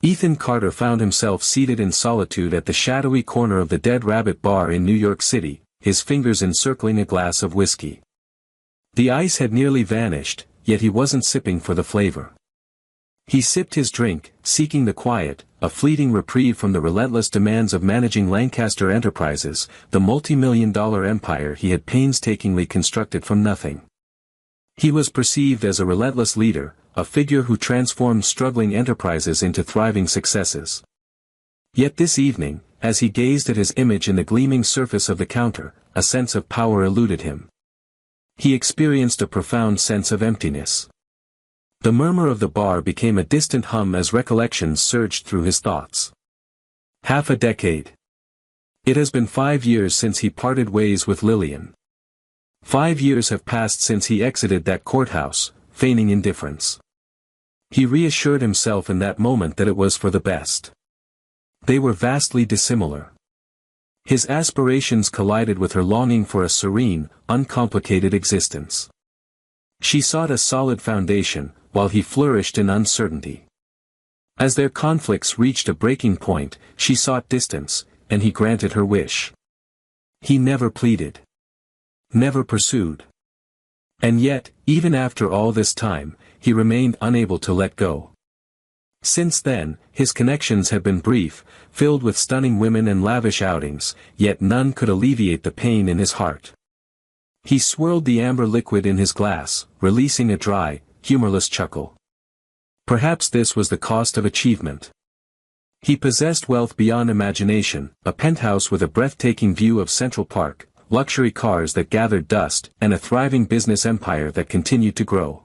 Ethan Carter found himself seated in solitude at the shadowy corner of the Dead Rabbit Bar in New York City, his fingers encircling a glass of whiskey. The ice had nearly vanished, yet he wasn't sipping for the flavor. He sipped his drink, seeking the quiet, a fleeting reprieve from the relentless demands of managing Lancaster Enterprises, the multi-million-dollar empire he had painstakingly constructed from nothing. He was perceived as a relentless leader, a figure who transformed struggling enterprises into thriving successes. Yet this evening, as he gazed at his image in the gleaming surface of the counter, a sense of power eluded him. He experienced a profound sense of emptiness. The murmur of the bar became a distant hum as recollections surged through his thoughts. Half a decade. It has been 5 years since he parted ways with Lillian. 5 years have passed since he exited that courthouse, feigning indifference. He reassured himself in that moment that it was for the best. They were vastly dissimilar. His aspirations collided with her longing for a serene, uncomplicated existence. She sought a solid foundation, while he flourished in uncertainty. As their conflicts reached a breaking point, she sought distance, and he granted her wish. He never pleaded. Never pursued. And yet, even after all this time, he remained unable to let go. Since then, his connections had been brief, filled with stunning women and lavish outings, yet none could alleviate the pain in his heart. He swirled the amber liquid in his glass, releasing a dry, humorless chuckle. Perhaps this was the cost of achievement. He possessed wealth beyond imagination, a penthouse with a breathtaking view of Central Park, luxury cars that gathered dust, and a thriving business empire that continued to grow.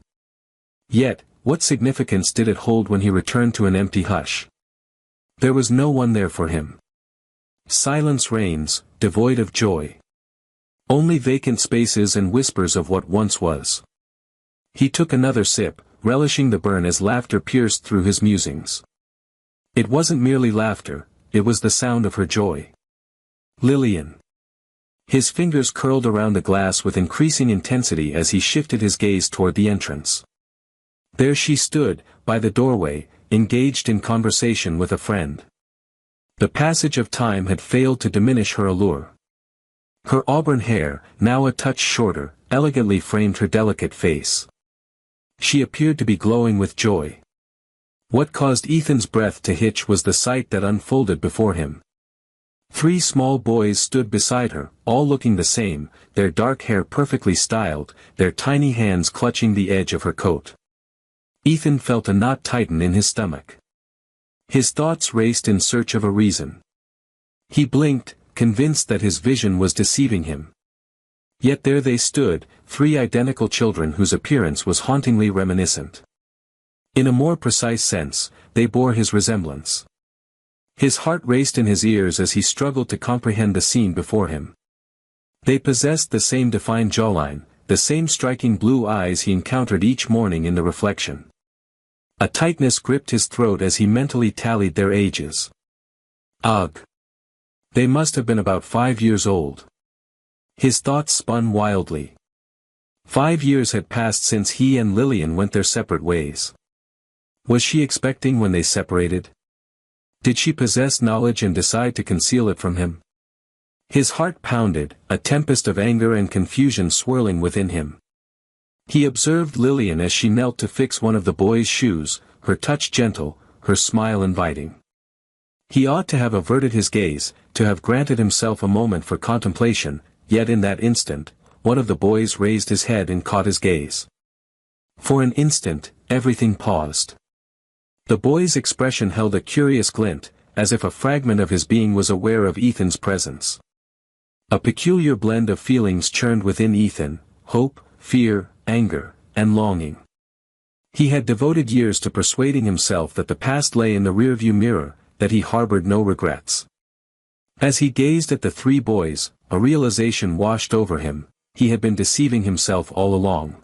Yet, what significance did it hold when he returned to an empty hush? There was no one there for him. Silence reigns, devoid of joy. Only vacant spaces and whispers of what once was. He took another sip, relishing the burn as laughter pierced through his musings. It wasn't merely laughter, it was the sound of her joy. Lillian. His fingers curled around the glass with increasing intensity as he shifted his gaze toward the entrance. There she stood, by the doorway, engaged in conversation with a friend. The passage of time had failed to diminish her allure. Her auburn hair, now a touch shorter, elegantly framed her delicate face. She appeared to be glowing with joy. What caused Ethan's breath to hitch was the sight that unfolded before him. 3 small boys stood beside her, all looking the same, their dark hair perfectly styled, their tiny hands clutching the edge of her coat. Ethan felt a knot tighten in his stomach. His thoughts raced in search of a reason. He blinked, convinced that his vision was deceiving him. Yet there they stood, 3 identical children whose appearance was hauntingly reminiscent. In a more precise sense, they bore his resemblance. His heart raced in his ears as he struggled to comprehend the scene before him. They possessed the same defined jawline, the same striking blue eyes he encountered each morning in the reflection. A tightness gripped his throat as he mentally tallied their ages. Ugh! They must have been about 5 years old. His thoughts spun wildly. 5 years had passed since he and Lillian went their separate ways. Was she expecting when they separated? Did she possess knowledge and decide to conceal it from him? His heart pounded, a tempest of anger and confusion swirling within him. He observed Lillian as she knelt to fix one of the boys' shoes, her touch gentle, her smile inviting. He ought to have averted his gaze, to have granted himself a moment for contemplation, yet in that instant, one of the boys raised his head and caught his gaze. For an instant, everything paused. The boy's expression held a curious glint, as if a fragment of his being was aware of Ethan's presence. A peculiar blend of feelings churned within Ethan, hope, fear, anger, and longing. He had devoted years to persuading himself that the past lay in the rearview mirror, that he harbored no regrets. As he gazed at the 3 boys, a realization washed over him: he had been deceiving himself all along.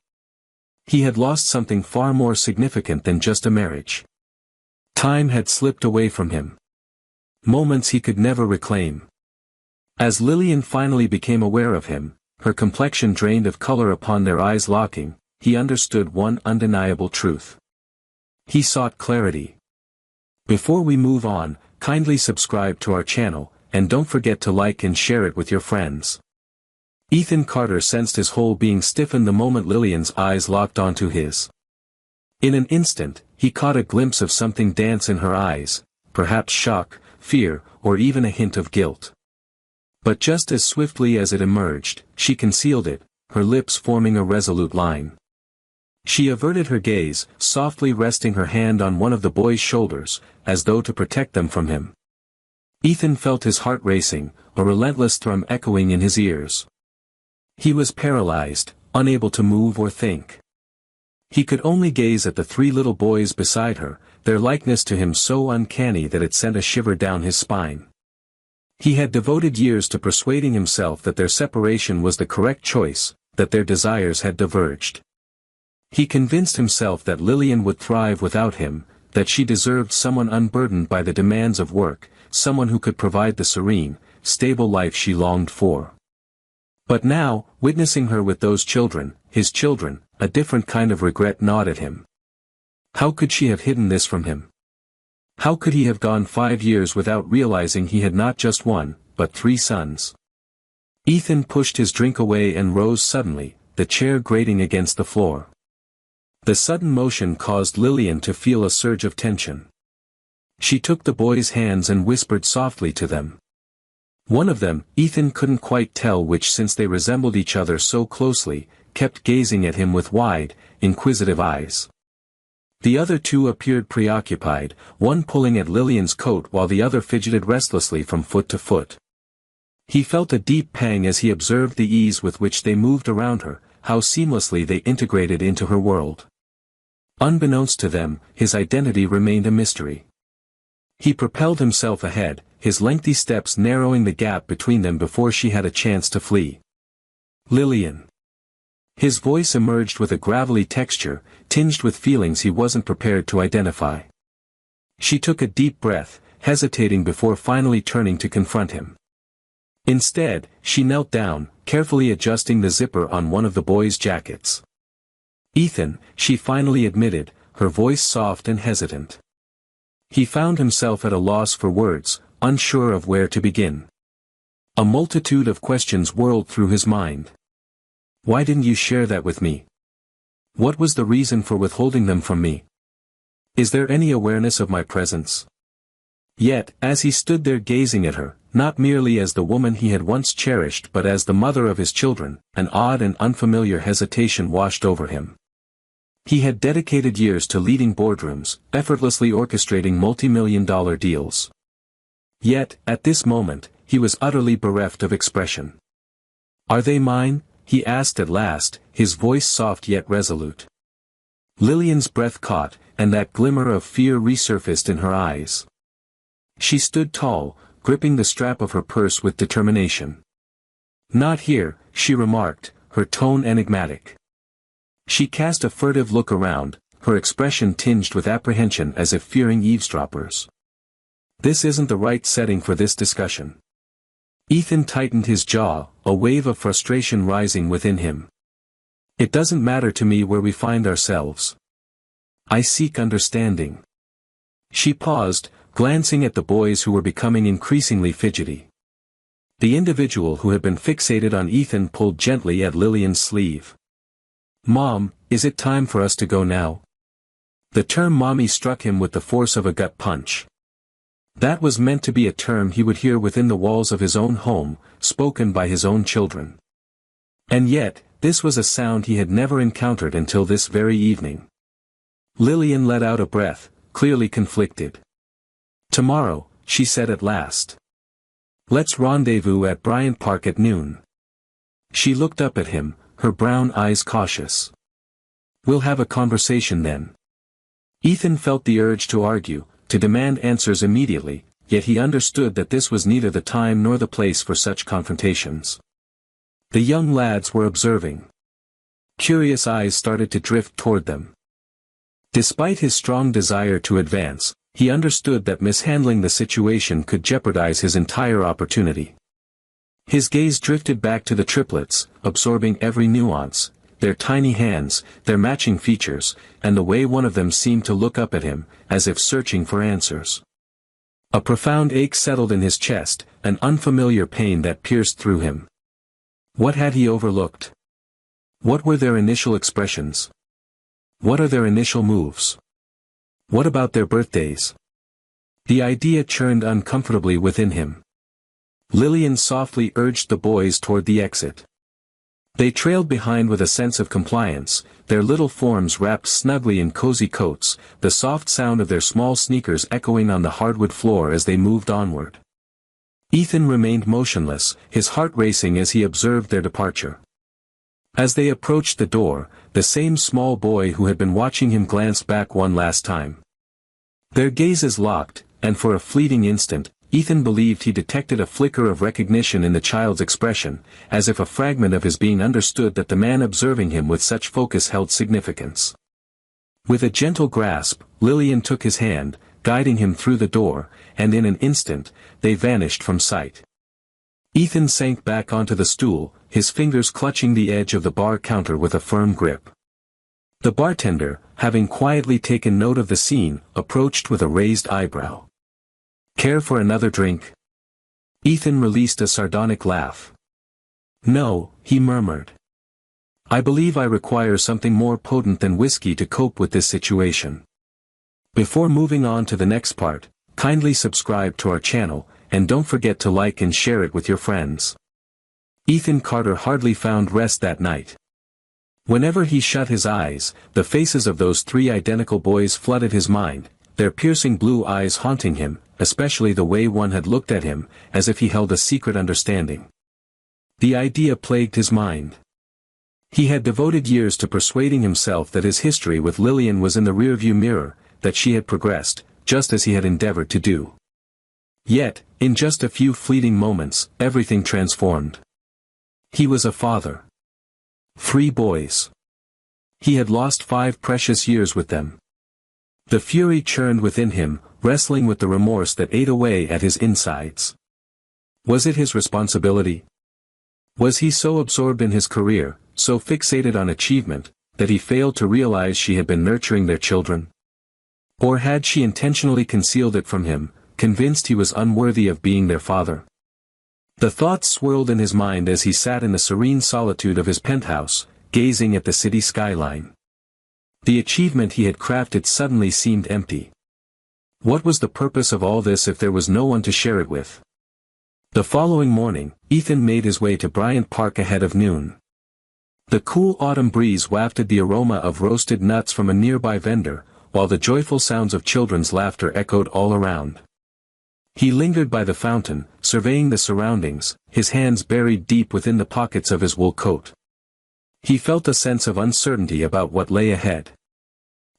He had lost something far more significant than just a marriage. Time had slipped away from him. Moments he could never reclaim. As Lillian finally became aware of him, her complexion drained of color upon their eyes locking, he understood one undeniable truth. He sought clarity. Before we move on, kindly subscribe to our channel, and don't forget to like and share it with your friends. Ethan Carter sensed his whole being stiffen the moment Lillian's eyes locked onto his. In an instant, he caught a glimpse of something dance in her eyes, perhaps shock, fear, or even a hint of guilt. But just as swiftly as it emerged, she concealed it, her lips forming a resolute line. She averted her gaze, softly resting her hand on one of the boy's shoulders, as though to protect them from him. Ethan felt his heart racing, a relentless thrum echoing in his ears. He was paralyzed, unable to move or think. He could only gaze at the three little boys beside her, their likeness to him so uncanny that it sent a shiver down his spine. He had devoted years to persuading himself that their separation was the correct choice, that their desires had diverged. He convinced himself that Lillian would thrive without him, that she deserved someone unburdened by the demands of work, someone who could provide the serene, stable life she longed for. But now, witnessing her with those children, his children, a different kind of regret gnawed at him. How could she have hidden this from him? How could he have gone 5 years without realizing he had not just one, but 3 sons? Ethan pushed his drink away and rose suddenly, the chair grating against the floor. The sudden motion caused Lillian to feel a surge of tension. She took the boys' hands and whispered softly to them. One of them, Ethan couldn't quite tell which since they resembled each other so closely, kept gazing at him with wide, inquisitive eyes. The other 2 appeared preoccupied, one pulling at Lillian's coat while the other fidgeted restlessly from foot to foot. He felt a deep pang as he observed the ease with which they moved around her, how seamlessly they integrated into her world. Unbeknownst to them, his identity remained a mystery. He propelled himself ahead, his lengthy steps narrowing the gap between them before she had a chance to flee. Lillian. His voice emerged with a gravelly texture, tinged with feelings he wasn't prepared to identify. She took a deep breath, hesitating before finally turning to confront him. Instead, she knelt down, carefully adjusting the zipper on one of the boys' jackets. Ethan, she finally admitted, her voice soft and hesitant. He found himself at a loss for words, unsure of where to begin. A multitude of questions whirled through his mind. Why didn't you share that with me? What was the reason for withholding them from me? Is there any awareness of my presence? Yet, as he stood there gazing at her, not merely as the woman he had once cherished but as the mother of his children, an odd and unfamiliar hesitation washed over him. He had dedicated years to leading boardrooms, effortlessly orchestrating multi-million-dollar deals. Yet, at this moment, he was utterly bereft of expression. Are they mine? He asked at last, his voice soft yet resolute. Lillian's breath caught, and that glimmer of fear resurfaced in her eyes. She stood tall, gripping the strap of her purse with determination. Not here, she remarked, her tone enigmatic. She cast a furtive look around, her expression tinged with apprehension as if fearing eavesdroppers. This isn't the right setting for this discussion. Ethan tightened his jaw, a wave of frustration rising within him. It doesn't matter to me where we find ourselves. I seek understanding. She paused, glancing at the boys who were becoming increasingly fidgety. The individual who had been fixated on Ethan pulled gently at Lillian's sleeve. Mom, is it time for us to go now? The term mommy struck him with the force of a gut punch. That was meant to be a term he would hear within the walls of his own home, spoken by his own children. And yet, this was a sound he had never encountered until this very evening. Lillian let out a breath, clearly conflicted. Tomorrow, she said at last. Let's rendezvous at Bryant Park at noon. She looked up at him, her brown eyes cautious. We'll have a conversation then. Ethan felt the urge to argue, to demand answers immediately, yet he understood that this was neither the time nor the place for such confrontations. The young lads were observing. Curious eyes started to drift toward them. Despite his strong desire to advance, he understood that mishandling the situation could jeopardize his entire opportunity. His gaze drifted back to the triplets, absorbing every nuance, their tiny hands, their matching features, and the way one of them seemed to look up at him, as if searching for answers. A profound ache settled in his chest, an unfamiliar pain that pierced through him. What had he overlooked? What were their initial expressions? What are their initial moves? What about their birthdays? The idea churned uncomfortably within him. Lillian softly urged the boys toward the exit. They trailed behind with a sense of compliance, their little forms wrapped snugly in cozy coats, the soft sound of their small sneakers echoing on the hardwood floor as they moved onward. Ethan remained motionless, his heart racing as he observed their departure. As they approached the door, the same small boy who had been watching him glanced back one last time. Their gazes locked, and for a fleeting instant, Ethan believed he detected a flicker of recognition in the child's expression, as if a fragment of his being understood that the man observing him with such focus held significance. With a gentle grasp, Lillian took his hand, guiding him through the door, and in an instant, they vanished from sight. Ethan sank back onto the stool, his fingers clutching the edge of the bar counter with a firm grip. The bartender, having quietly taken note of the scene, approached with a raised eyebrow. "Care for another drink?" Ethan released a sardonic laugh. "No," he murmured. "I believe I require something more potent than whiskey to cope with this situation." Before moving on to the next part, kindly subscribe to our channel, and don't forget to like and share it with your friends. Ethan Carter hardly found rest that night. Whenever he shut his eyes, the faces of those three identical boys flooded his mind, their piercing blue eyes haunting him, especially the way one had looked at him, as if he held a secret understanding. The idea plagued his mind. He had devoted years to persuading himself that his history with Lillian was in the rearview mirror, that she had progressed, just as he had endeavored to do. Yet, in just a few fleeting moments, everything transformed. He was a father. 3 boys. He had lost 5 precious years with them. The fury churned within him, wrestling with the remorse that ate away at his insides. Was it his responsibility? Was he so absorbed in his career, so fixated on achievement, that he failed to realize she had been nurturing their children? Or had she intentionally concealed it from him, convinced he was unworthy of being their father? The thoughts swirled in his mind as he sat in the serene solitude of his penthouse, gazing at the city skyline. The achievement he had crafted suddenly seemed empty. What was the purpose of all this if there was no one to share it with? The following morning, Ethan made his way to Bryant Park ahead of noon. The cool autumn breeze wafted the aroma of roasted nuts from a nearby vendor, while the joyful sounds of children's laughter echoed all around. He lingered by the fountain, surveying the surroundings, his hands buried deep within the pockets of his wool coat. He felt a sense of uncertainty about what lay ahead.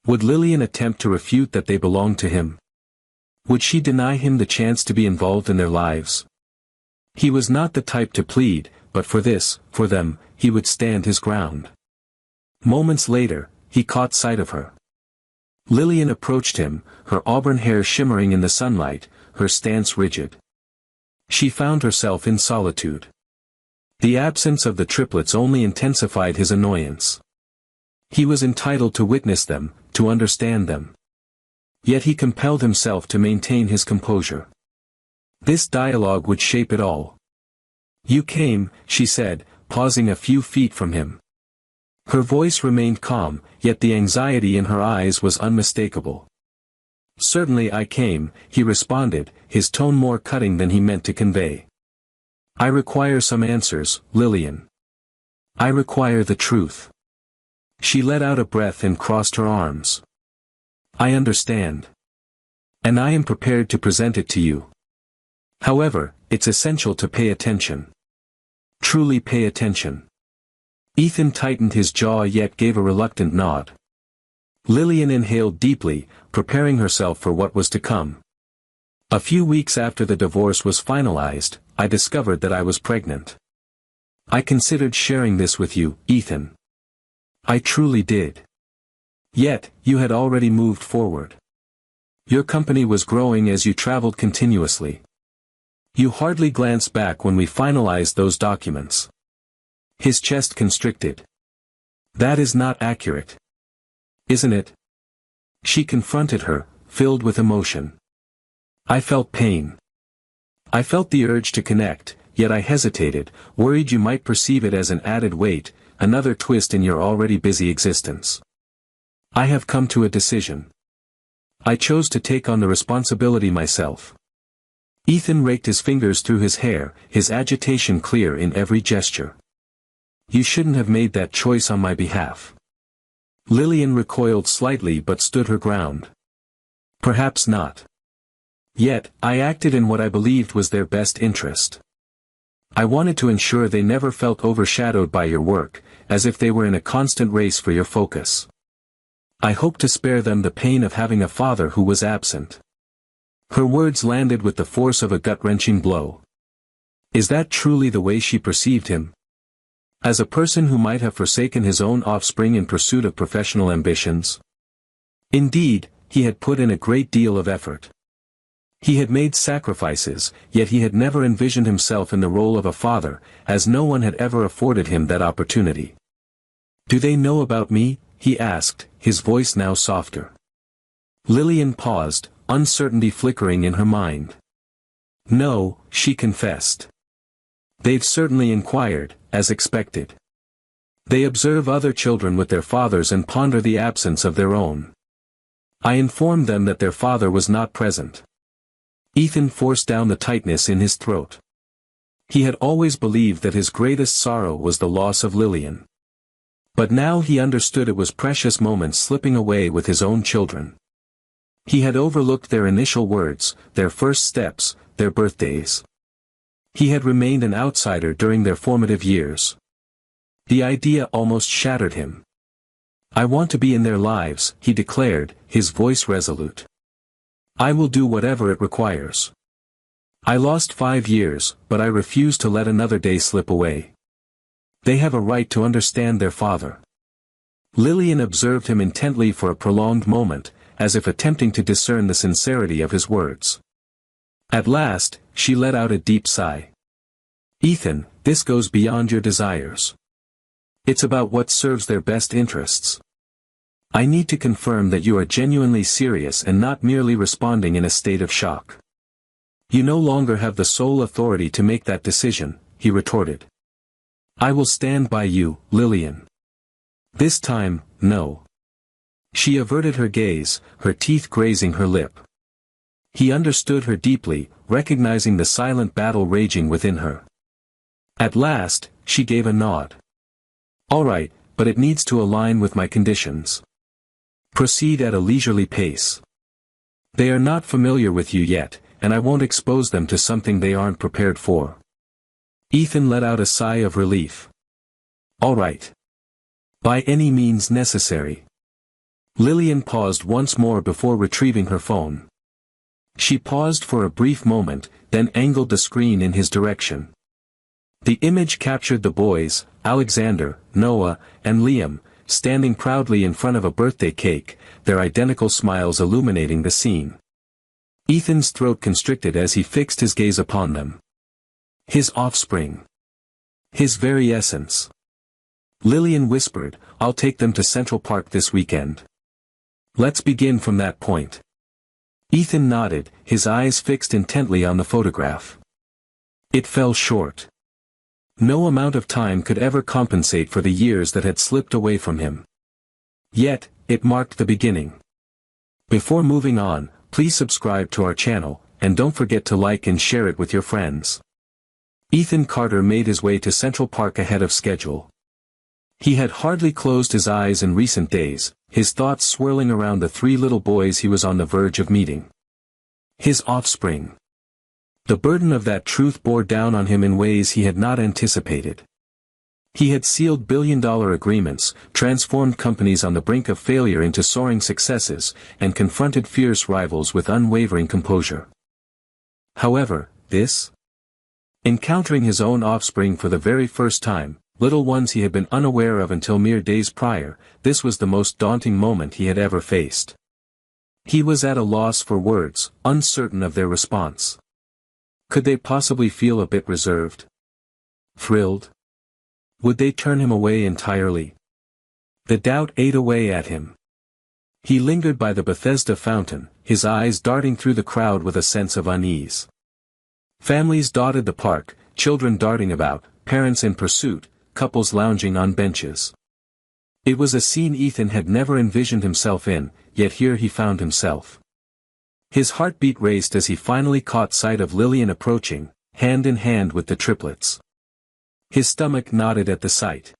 Would Lillian attempt to refute that they belonged to him? Would she deny him the chance to be involved in their lives? He was not the type to plead, but for them, he would stand his ground. Moments later, he caught sight of her. Lillian approached him, her auburn hair shimmering in the sunlight, her stance rigid. She found herself in solitude. The absence of the triplets only intensified his annoyance. He was entitled to witness them, to understand them. Yet he compelled himself to maintain his composure. This dialogue would shape it all. "You came," she said, pausing a few feet from him. Her voice remained calm, yet the anxiety in her eyes was unmistakable. "Certainly I came," he responded, his tone more cutting than he meant to convey. "I require some answers, Lillian. I require the truth." She let out a breath and crossed her arms. "I understand. And I am prepared to present it to you. However, it's essential to pay attention. Truly pay attention." Ethan tightened his jaw yet gave a reluctant nod. Lillian inhaled deeply, preparing herself for what was to come. "A few weeks after the divorce was finalized, I discovered that I was pregnant. I considered sharing this with you, Ethan. I truly did. Yet, you had already moved forward. Your company was growing as you traveled continuously. You hardly glanced back when we finalized those documents." His chest constricted. That is not accurate. Isn't it? She confronted her, filled with emotion. I felt pain. I felt the urge to connect, yet I hesitated, worried you might perceive it as an added weight, another twist in your already busy existence. I have come to a decision. I chose to take on the responsibility myself. Ethan raked his fingers through his hair, his agitation clear in every gesture. You shouldn't have made that choice on my behalf. Lillian recoiled slightly but stood her ground. Perhaps not. Yet, I acted in what I believed was their best interest. I wanted to ensure they never felt overshadowed by your work, as if they were in a constant race for your focus. I hoped to spare them the pain of having a father who was absent. Her words landed with the force of a gut-wrenching blow. Is that truly the way she perceived him? As a person who might have forsaken his own offspring in pursuit of professional ambitions? Indeed, he had put in a great deal of effort. He had made sacrifices, yet he had never envisioned himself in the role of a father, as no one had ever afforded him that opportunity. Do they know about me? He asked, his voice now softer. Lillian paused, uncertainty flickering in her mind. No, she confessed. They've certainly inquired, as expected. They observe other children with their fathers and ponder the absence of their own. I informed them that their father was not present. Ethan forced down the tightness in his throat. He had always believed that his greatest sorrow was the loss of Lillian. But now he understood it was precious moments slipping away with his own children. He had overlooked their initial words, their first steps, their birthdays. He had remained an outsider during their formative years. The idea almost shattered him. I want to be in their lives, he declared, his voice resolute. I will do whatever it requires. I lost 5 years, but I refuse to let another day slip away. They have a right to understand their father. Lillian observed him intently for a prolonged moment, as if attempting to discern the sincerity of his words. At last, she let out a deep sigh. Ethan, this goes beyond your desires. It's about what serves their best interests. I need to confirm that you are genuinely serious and not merely responding in a state of shock. You no longer have the sole authority to make that decision, he retorted. I will stand by you, Lillian. This time, no. She averted her gaze, her teeth grazing her lip. He understood her deeply, recognizing the silent battle raging within her. At last, she gave a nod. All right, but it needs to align with my conditions. Proceed at a leisurely pace. They are not familiar with you yet, and I won't expose them to something they aren't prepared for. Ethan let out a sigh of relief. All right. By any means necessary. Lillian paused once more before retrieving her phone. She paused for a brief moment, then angled the screen in his direction. The image captured the boys, Alexander, Noah, and Liam, standing proudly in front of a birthday cake, their identical smiles illuminating the scene. Ethan's throat constricted as he fixed his gaze upon them. His offspring. His very essence. Lillian whispered, I'll take them to Central Park this weekend. Let's begin from that point. Ethan nodded, his eyes fixed intently on the photograph. It fell short. No amount of time could ever compensate for the years that had slipped away from him. Yet, it marked the beginning. Before moving on, please subscribe to our channel, and don't forget to like and share it with your friends. Ethan Carter made his way to Central Park ahead of schedule. He had hardly closed his eyes in recent days, his thoughts swirling around the 3 little boys he was on the verge of meeting. His offspring. The burden of that truth bore down on him in ways he had not anticipated. He had sealed billion-dollar agreements, transformed companies on the brink of failure into soaring successes, and confronted fierce rivals with unwavering composure. However, this? Encountering his own offspring for the very first time, little ones he had been unaware of until mere days prior, this was the most daunting moment he had ever faced. He was at a loss for words, uncertain of their response. Could they possibly feel a bit reserved? Thrilled? Would they turn him away entirely? The doubt ate away at him. He lingered by the Bethesda fountain, his eyes darting through the crowd with a sense of unease. Families dotted the park, children darting about, parents in pursuit, couples lounging on benches. It was a scene Ethan had never envisioned himself in, yet here he found himself. His heartbeat raced as he finally caught sight of Lillian approaching, hand in hand with the triplets. His stomach knotted at the sight.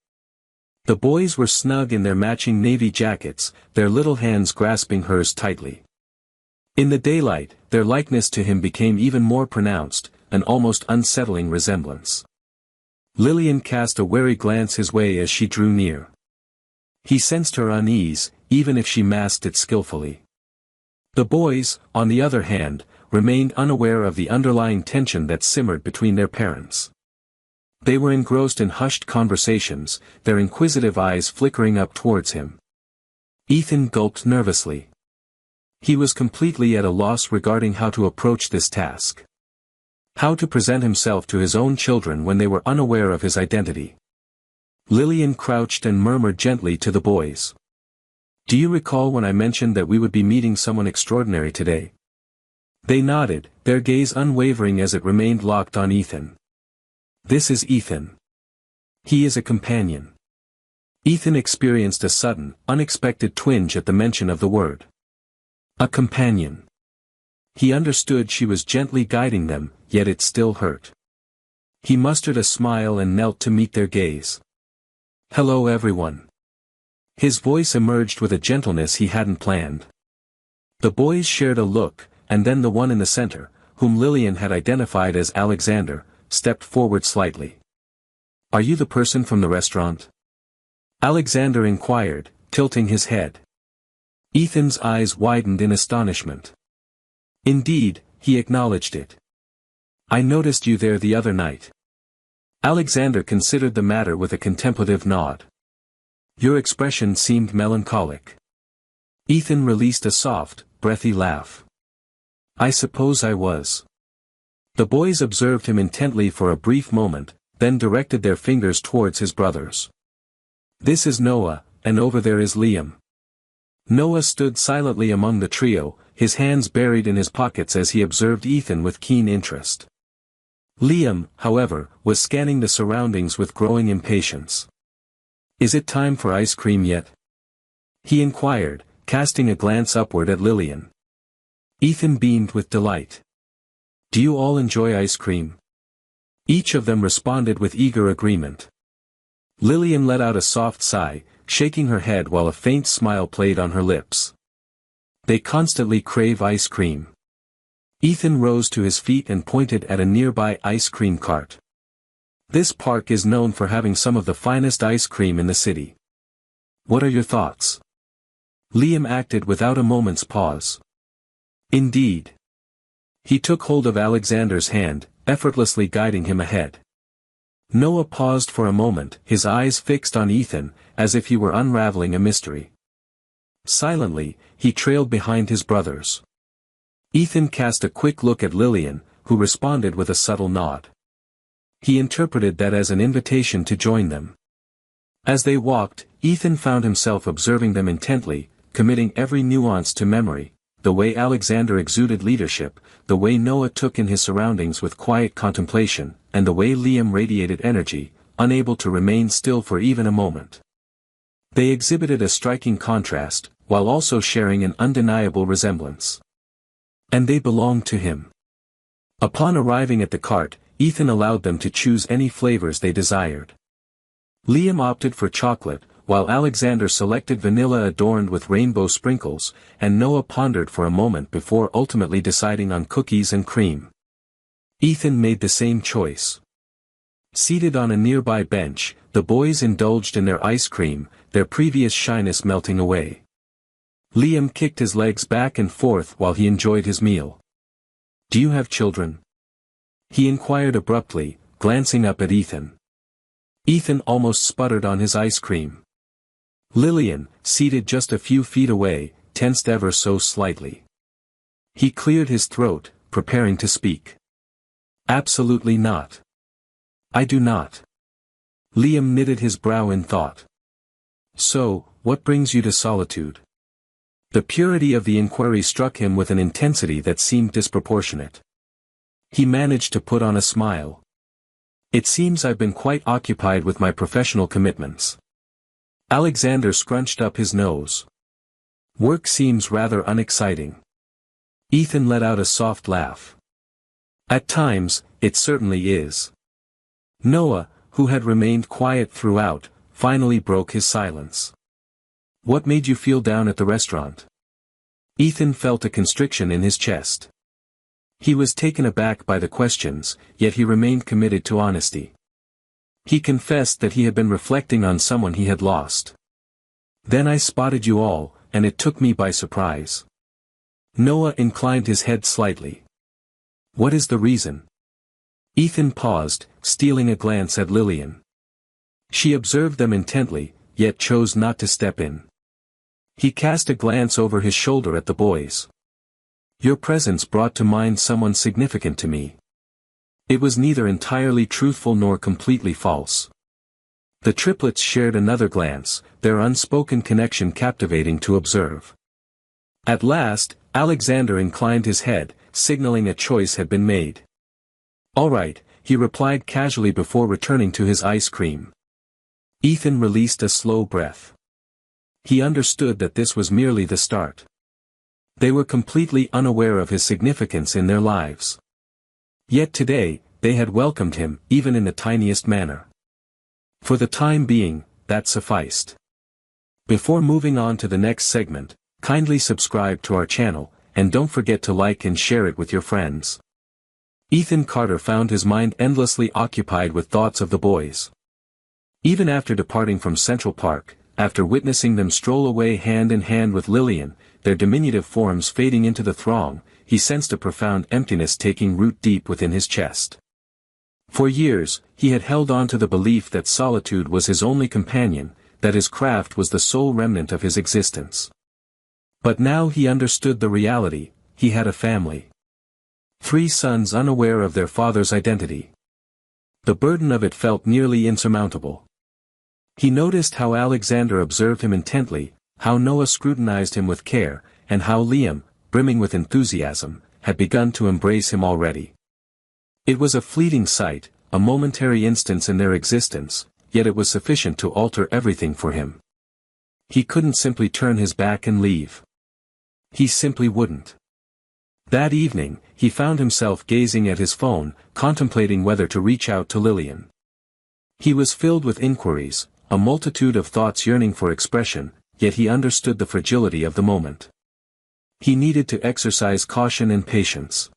The boys were snug in their matching navy jackets, their little hands grasping hers tightly. In the daylight, their likeness to him became even more pronounced, an almost unsettling resemblance. Lillian cast a wary glance his way as she drew near. He sensed her unease, even if she masked it skillfully. The boys, on the other hand, remained unaware of the underlying tension that simmered between their parents. They were engrossed in hushed conversations, their inquisitive eyes flickering up towards him. Ethan gulped nervously. He was completely at a loss regarding how to approach this task. How to present himself to his own children when they were unaware of his identity. Lillian crouched and murmured gently to the boys. "Do you recall when I mentioned that we would be meeting someone extraordinary today?" They nodded, their gaze unwavering as it remained locked on Ethan. "This is Ethan. He is a companion." Ethan experienced a sudden, unexpected twinge at the mention of the word. A companion. He understood she was gently guiding them, yet it still hurt. He mustered a smile and knelt to meet their gaze. "Hello everyone." His voice emerged with a gentleness he hadn't planned. The boys shared a look, and then the one in the center, whom Lillian had identified as Alexander, stepped forward slightly. "Are you the person from the restaurant?" Alexander inquired, tilting his head. Ethan's eyes widened in astonishment. "Indeed," he acknowledged it. "I noticed you there the other night." Alexander considered the matter with a contemplative nod. "Your expression seemed melancholic." Ethan released a soft, breathy laugh. "I suppose I was." The boys observed him intently for a brief moment, then directed their fingers towards his brothers. "This is Noah, and over there is Liam." Noah stood silently among the trio, his hands buried in his pockets as he observed Ethan with keen interest. Liam, however, was scanning the surroundings with growing impatience. "Is it time for ice cream yet?" he inquired, casting a glance upward at Lillian. Ethan beamed with delight. "Do you all enjoy ice cream?" Each of them responded with eager agreement. Lillian let out a soft sigh, shaking her head while a faint smile played on her lips. "They constantly crave ice cream." Ethan rose to his feet and pointed at a nearby ice cream cart. "This park is known for having some of the finest ice cream in the city. What are your thoughts?" Liam acted without a moment's pause. "Indeed." He took hold of Alexander's hand, effortlessly guiding him ahead. Noah paused for a moment, his eyes fixed on Ethan, as if he were unraveling a mystery. Silently, he trailed behind his brothers. Ethan cast a quick look at Lillian, who responded with a subtle nod. He interpreted that as an invitation to join them. As they walked, Ethan found himself observing them intently, committing every nuance to memory, the way Alexander exuded leadership, the way Noah took in his surroundings with quiet contemplation, and the way Liam radiated energy, unable to remain still for even a moment. They exhibited a striking contrast, while also sharing an undeniable resemblance. And they belonged to him. Upon arriving at the cart, Ethan allowed them to choose any flavors they desired. Liam opted for chocolate, while Alexander selected vanilla adorned with rainbow sprinkles, and Noah pondered for a moment before ultimately deciding on cookies and cream. Ethan made the same choice. Seated on a nearby bench, the boys indulged in their ice cream, their previous shyness melting away. Liam kicked his legs back and forth while he enjoyed his meal. "Do you have children?" he inquired abruptly, glancing up at Ethan. Ethan almost sputtered on his ice cream. Lillian, seated just a few feet away, tensed ever so slightly. He cleared his throat, preparing to speak. "Absolutely not. I do not." Liam knitted his brow in thought. So, what brings you to solitude? The purity of the inquiry struck him with an intensity that seemed disproportionate. He managed to put on a smile. It seems I've been quite occupied with my professional commitments. Alexander scrunched up his nose. Work seems rather unexciting. Ethan let out a soft laugh. At times, it certainly is. Noah, who had remained quiet throughout, finally broke his silence. What made you feel down at the restaurant? Ethan felt a constriction in his chest. He was taken aback by the questions, yet he remained committed to honesty. He confessed that he had been reflecting on someone he had lost. Then I spotted you all, and it took me by surprise. Noah inclined his head slightly. What is the reason? Ethan paused, stealing a glance at Lillian. She observed them intently, yet chose not to step in. He cast a glance over his shoulder at the boys. Your presence brought to mind someone significant to me. It was neither entirely truthful nor completely false. The triplets shared another glance, their unspoken connection captivating to observe. At last, Alexander inclined his head, signaling a choice had been made. All right, he replied casually before returning to his ice cream. Ethan released a slow breath. He understood that this was merely the start. They were completely unaware of his significance in their lives. Yet today, they had welcomed him, even in the tiniest manner. For the time being, that sufficed. Before moving on to the next segment, kindly subscribe to our channel, and don't forget to like and share it with your friends. Ethan Carter found his mind endlessly occupied with thoughts of the boys. Even after departing from Central Park, after witnessing them stroll away hand in hand with Lillian, their diminutive forms fading into the throng, he sensed a profound emptiness taking root deep within his chest. For years, he had held on to the belief that solitude was his only companion, that his craft was the sole remnant of his existence. But now he understood the reality: he had a family. 3 sons unaware of their father's identity. The burden of it felt nearly insurmountable. He noticed how Alexander observed him intently, how Noah scrutinized him with care, and how Liam, brimming with enthusiasm, had begun to embrace him already. It was a fleeting sight, a momentary instance in their existence, yet it was sufficient to alter everything for him. He couldn't simply turn his back and leave. He simply wouldn't. That evening, he found himself gazing at his phone, contemplating whether to reach out to Lillian. He was filled with inquiries, a multitude of thoughts yearning for expression, yet he understood the fragility of the moment. He needed to exercise caution and patience.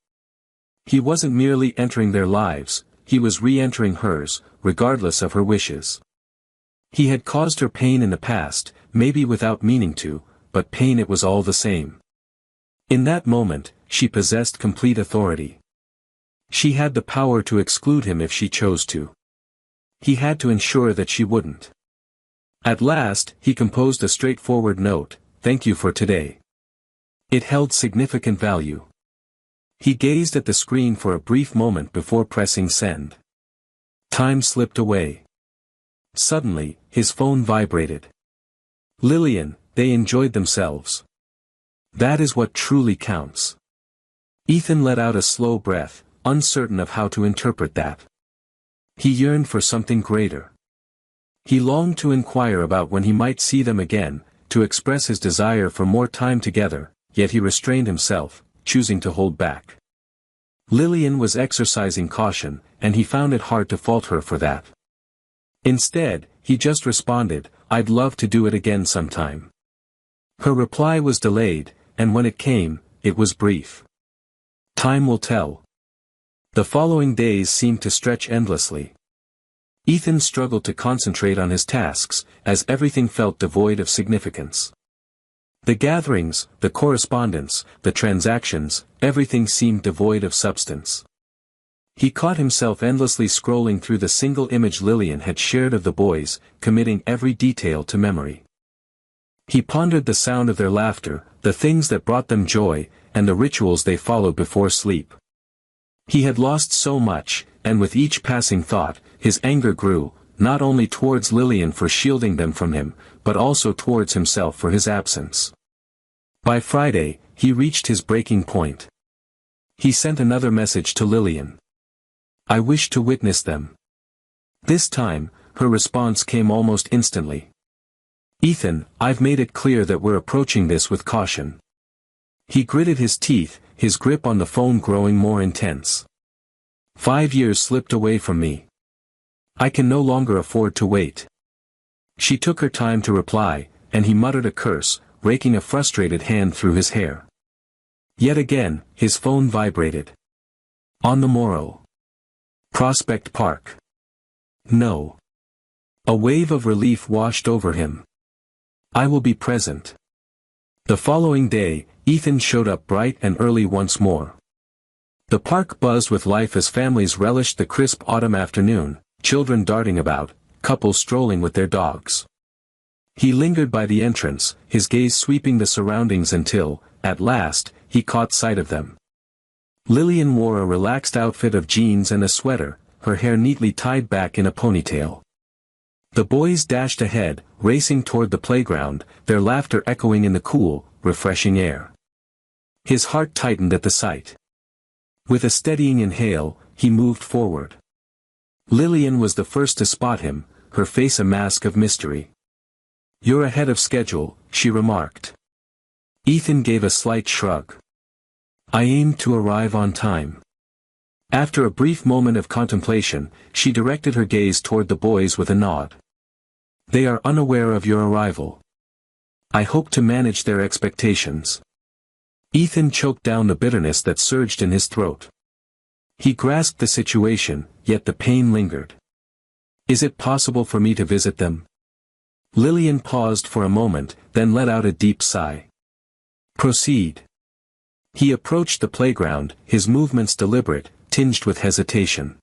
He wasn't merely entering their lives, he was re-entering hers, regardless of her wishes. He had caused her pain in the past, maybe without meaning to, but pain it was all the same. In that moment, she possessed complete authority. She had the power to exclude him if she chose to. He had to ensure that she wouldn't. At last, he composed a straightforward note: "Thank you for today." It held significant value. He gazed at the screen for a brief moment before pressing send. Time slipped away. Suddenly, his phone vibrated. Lillian, they enjoyed themselves. That is what truly counts. Ethan let out a slow breath, uncertain of how to interpret that. He yearned for something greater. He longed to inquire about when he might see them again, to express his desire for more time together, yet he restrained himself, choosing to hold back. Lillian was exercising caution, and he found it hard to fault her for that. Instead, he just responded, "I'd love to do it again sometime." Her reply was delayed, and when it came, it was brief. Time will tell. The following days seemed to stretch endlessly. Ethan struggled to concentrate on his tasks, as everything felt devoid of significance. The gatherings, the correspondence, the transactions, everything seemed devoid of substance. He caught himself endlessly scrolling through the single image Lillian had shared of the boys, committing every detail to memory. He pondered the sound of their laughter, the things that brought them joy, and the rituals they followed before sleep. He had lost so much, and with each passing thought, his anger grew, not only towards Lillian for shielding them from him, but also towards himself for his absence. By Friday, he reached his breaking point. He sent another message to Lillian. "I wish to witness them." This time, her response came almost instantly. "Ethan, I've made it clear that we're approaching this with caution." He gritted his teeth, his grip on the phone growing more intense. 5 years slipped away from me. I can no longer afford to wait. She took her time to reply, and he muttered a curse, raking a frustrated hand through his hair. Yet again, his phone vibrated. On the morrow. Prospect Park. No. A wave of relief washed over him. "I will be present." The following day, Ethan showed up bright and early once more. The park buzzed with life as families relished the crisp autumn afternoon, children darting about, couples strolling with their dogs. He lingered by the entrance, his gaze sweeping the surroundings until, at last, he caught sight of them. Lillian wore a relaxed outfit of jeans and a sweater, her hair neatly tied back in a ponytail. The boys dashed ahead, racing toward the playground, their laughter echoing in the cool, refreshing air. His heart tightened at the sight. With a steadying inhale, he moved forward. Lillian was the first to spot him, her face a mask of mystery. "You're ahead of schedule," she remarked. Ethan gave a slight shrug. "I aimed to arrive on time." After a brief moment of contemplation, she directed her gaze toward the boys with a nod. "They are unaware of your arrival. I hope to manage their expectations." Ethan choked down the bitterness that surged in his throat. He grasped the situation, yet the pain lingered. "Is it possible for me to visit them?" Lillian paused for a moment, then let out a deep sigh. "Proceed." He approached the playground, his movements deliberate, tinged with hesitation.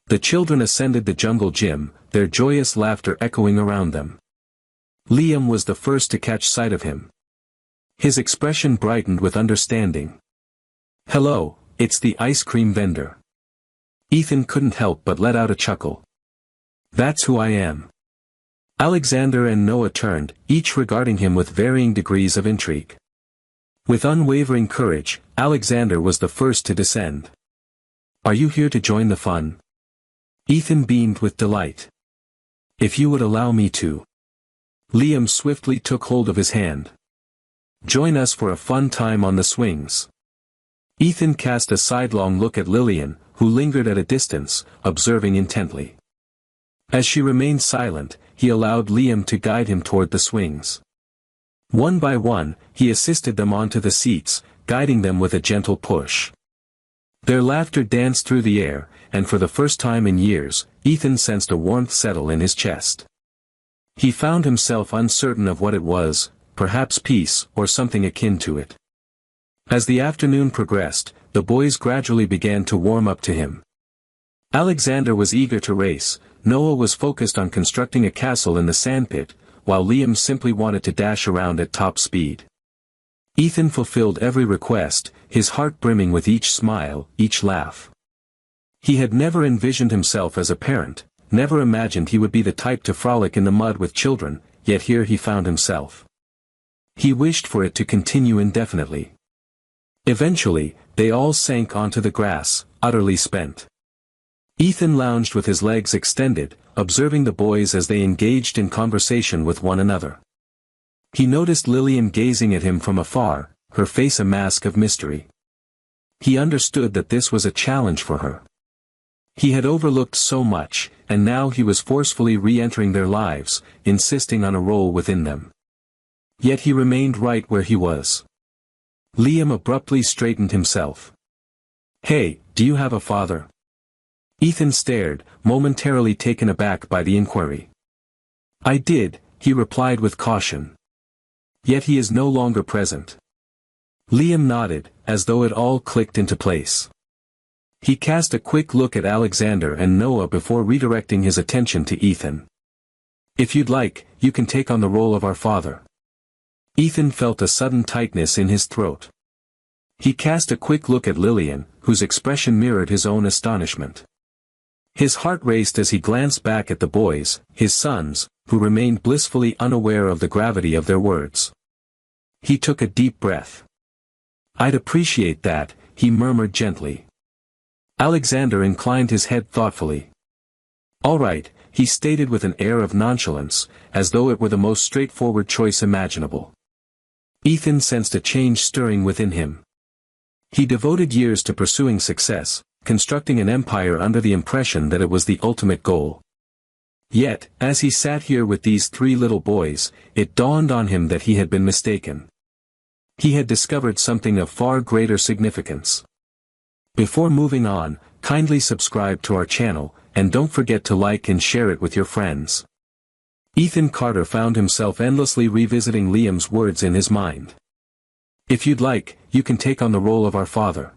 The children ascended the jungle gym, their joyous laughter echoing around them. Liam was the first to catch sight of him. His expression brightened with understanding. "Hello, it's the ice cream vendor." Ethan couldn't help but let out a chuckle. "That's who I am." Alexander and Noah turned, each regarding him with varying degrees of intrigue. With unwavering courage, Alexander was the first to descend. "Are you here to join the fun?" Ethan beamed with delight. "If you would allow me to." Liam swiftly took hold of his hand. "Join us for a fun time on the swings." Ethan cast a sidelong look at Lillian, who lingered at a distance, observing intently. As she remained silent, he allowed Liam to guide him toward the swings. One by one, he assisted them onto the seats, guiding them with a gentle push. Their laughter danced through the air, and for the first time in years, Ethan sensed a warmth settle in his chest. He found himself uncertain of what it was, perhaps peace or something akin to it. As the afternoon progressed, the boys gradually began to warm up to him. Alexander was eager to race, Noah was focused on constructing a castle in the sandpit, while Liam simply wanted to dash around at top speed. Ethan fulfilled every request, his heart brimming with each smile, each laugh. He had never envisioned himself as a parent, never imagined he would be the type to frolic in the mud with children, yet here he found himself. He wished for it to continue indefinitely. Eventually, they all sank onto the grass, utterly spent. Ethan lounged with his legs extended, observing the boys as they engaged in conversation with one another. He noticed Lillian gazing at him from afar, her face a mask of mystery. He understood that this was a challenge for her. He had overlooked so much, and now he was forcefully re-entering their lives, insisting on a role within them. Yet he remained right where he was. Liam abruptly straightened himself. "Hey, do you have a father?" Ethan stared, momentarily taken aback by the inquiry. "I did," he replied with caution. "Yet he is no longer present." Liam nodded, as though it all clicked into place. He cast a quick look at Alexander and Noah before redirecting his attention to Ethan. "If you'd like, you can take on the role of our father." Ethan felt a sudden tightness in his throat. He cast a quick look at Lillian, whose expression mirrored his own astonishment. His heart raced as he glanced back at the boys, his sons, who remained blissfully unaware of the gravity of their words. He took a deep breath. "I'd appreciate that," he murmured gently. Alexander inclined his head thoughtfully. "All right," he stated with an air of nonchalance, as though it were the most straightforward choice imaginable. Ethan sensed a change stirring within him. He devoted years to pursuing success, constructing an empire under the impression that it was the ultimate goal. Yet, as he sat here with these three little boys, it dawned on him that he had been mistaken. He had discovered something of far greater significance. Before moving on, kindly subscribe to our channel, and don't forget to like and share it with your friends. Ethan Carter found himself endlessly revisiting Liam's words in his mind. "If you'd like, you can take on the role of our father."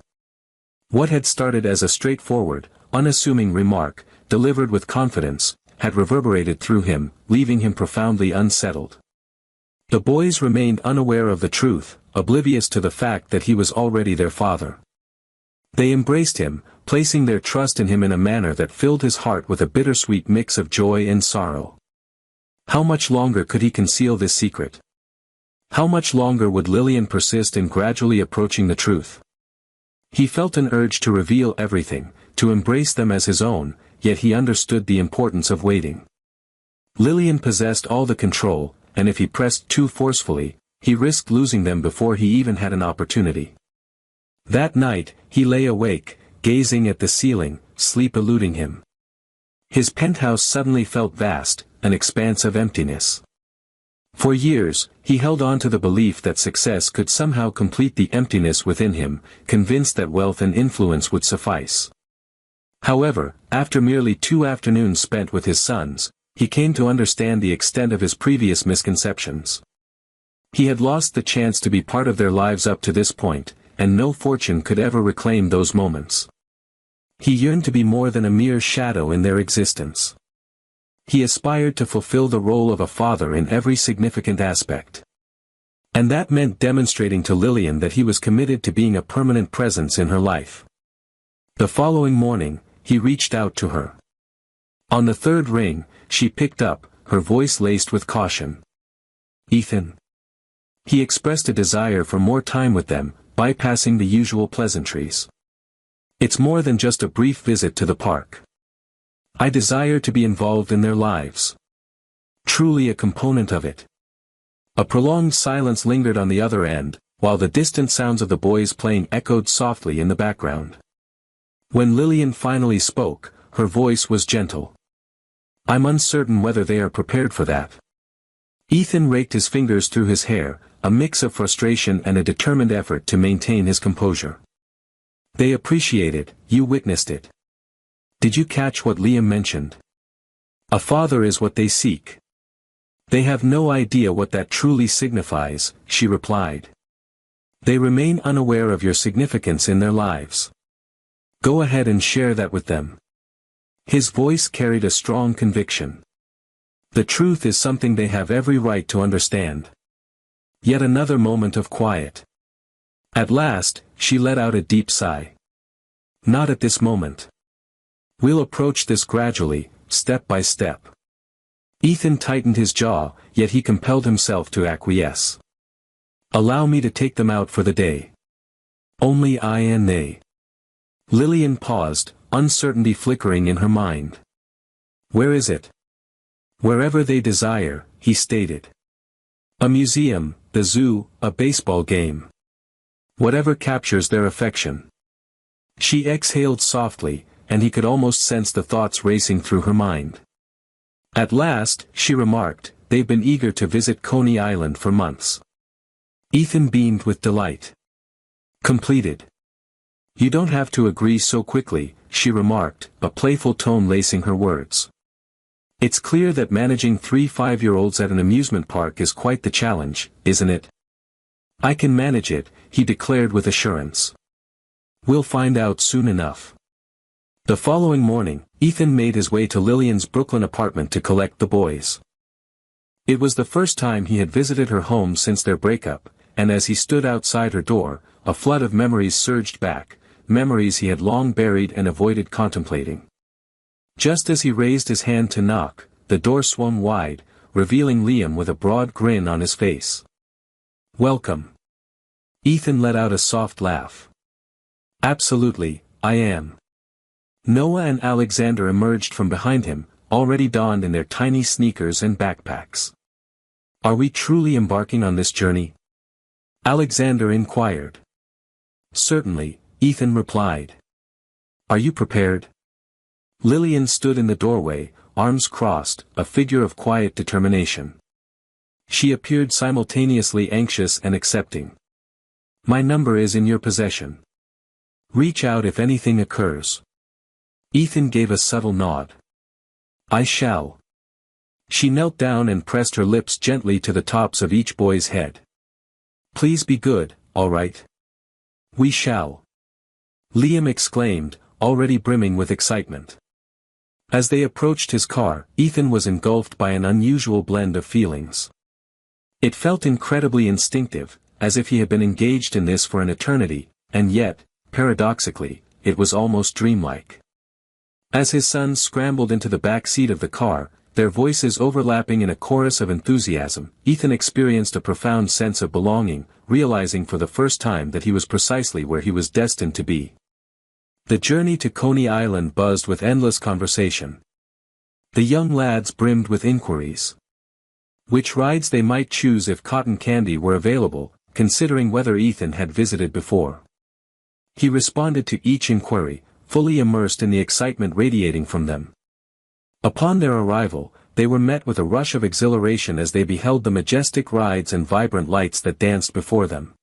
What had started as a straightforward, unassuming remark, delivered with confidence, had reverberated through him, leaving him profoundly unsettled. The boys remained unaware of the truth, oblivious to the fact that he was already their father. They embraced him, placing their trust in him in a manner that filled his heart with a bittersweet mix of joy and sorrow. How much longer could he conceal this secret? How much longer would Lillian persist in gradually approaching the truth? He felt an urge to reveal everything, to embrace them as his own, yet he understood the importance of waiting. Lillian possessed all the control, and if he pressed too forcefully, he risked losing them before he even had an opportunity. That night, he lay awake, gazing at the ceiling, sleep eluding him. His penthouse suddenly felt vast, an expanse of emptiness. For years, he held on to the belief that success could somehow complete the emptiness within him, convinced that wealth and influence would suffice. However, after merely 2 afternoons spent with his sons, he came to understand the extent of his previous misconceptions. He had lost the chance to be part of their lives up to this point, and no fortune could ever reclaim those moments. He yearned to be more than a mere shadow in their existence. He aspired to fulfill the role of a father in every significant aspect. And that meant demonstrating to Lillian that he was committed to being a permanent presence in her life. The following morning, he reached out to her. On the third ring, she picked up, her voice laced with caution. "Ethan." He expressed a desire for more time with them, bypassing the usual pleasantries. "It's more than just a brief visit to the park. I desire to be involved in their lives. Truly a component of it." A prolonged silence lingered on the other end, while the distant sounds of the boys playing echoed softly in the background. When Lillian finally spoke, her voice was gentle. "I'm uncertain whether they are prepared for that." Ethan raked his fingers through his hair, a mix of frustration and a determined effort to maintain his composure. "They appreciate it, you witnessed it. Did you catch what Liam mentioned? A father is what they seek." "They have no idea what that truly signifies," she replied. "They remain unaware of your significance in their lives. Go ahead and share that with them." His voice carried a strong conviction. "The truth is something they have every right to understand." Yet another moment of quiet. At last, she let out a deep sigh. "Not at this moment. We'll approach this gradually, step by step." Ethan tightened his jaw, yet he compelled himself to acquiesce. "Allow me to take them out for the day. Only I and they." Lillian paused, uncertainty flickering in her mind. "Where is it?" "Wherever they desire," he stated. "A museum, the zoo, a baseball game. Whatever captures their affection." She exhaled softly, and he could almost sense the thoughts racing through her mind. At last, she remarked, "They've been eager to visit Coney Island for months." Ethan beamed with delight. "Completed." "You don't have to agree so quickly," she remarked, a playful tone lacing her words. "It's clear that managing 3 5-year-olds at an amusement park is quite the challenge, isn't it?" "I can manage it," he declared with assurance. "We'll find out soon enough." The following morning, Ethan made his way to Lillian's Brooklyn apartment to collect the boys. It was the first time he had visited her home since their breakup, and as he stood outside her door, a flood of memories surged back, memories he had long buried and avoided contemplating. Just as he raised his hand to knock, the door swung wide, revealing Liam with a broad grin on his face. "Welcome." Ethan let out a soft laugh. "Absolutely, I am." Noah and Alexander emerged from behind him, already donned in their tiny sneakers and backpacks. "Are we truly embarking on this journey?" Alexander inquired. "Certainly," Ethan replied. "Are you prepared?" Lillian stood in the doorway, arms crossed, a figure of quiet determination. She appeared simultaneously anxious and accepting. "My number is in your possession. Reach out if anything occurs." Ethan gave a subtle nod. "I shall." She knelt down and pressed her lips gently to the tops of each boy's head. "Please be good, all right?" "We shall." Liam exclaimed, already brimming with excitement. As they approached his car, Ethan was engulfed by an unusual blend of feelings. It felt incredibly instinctive, as if he had been engaged in this for an eternity, and yet, paradoxically, it was almost dreamlike. As his sons scrambled into the back seat of the car, their voices overlapping in a chorus of enthusiasm, Ethan experienced a profound sense of belonging, realizing for the first time that he was precisely where he was destined to be. The journey to Coney Island buzzed with endless conversation. The young lads brimmed with inquiries. Which rides they might choose if cotton candy were available, considering whether Ethan had visited before. He responded to each inquiry, fully immersed in the excitement radiating from them. Upon their arrival, they were met with a rush of exhilaration as they beheld the majestic rides and vibrant lights that danced before them.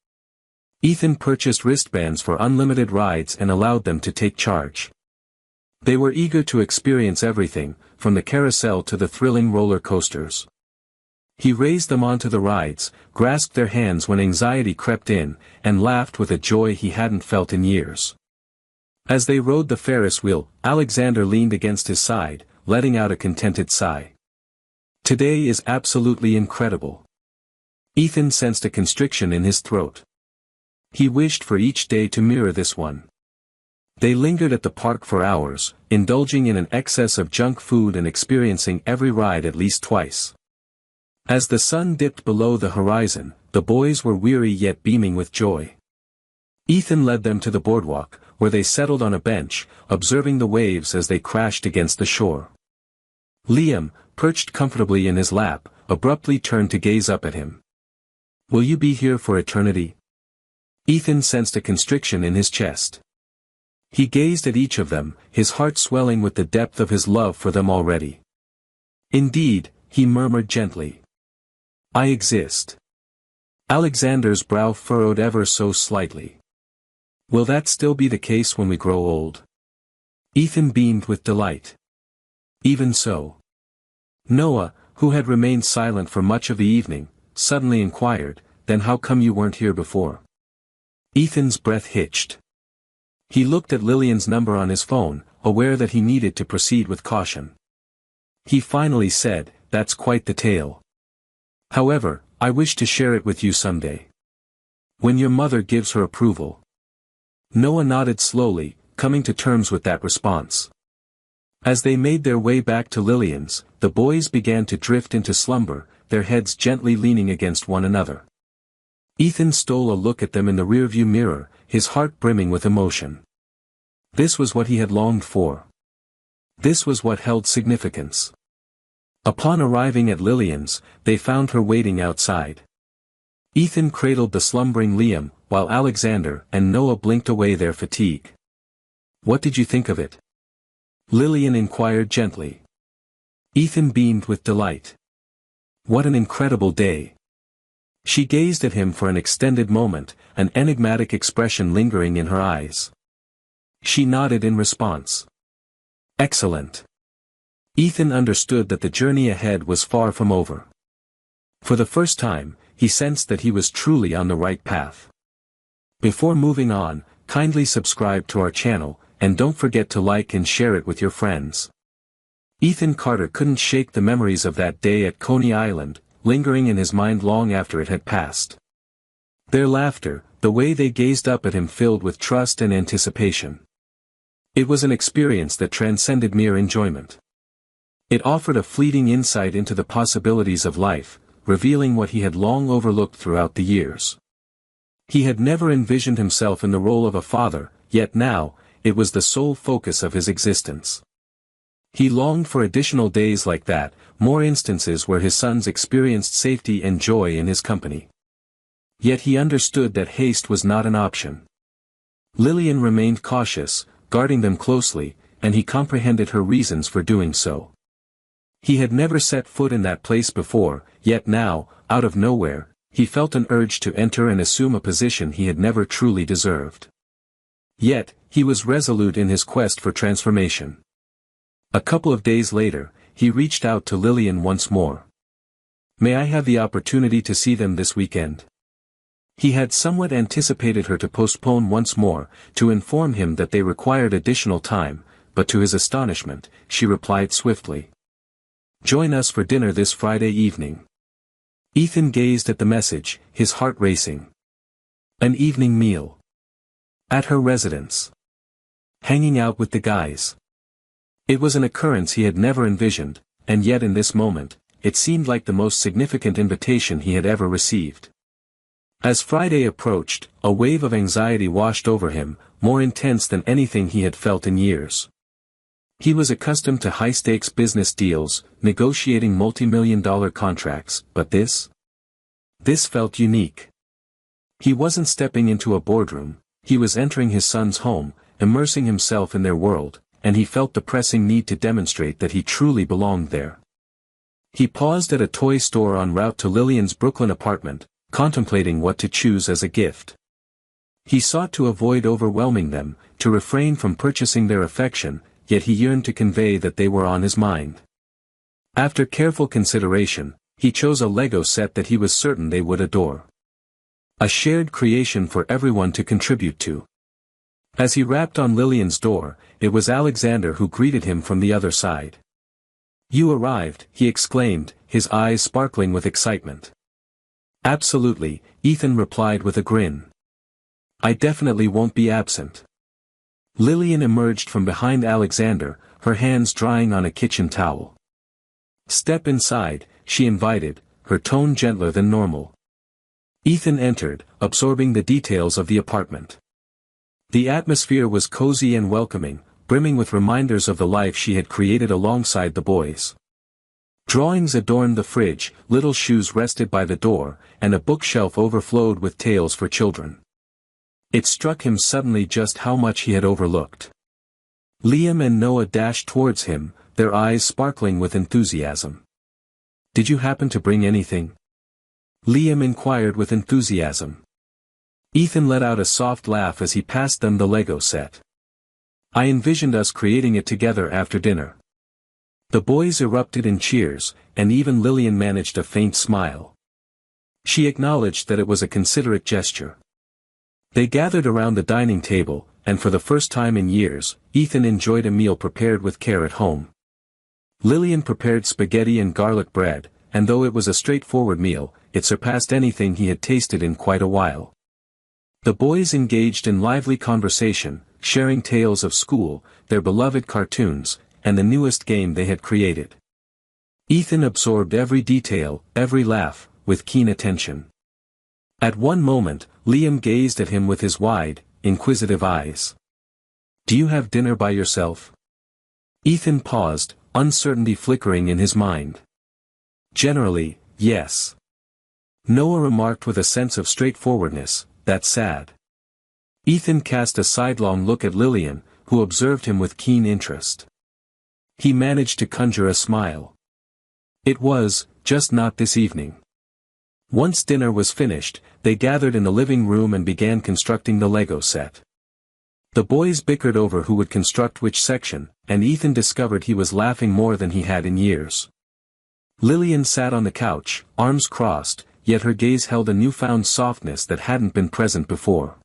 Ethan purchased wristbands for unlimited rides and allowed them to take charge. They were eager to experience everything, from the carousel to the thrilling roller coasters. He raised them onto the rides, grasped their hands when anxiety crept in, and laughed with a joy he hadn't felt in years. As they rode the Ferris wheel, Alexander leaned against his side, letting out a contented sigh. "Today is absolutely incredible." Ethan sensed a constriction in his throat. He wished for each day to mirror this one. They lingered at the park for hours, indulging in an excess of junk food and experiencing every ride at least twice. As the sun dipped below the horizon, the boys were weary yet beaming with joy. Ethan led them to the boardwalk, where they settled on a bench, observing the waves as they crashed against the shore. Liam, perched comfortably in his lap, abruptly turned to gaze up at him. "Will you be here for eternity?" Ethan sensed a constriction in his chest. He gazed at each of them, his heart swelling with the depth of his love for them already. "Indeed," he murmured gently. "I exist." Alexander's brow furrowed ever so slightly. "Will that still be the case when we grow old?" Ethan beamed with delight. "Even so." Noah, who had remained silent for much of the evening, suddenly inquired, "Then how come you weren't here before?" Ethan's breath hitched. He looked at Lillian's number on his phone, aware that he needed to proceed with caution. He finally said, "That's quite the tale. However, I wish to share it with you someday. When your mother gives her approval." Noah nodded slowly, coming to terms with that response. As they made their way back to Lillian's, the boys began to drift into slumber, their heads gently leaning against one another. Ethan stole a look at them in the rearview mirror, his heart brimming with emotion. This was what he had longed for. This was what held significance. Upon arriving at Lillian's, they found her waiting outside. Ethan cradled the slumbering Liam, while Alexander and Noah blinked away their fatigue. "What did you think of it?" Lillian inquired gently. Ethan beamed with delight. "What an incredible day." She gazed at him for an extended moment, an enigmatic expression lingering in her eyes. She nodded in response. "Excellent." Ethan understood that the journey ahead was far from over. For the first time, he sensed that he was truly on the right path. Before moving on, kindly subscribe to our channel, and don't forget to like and share it with your friends. Ethan Carter couldn't shake the memories of that day at Coney Island, lingering in his mind long after it had passed. Their laughter, the way they gazed up at him filled with trust and anticipation. It was an experience that transcended mere enjoyment. It offered a fleeting insight into the possibilities of life, revealing what he had long overlooked throughout the years. He had never envisioned himself in the role of a father, yet now, it was the sole focus of his existence. He longed for additional days like that, more instances where his sons experienced safety and joy in his company. Yet he understood that haste was not an option. Lillian remained cautious, guarding them closely, and he comprehended her reasons for doing so. He had never set foot in that place before, yet now, out of nowhere, he felt an urge to enter and assume a position he had never truly deserved. Yet, he was resolute in his quest for transformation. A couple of days later, he reached out to Lillian once more. "May I have the opportunity to see them this weekend?" He had somewhat anticipated her to postpone once more, to inform him that they required additional time, but to his astonishment, she replied swiftly. "Join us for dinner this Friday evening." Ethan gazed at the message, his heart racing. An evening meal. At her residence. Hanging out with the guys. It was an occurrence he had never envisioned, and yet in this moment, it seemed like the most significant invitation he had ever received. As Friday approached, a wave of anxiety washed over him, more intense than anything he had felt in years. He was accustomed to high-stakes business deals, negotiating multi-million-dollar contracts, but this felt unique. He wasn't stepping into a boardroom, he was entering his son's home, immersing himself in their world, and he felt the pressing need to demonstrate that he truly belonged there. He paused at a toy store en route to Lillian's Brooklyn apartment, contemplating what to choose as a gift. He sought to avoid overwhelming them, to refrain from purchasing their affection, yet he yearned to convey that they were on his mind. After careful consideration, he chose a Lego set that he was certain they would adore. A shared creation for everyone to contribute to. As he rapped on Lillian's door, it was Alexander who greeted him from the other side. "You arrived," he exclaimed, his eyes sparkling with excitement. "Absolutely," Ethan replied with a grin. "I definitely won't be absent." Lillian emerged from behind Alexander, her hands drying on a kitchen towel. "Step inside," she invited, her tone gentler than normal. Ethan entered, absorbing the details of the apartment. The atmosphere was cozy and welcoming, brimming with reminders of the life she had created alongside the boys. Drawings adorned the fridge, little shoes rested by the door, and a bookshelf overflowed with tales for children. It struck him suddenly just how much he had overlooked. Liam and Noah dashed towards him, their eyes sparkling with enthusiasm. "Did you happen to bring anything?" Liam inquired with enthusiasm. Ethan let out a soft laugh as he passed them the Lego set. "I envisioned us creating it together after dinner." The boys erupted in cheers, and even Lillian managed a faint smile. She acknowledged that it was a considerate gesture. They gathered around the dining table, and for the first time in years, Ethan enjoyed a meal prepared with care at home. Lillian prepared spaghetti and garlic bread, and though it was a straightforward meal, it surpassed anything he had tasted in quite a while. The boys engaged in lively conversation, sharing tales of school, their beloved cartoons, and the newest game they had created. Ethan absorbed every detail, every laugh, with keen attention. At one moment, Liam gazed at him with his wide, inquisitive eyes. "Do you have dinner by yourself?" Ethan paused, uncertainty flickering in his mind. "Generally, yes." Noah remarked with a sense of straightforwardness, "That's sad." Ethan cast a sidelong look at Lillian, who observed him with keen interest. He managed to conjure a smile. "It was, just not this evening." Once dinner was finished, they gathered in the living room and began constructing the Lego set. The boys bickered over who would construct which section, and Ethan discovered he was laughing more than he had in years. Lillian sat on the couch, arms crossed, yet her gaze held a newfound softness that hadn't been present before.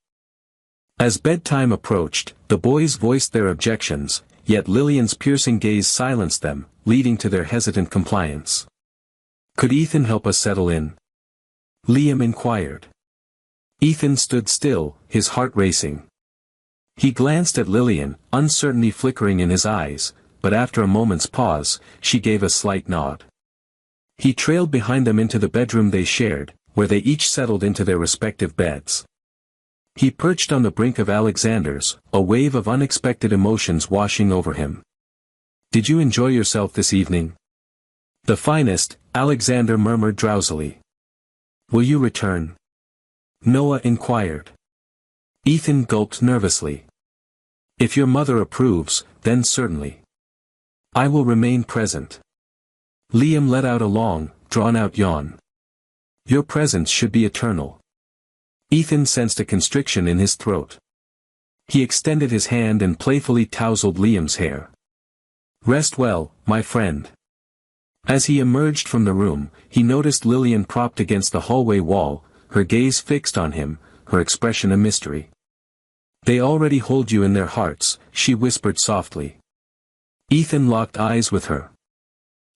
As bedtime approached, the boys voiced their objections, yet Lillian's piercing gaze silenced them, leading to their hesitant compliance. "Could Ethan help us settle in?" Liam inquired. Ethan stood still, his heart racing. He glanced at Lillian, uncertainty flickering in his eyes, but after a moment's pause, she gave a slight nod. He trailed behind them into the bedroom they shared, where they each settled into their respective beds. He perched on the brink of Alexander's, a wave of unexpected emotions washing over him. "Did you enjoy yourself this evening?" "The finest," Alexander murmured drowsily. "Will you return?" Noah inquired. Ethan gulped nervously. "If your mother approves, then certainly. I will remain present." Liam let out a long, drawn-out yawn. "Your presence should be eternal." Ethan sensed a constriction in his throat. He extended his hand and playfully tousled Liam's hair. "Rest well, my friend." As he emerged from the room, he noticed Lillian propped against the hallway wall, her gaze fixed on him, her expression a mystery. "They already hold you in their hearts," she whispered softly. Ethan locked eyes with her.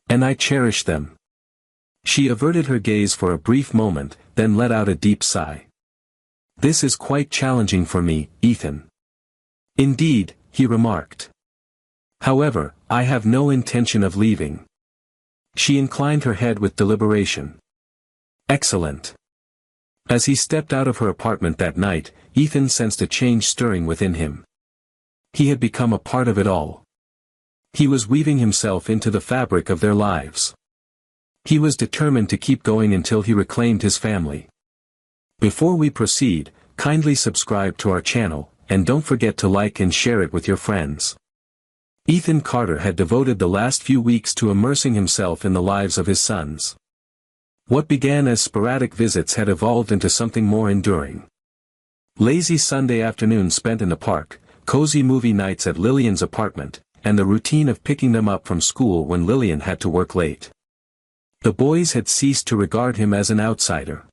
"And I cherish them." She averted her gaze for a brief moment, then let out a deep sigh. "This is quite challenging for me, Ethan." "Indeed," he remarked. "However, I have no intention of leaving." She inclined her head with deliberation. "Excellent." As he stepped out of her apartment that night, Ethan sensed a change stirring within him. He had become a part of it all. He was weaving himself into the fabric of their lives. He was determined to keep going until he reclaimed his family. Before we proceed, kindly subscribe to our channel, and don't forget to like and share it with your friends. Ethan Carter had devoted the last few weeks to immersing himself in the lives of his sons. What began as sporadic visits had evolved into something more enduring. Lazy Sunday afternoons spent in the park, cozy movie nights at Lillian's apartment, and the routine of picking them up from school when Lillian had to work late. The boys had ceased to regard him as an outsider.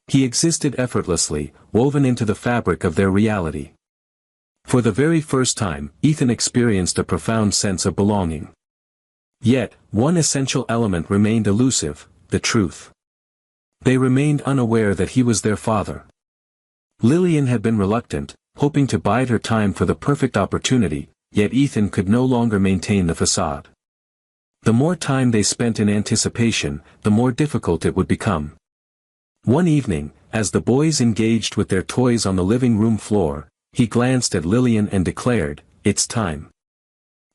He existed effortlessly, woven into the fabric of their reality. For the very first time, Ethan experienced a profound sense of belonging. Yet, one essential element remained elusive: the truth. They remained unaware that he was their father. Lillian had been reluctant, hoping to bide her time for the perfect opportunity, yet Ethan could no longer maintain the facade. The more time they spent in anticipation, the more difficult it would become. One evening, as the boys engaged with their toys on the living room floor, he glanced at Lillian and declared, "It's time."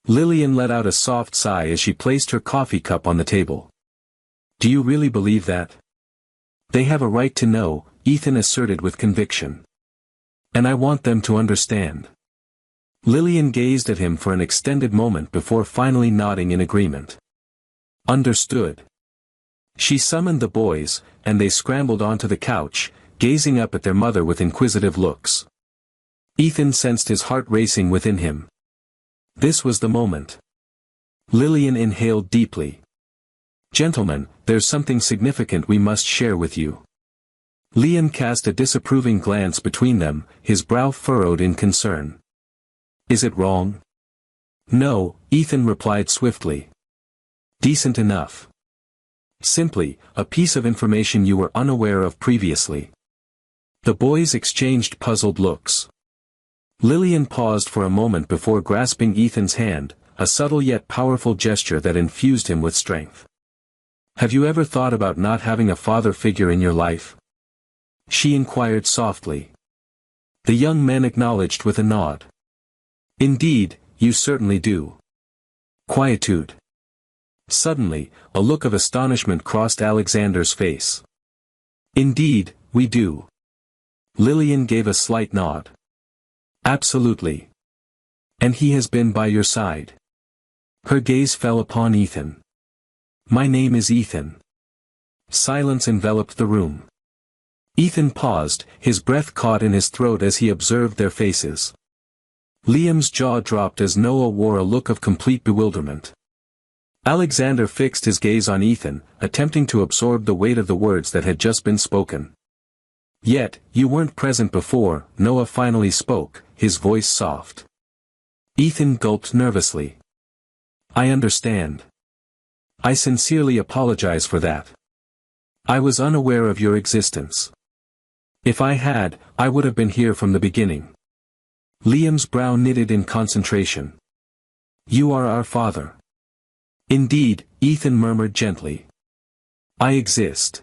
Lillian let out a soft sigh as she placed her coffee cup on the table. "Do you really believe that?" "They have a right to know," Ethan asserted with conviction. "And I want them to understand." Lillian gazed at him for an extended moment before finally nodding in agreement. "Understood." She summoned the boys, and they scrambled onto the couch, gazing up at their mother with inquisitive looks. Ethan sensed his heart racing within him. This was the moment. Lillian inhaled deeply. "Gentlemen, there's something significant we must share with you." Liam cast a disapproving glance between them, his brow furrowed in concern. "Is it wrong?" "No," Ethan replied swiftly. "Decent enough. Simply, a piece of information you were unaware of previously." The boys exchanged puzzled looks. Lillian paused for a moment before grasping Ethan's hand, a subtle yet powerful gesture that infused him with strength. "Have you ever thought about not having a father figure in your life?" she inquired softly. The young man acknowledged with a nod. "Indeed, you certainly do." Quietude. Suddenly, a look of astonishment crossed Alexander's face. "Indeed, we do." Lillian gave a slight nod. "Absolutely. And he has been by your side?" Her gaze fell upon Ethan. "My name is Ethan." Silence enveloped the room. Ethan paused, his breath caught in his throat as he observed their faces. Liam's jaw dropped as Noah wore a look of complete bewilderment. Alexander fixed his gaze on Ethan, attempting to absorb the weight of the words that had just been spoken. "Yet, you weren't present before," Noah finally spoke, his voice soft. Ethan gulped nervously. "I understand. I sincerely apologize for that. I was unaware of your existence. If I had, I would have been here from the beginning." Liam's brow knitted in concentration. You are our father. Indeed, Ethan murmured gently. I exist.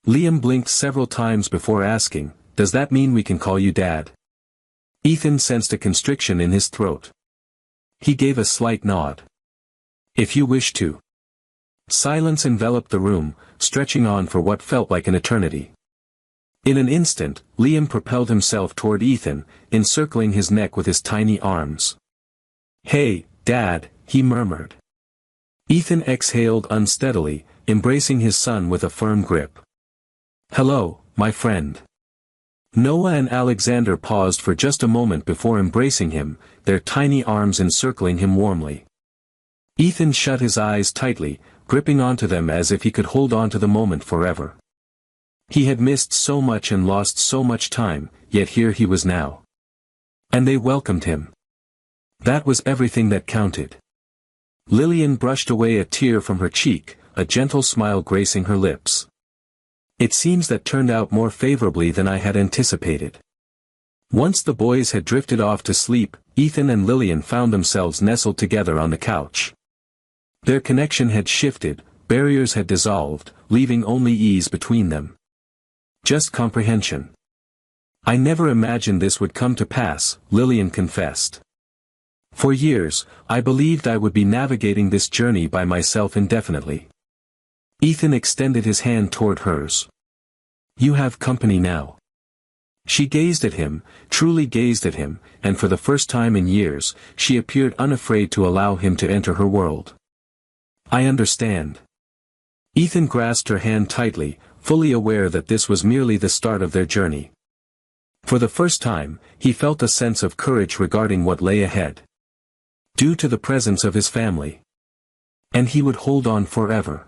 Liam blinked several times before asking, does that mean we can call you Dad? Ethan sensed a constriction in his throat. He gave a slight nod. If you wish to. Silence enveloped the room, stretching on for what felt like an eternity. In an instant, Liam propelled himself toward Ethan, encircling his neck with his tiny arms. Hey, Dad, he murmured. Ethan exhaled unsteadily, embracing his son with a firm grip. Hello, my friend. Noah and Alexander paused for just a moment before embracing him, their tiny arms encircling him warmly. Ethan shut his eyes tightly, gripping onto them as if he could hold on to the moment forever. He had missed so much and lost so much time, yet here he was now. And they welcomed him. That was everything that counted. Lillian brushed away a tear from her cheek, a gentle smile gracing her lips. It seems that turned out more favorably than I had anticipated. Once the boys had drifted off to sleep, Ethan and Lillian found themselves nestled together on the couch. Their connection had shifted, barriers had dissolved, leaving only ease between them. Just comprehension. I never imagined this would come to pass, Lillian confessed. For years, I believed I would be navigating this journey by myself indefinitely. Ethan extended his hand toward hers. You have company now. She gazed at him, truly gazed at him, and for the first time in years, she appeared unafraid to allow him to enter her world. I understand. Ethan grasped her hand tightly, fully aware that this was merely the start of their journey. For the first time, he felt a sense of courage regarding what lay ahead. Due to the presence of his family. And he would hold on forever.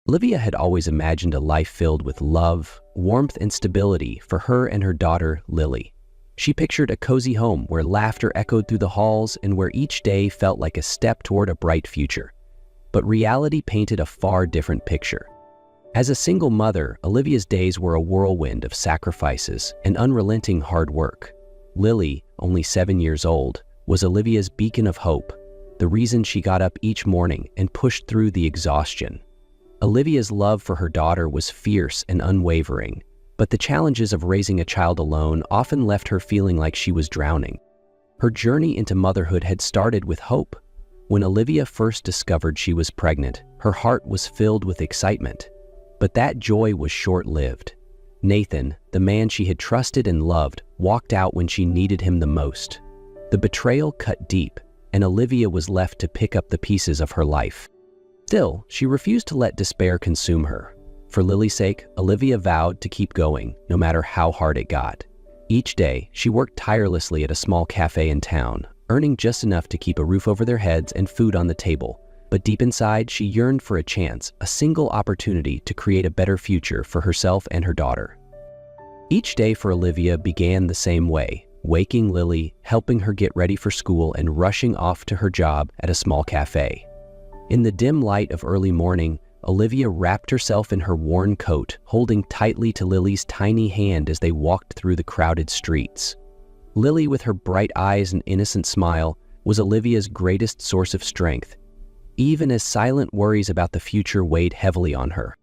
Olivia had always imagined a life filled with love, warmth, and stability for her and her daughter, Lily. She pictured a cozy home where laughter echoed through the halls and where each day felt like a step toward a bright future. But reality painted a far different picture. As a single mother, Olivia's days were a whirlwind of sacrifices and unrelenting hard work. Lily, only 7 years old, was Olivia's beacon of hope, the reason she got up each morning and pushed through the exhaustion. Olivia's love for her daughter was fierce and unwavering, but the challenges of raising a child alone often left her feeling like she was drowning. Her journey into motherhood had started with hope. When Olivia first discovered she was pregnant, her heart was filled with excitement. But that joy was short-lived. Nathan, the man she had trusted and loved, walked out when she needed him the most. The betrayal cut deep, and Olivia was left to pick up the pieces of her life. Still, she refused to let despair consume her. For Lily's sake, Olivia vowed to keep going, no matter how hard it got. Each day, she worked tirelessly at a small cafe in town, earning just enough to keep a roof over their heads and food on the table. But deep inside, she yearned for a chance, a single opportunity to create a better future for herself and her daughter. Each day for Olivia began the same way, waking Lily, helping her get ready for school, and rushing off to her job at a small cafe. In the dim light of early morning, Olivia wrapped herself in her worn coat, holding tightly to Lily's tiny hand as they walked through the crowded streets. Lily, with her bright eyes and innocent smile, was Olivia's greatest source of strength, even as silent worries about the future weighed heavily on her.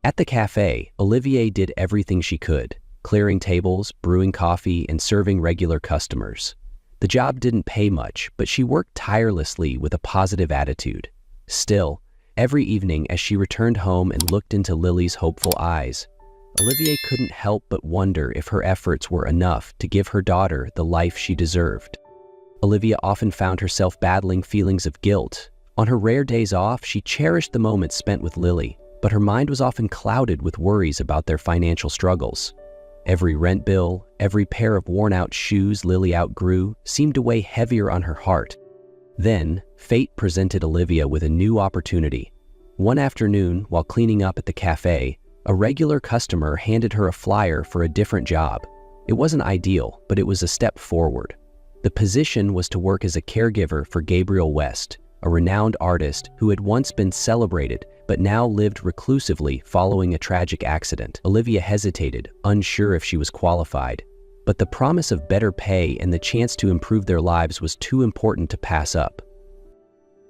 At the cafe, Olivia did everything she could, clearing tables, brewing coffee, and serving regular customers. The job didn't pay much, but she worked tirelessly with a positive attitude. Still, every evening as she returned home and looked into Lily's hopeful eyes, Olivia couldn't help but wonder if her efforts were enough to give her daughter the life she deserved. Olivia often found herself battling feelings of guilt. On her rare days off, she cherished the moments spent with Lily, but her mind was often clouded with worries about their financial struggles. Every rent bill, every pair of worn-out shoes Lily outgrew seemed to weigh heavier on her heart. Then, fate presented Olivia with a new opportunity. One afternoon, while cleaning up at the cafe, a regular customer handed her a flyer for a different job. It wasn't ideal, but it was a step forward. The position was to work as a caregiver for Gabriel West, a renowned artist who had once been celebrated but now lived reclusively following a tragic accident. Olivia hesitated, unsure if she was qualified, but the promise of better pay and the chance to improve their lives was too important to pass up.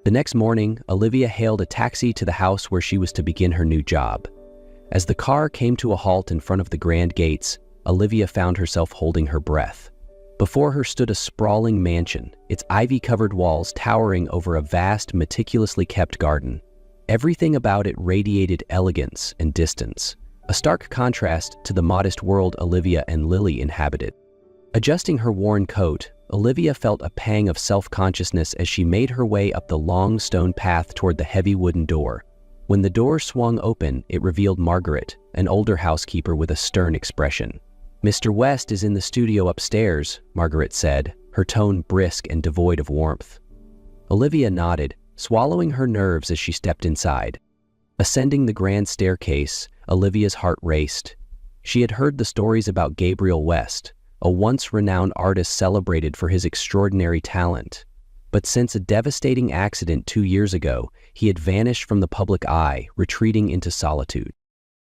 The next morning, Olivia hailed a taxi to the house where she was to begin her new job. As the car came to a halt in front of the grand gates, Olivia found herself holding her breath. Before her stood a sprawling mansion, its ivy-covered walls towering over a vast, meticulously kept garden. Everything about it radiated elegance and distance, a stark contrast to the modest world Olivia and Lily inhabited. Adjusting her worn coat, Olivia felt a pang of self-consciousness as she made her way up the long stone path toward the heavy wooden door. When the door swung open, it revealed Margaret, an older housekeeper with a stern expression. "Mr. West is in the studio upstairs," Margaret said, her tone brisk and devoid of warmth. Olivia nodded, swallowing her nerves as she stepped inside. Ascending the grand staircase, Olivia's heart raced. She had heard the stories about Gabriel West, a once renowned artist celebrated for his extraordinary talent. But since a devastating accident 2 years ago, he had vanished from the public eye, retreating into solitude.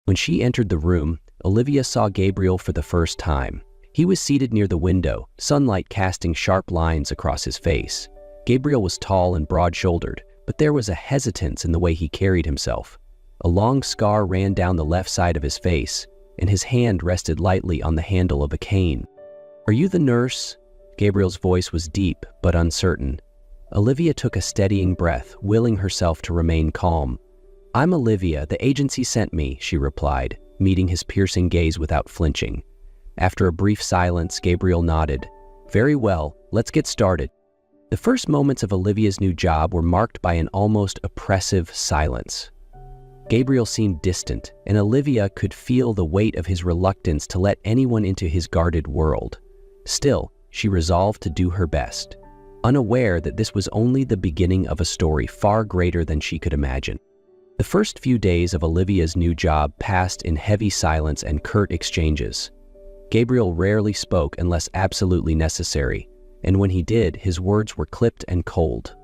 When she entered the room, Olivia saw Gabriel for the first time. He was seated near the window, sunlight casting sharp lines across his face. Gabriel was tall and broad-shouldered, but there was a hesitance in the way he carried himself. A long scar ran down the left side of his face, and his hand rested lightly on the handle of a cane. "Are you the nurse?" Gabriel's voice was deep but uncertain. Olivia took a steadying breath, willing herself to remain calm. "I'm Olivia, the agency sent me," she replied, meeting his piercing gaze without flinching. After a brief silence, Gabriel nodded. "Very well, let's get started." The first moments of Olivia's new job were marked by an almost oppressive silence. Gabriel seemed distant, and Olivia could feel the weight of his reluctance to let anyone into his guarded world. Still, she resolved to do her best, unaware that this was only the beginning of a story far greater than she could imagine. The first few days of Olivia's new job passed in heavy silence and curt exchanges. Gabriel rarely spoke unless absolutely necessary, and when he did, his words were clipped and cold.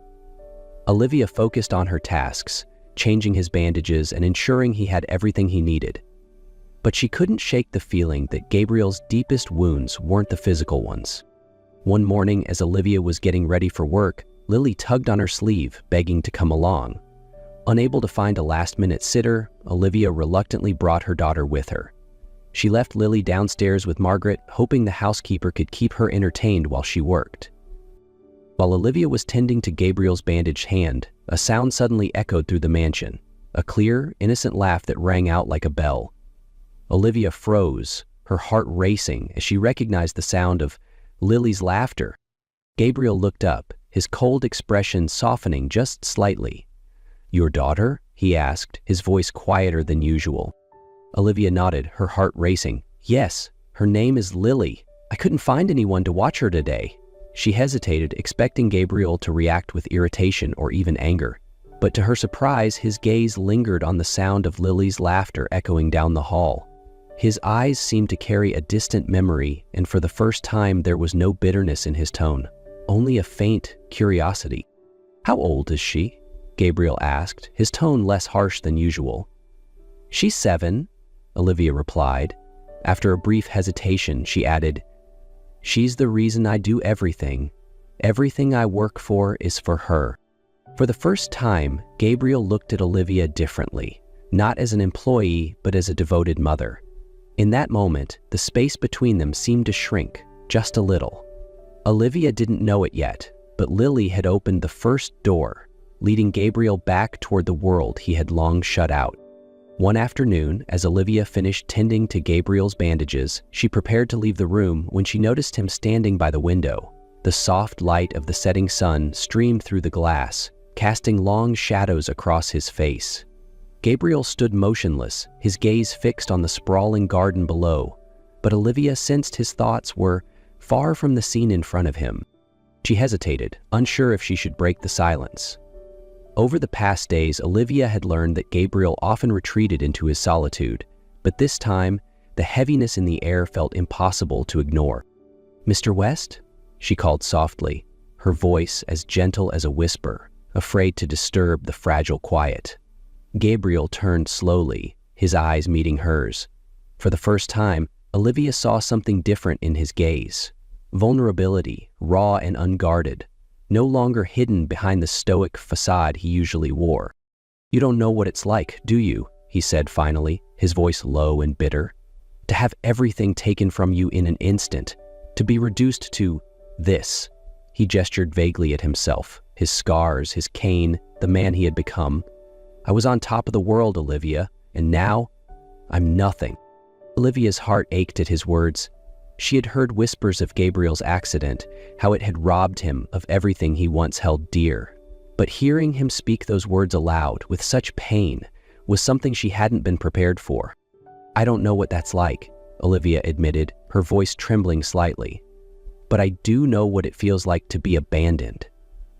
Olivia focused on her tasks, changing his bandages and ensuring he had everything he needed. But she couldn't shake the feeling that Gabriel's deepest wounds weren't the physical ones. One morning, as Olivia was getting ready for work, Lily tugged on her sleeve, begging to come along. Unable to find a last-minute sitter, Olivia reluctantly brought her daughter with her. She left Lily downstairs with Margaret, hoping the housekeeper could keep her entertained while she worked. While Olivia was tending to Gabriel's bandaged hand, a sound suddenly echoed through the mansion, a clear, innocent laugh that rang out like a bell. Olivia froze, her heart racing as she recognized the sound of Lily's laughter. Gabriel looked up, his cold expression softening just slightly. "Your daughter?" he asked, his voice quieter than usual. Olivia nodded, her heart racing. "Yes, her name is Lily. I couldn't find anyone to watch her today." She hesitated, expecting Gabriel to react with irritation or even anger. But to her surprise, his gaze lingered on the sound of Lily's laughter echoing down the hall. His eyes seemed to carry a distant memory, and for the first time there was no bitterness in his tone, only a faint curiosity. "How old is she?" Gabriel asked, his tone less harsh than usual. "She's 7, Olivia replied. After a brief hesitation, she added, "She's the reason I do everything. Everything I work for is for her." For the first time, Gabriel looked at Olivia differently, not as an employee, but as a devoted mother. In that moment, the space between them seemed to shrink, just a little. Olivia didn't know it yet, but Lily had opened the first door, leading Gabriel back toward the world he had long shut out. One afternoon, as Olivia finished tending to Gabriel's bandages, she prepared to leave the room when she noticed him standing by the window. The soft light of the setting sun streamed through the glass, casting long shadows across his face. Gabriel stood motionless, his gaze fixed on the sprawling garden below, but Olivia sensed his thoughts were far from the scene in front of him. She hesitated, unsure if she should break the silence. Over the past days, Olivia had learned that Gabriel often retreated into his solitude, but this time, the heaviness in the air felt impossible to ignore. "Mr. West?" she called softly, her voice as gentle as a whisper, afraid to disturb the fragile quiet. Gabriel turned slowly, his eyes meeting hers. For the first time, Olivia saw something different in his gaze. Vulnerability, raw and unguarded, no longer hidden behind the stoic facade he usually wore. "You don't know what it's like, do you?" he said finally, his voice low and bitter. "To have everything taken from you in an instant, to be reduced to this." He gestured vaguely at himself, his scars, his cane, the man he had become. "I was on top of the world, Olivia, and now I'm nothing." Olivia's heart ached at his words. She had heard whispers of Gabriel's accident, how it had robbed him of everything he once held dear. But hearing him speak those words aloud with such pain was something she hadn't been prepared for. "I don't know what that's like," Olivia admitted, her voice trembling slightly. "But I do know what it feels like to be abandoned,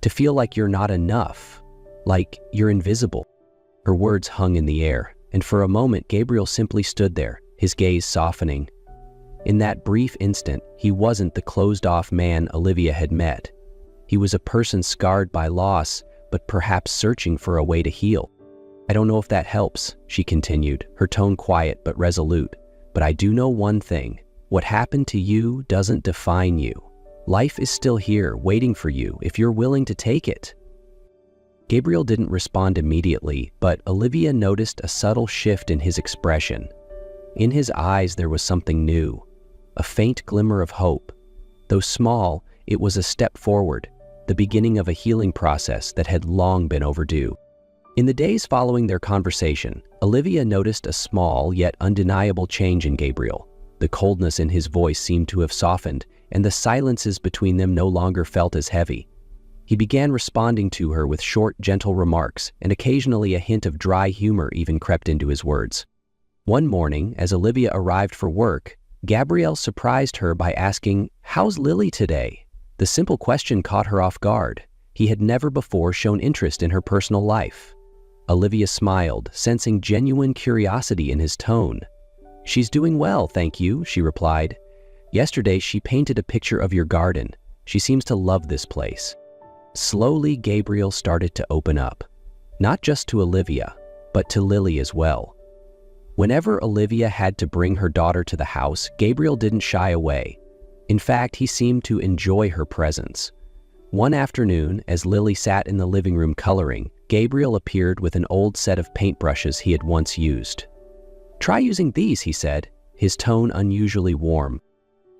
to feel like you're not enough, like you're invisible." Her words hung in the air, and for a moment Gabriel simply stood there, his gaze softening. In that brief instant, he wasn't the closed-off man Olivia had met. He was a person scarred by loss, but perhaps searching for a way to heal. "I don't know if that helps," she continued, her tone quiet but resolute. "But I do know one thing. What happened to you doesn't define you. Life is still here, waiting for you, if you're willing to take it." Gabriel didn't respond immediately, but Olivia noticed a subtle shift in his expression. In his eyes there was something new, a faint glimmer of hope. Though small, it was a step forward, the beginning of a healing process that had long been overdue. In the days following their conversation, Olivia noticed a small yet undeniable change in Gabriel. The coldness in his voice seemed to have softened, and the silences between them no longer felt as heavy. He began responding to her with short, gentle remarks, and occasionally a hint of dry humor even crept into his words. One morning, as Olivia arrived for work, Gabriel surprised her by asking, "How's Lily today?" The simple question caught her off guard. He had never before shown interest in her personal life. Olivia smiled, sensing genuine curiosity in his tone. "She's doing well, thank you," she replied. "Yesterday she painted a picture of your garden. She seems to love this place." Slowly, Gabriel started to open up, not just to Olivia, but to Lily as well. Whenever Olivia had to bring her daughter to the house, Gabriel didn't shy away. In fact, he seemed to enjoy her presence. One afternoon, as Lily sat in the living room coloring, Gabriel appeared with an old set of paintbrushes he had once used. "Try using these," he said, his tone unusually warm.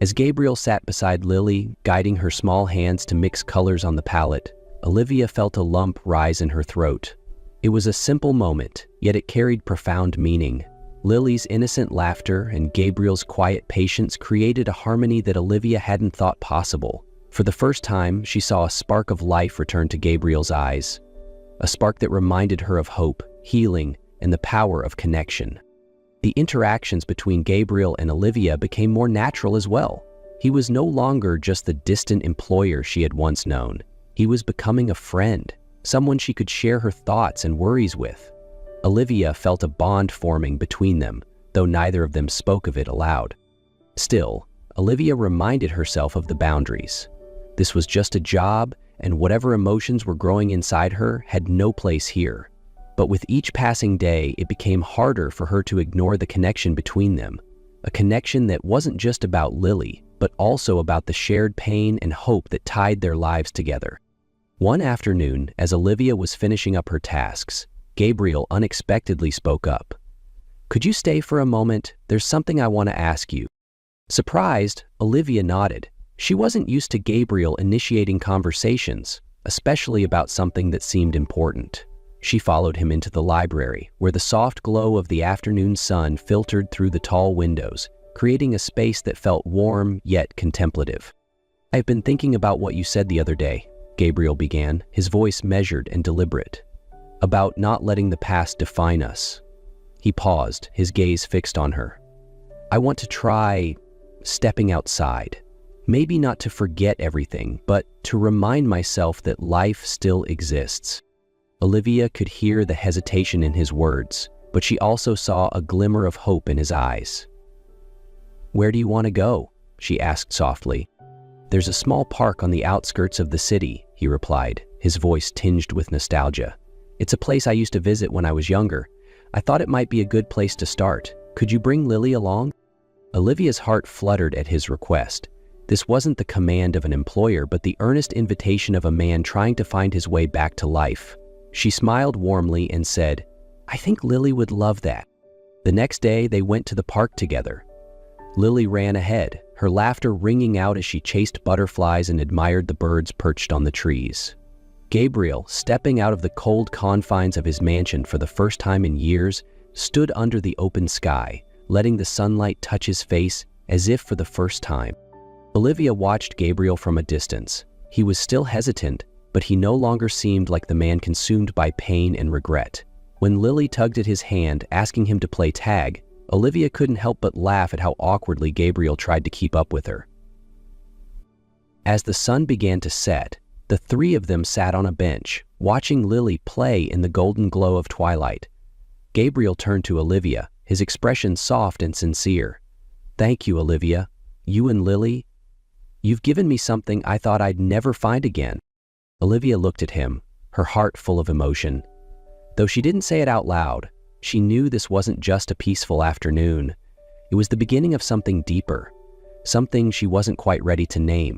As Gabriel sat beside Lily, guiding her small hands to mix colors on the palette, Olivia felt a lump rise in her throat. It was a simple moment, yet it carried profound meaning. Lily's innocent laughter and Gabriel's quiet patience created a harmony that Olivia hadn't thought possible. For the first time, she saw a spark of life return to Gabriel's eyes, a spark that reminded her of hope, healing, and the power of connection. The interactions between Gabriel and Olivia became more natural as well. He was no longer just the distant employer she had once known. He was becoming a friend, someone she could share her thoughts and worries with. Olivia felt a bond forming between them, though neither of them spoke of it aloud. Still, Olivia reminded herself of the boundaries. This was just a job, and whatever emotions were growing inside her had no place here. But with each passing day, it became harder for her to ignore the connection between them, a connection that wasn't just about Lily, but also about the shared pain and hope that tied their lives together. One afternoon, as Olivia was finishing up her tasks, Gabriel unexpectedly spoke up. "Could you stay for a moment? There's something I want to ask you." Surprised, Olivia nodded. She wasn't used to Gabriel initiating conversations, especially about something that seemed important. She followed him into the library, where the soft glow of the afternoon sun filtered through the tall windows, creating a space that felt warm yet contemplative. "I've been thinking about what you said the other day," Gabriel began, his voice measured and deliberate. "About not letting the past define us." He paused, his gaze fixed on her. "I want to try stepping outside. Maybe not to forget everything, but to remind myself that life still exists." Olivia could hear the hesitation in his words, but she also saw a glimmer of hope in his eyes. "Where do you want to go?" she asked softly. "There's a small park on the outskirts of the city," he replied, his voice tinged with nostalgia. "It's a place I used to visit when I was younger. I thought it might be a good place to start. Could you bring Lily along?" Olivia's heart fluttered at his request. This wasn't the command of an employer, but the earnest invitation of a man trying to find his way back to life. She smiled warmly and said, "I think Lily would love that." The next day, they went to the park together. Lily ran ahead, her laughter ringing out as she chased butterflies and admired the birds perched on the trees. Gabriel, stepping out of the cold confines of his mansion for the first time in years, stood under the open sky, letting the sunlight touch his face as if for the first time. Olivia watched Gabriel from a distance. He was still hesitant, but he no longer seemed like the man consumed by pain and regret. When Lily tugged at his hand, asking him to play tag, Olivia couldn't help but laugh at how awkwardly Gabriel tried to keep up with her. As the sun began to set, the three of them sat on a bench, watching Lily play in the golden glow of twilight. Gabriel turned to Olivia, his expression soft and sincere. "Thank you, Olivia. You and Lily, you've given me something I thought I'd never find again." Olivia looked at him, her heart full of emotion. Though she didn't say it out loud, she knew this wasn't just a peaceful afternoon. It was the beginning of something deeper, something she wasn't quite ready to name.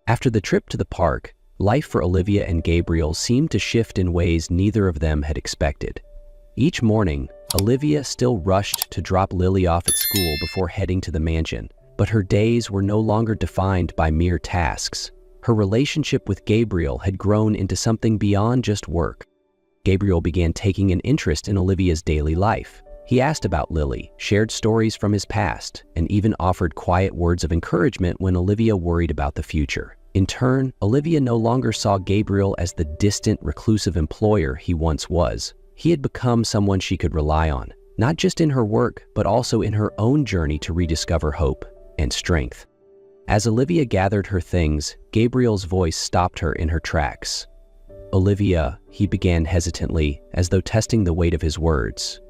After the trip to the park, life for Olivia and Gabriel seemed to shift in ways neither of them had expected. Each morning, Olivia still rushed to drop Lily off at school before heading to the mansion, but her days were no longer defined by mere tasks. Her relationship with Gabriel had grown into something beyond just work. Gabriel began taking an interest in Olivia's daily life. He asked about Lily, shared stories from his past, and even offered quiet words of encouragement when Olivia worried about the future. In turn, Olivia no longer saw Gabriel as the distant, reclusive employer he once was. He had become someone she could rely on, not just in her work, but also in her own journey to rediscover hope and strength. As Olivia gathered her things, Gabriel's voice stopped her in her tracks. "Olivia," he began hesitantly, as though testing the weight of his words.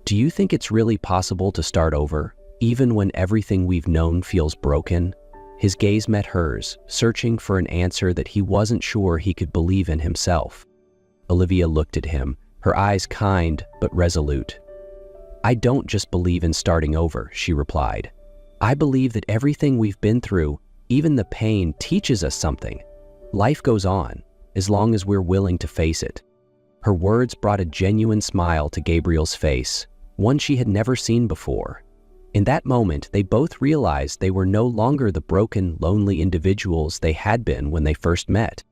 "Do you think it's really possible to start over, even when everything we've known feels broken?" His gaze met hers, searching for an answer that he wasn't sure he could believe in himself. Olivia looked at him, her eyes kind but resolute. "I don't just believe in starting over," she replied. "I believe that everything we've been through, even the pain, teaches us something. Life goes on, as long as we're willing to face it." Her words brought a genuine smile to Gabriel's face, one she had never seen before. In that moment, they both realized they were no longer the broken, lonely individuals they had been when they first met.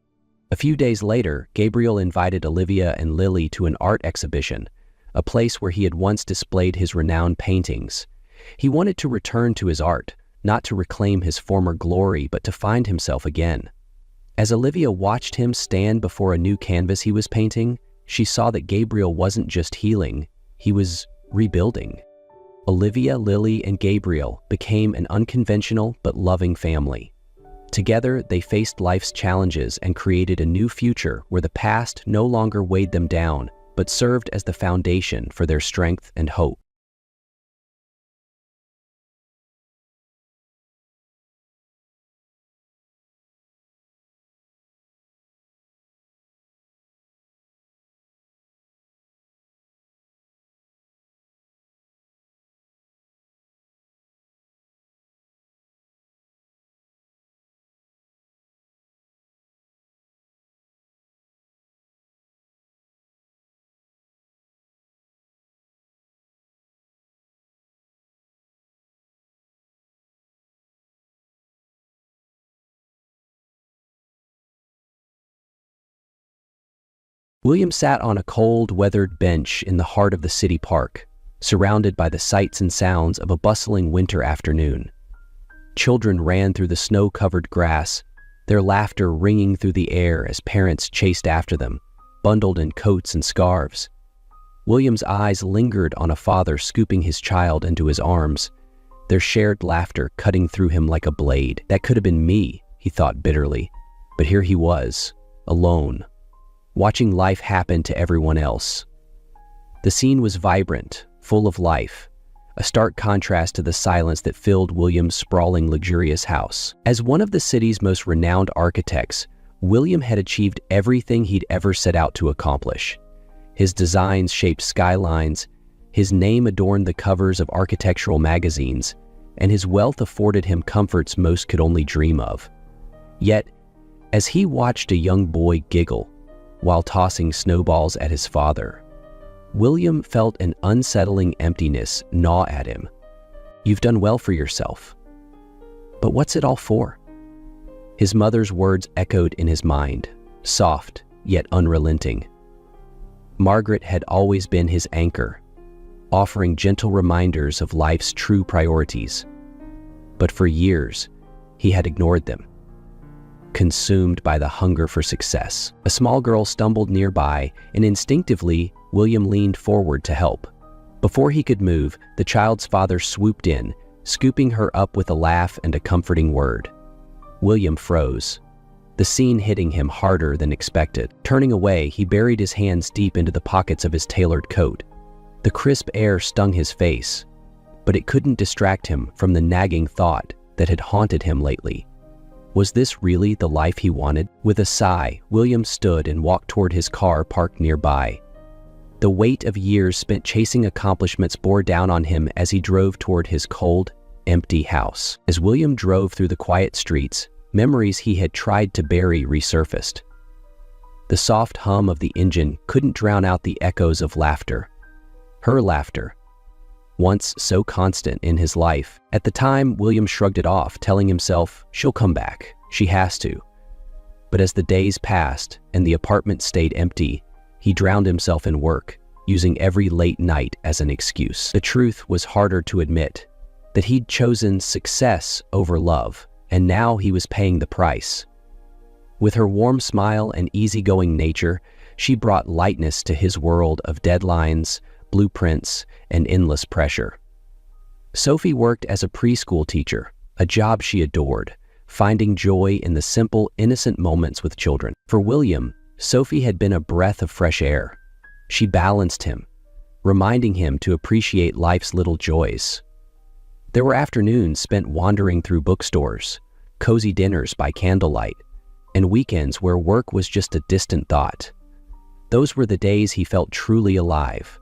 A few days later, Gabriel invited Olivia and Lily to an art exhibition, a place where he had once displayed his renowned paintings. He wanted to return to his art, not to reclaim his former glory, but to find himself again. As Olivia watched him stand before a new canvas he was painting, she saw that Gabriel wasn't just healing, he was rebuilding. Olivia, Lily, and Gabriel became an unconventional but loving family. Together, they faced life's challenges and created a new future where the past no longer weighed them down, but served as the foundation for their strength and hope. William sat on a cold, weathered bench in the heart of the city park, surrounded by the sights and sounds of a bustling winter afternoon. Children ran through the snow-covered grass, their laughter ringing through the air as parents chased after them, bundled in coats and scarves. William's eyes lingered on a father scooping his child into his arms, their shared laughter cutting through him like a blade. That could have been me, he thought bitterly, but here he was, alone, watching life happen to everyone else. The scene was vibrant, full of life, a stark contrast to the silence that filled William's sprawling, luxurious house. As one of the city's most renowned architects, William had achieved everything he'd ever set out to accomplish. His designs shaped skylines, his name adorned the covers of architectural magazines, and his wealth afforded him comforts most could only dream of. Yet, as he watched a young boy giggle while tossing snowballs at his father, William felt an unsettling emptiness gnaw at him. "You've done well for yourself. But what's it all for?" His mother's words echoed in his mind, soft yet unrelenting. Margaret had always been his anchor, offering gentle reminders of life's true priorities. But for years, he had ignored them, consumed by the hunger for success. A small girl stumbled nearby, and instinctively, William leaned forward to help. Before he could move, the child's father swooped in, scooping her up with a laugh and a comforting word. William froze, the scene hitting him harder than expected. Turning away, he buried his hands deep into the pockets of his tailored coat. The crisp air stung his face, but it couldn't distract him from the nagging thought that had haunted him lately. Was this really the life he wanted? With a sigh, William stood and walked toward his car parked nearby. The weight of years spent chasing accomplishments bore down on him as he drove toward his cold, empty house. As William drove through the quiet streets, memories he had tried to bury resurfaced. The soft hum of the engine couldn't drown out the echoes of laughter. Her laughter, once so constant in his life. At the time, William shrugged it off, telling himself, "She'll come back. She has to." But as the days passed and the apartment stayed empty, he drowned himself in work, using every late night as an excuse. The truth was harder to admit, that he'd chosen success over love, and now he was paying the price. With her warm smile and easygoing nature, she brought lightness to his world of deadlines, blueprints, and endless pressure. Sophie worked as a preschool teacher, a job she adored, finding joy in the simple, innocent moments with children. For William, Sophie had been a breath of fresh air. She balanced him, reminding him to appreciate life's little joys. There were afternoons spent wandering through bookstores, cozy dinners by candlelight, and weekends where work was just a distant thought. Those were the days he felt truly alive,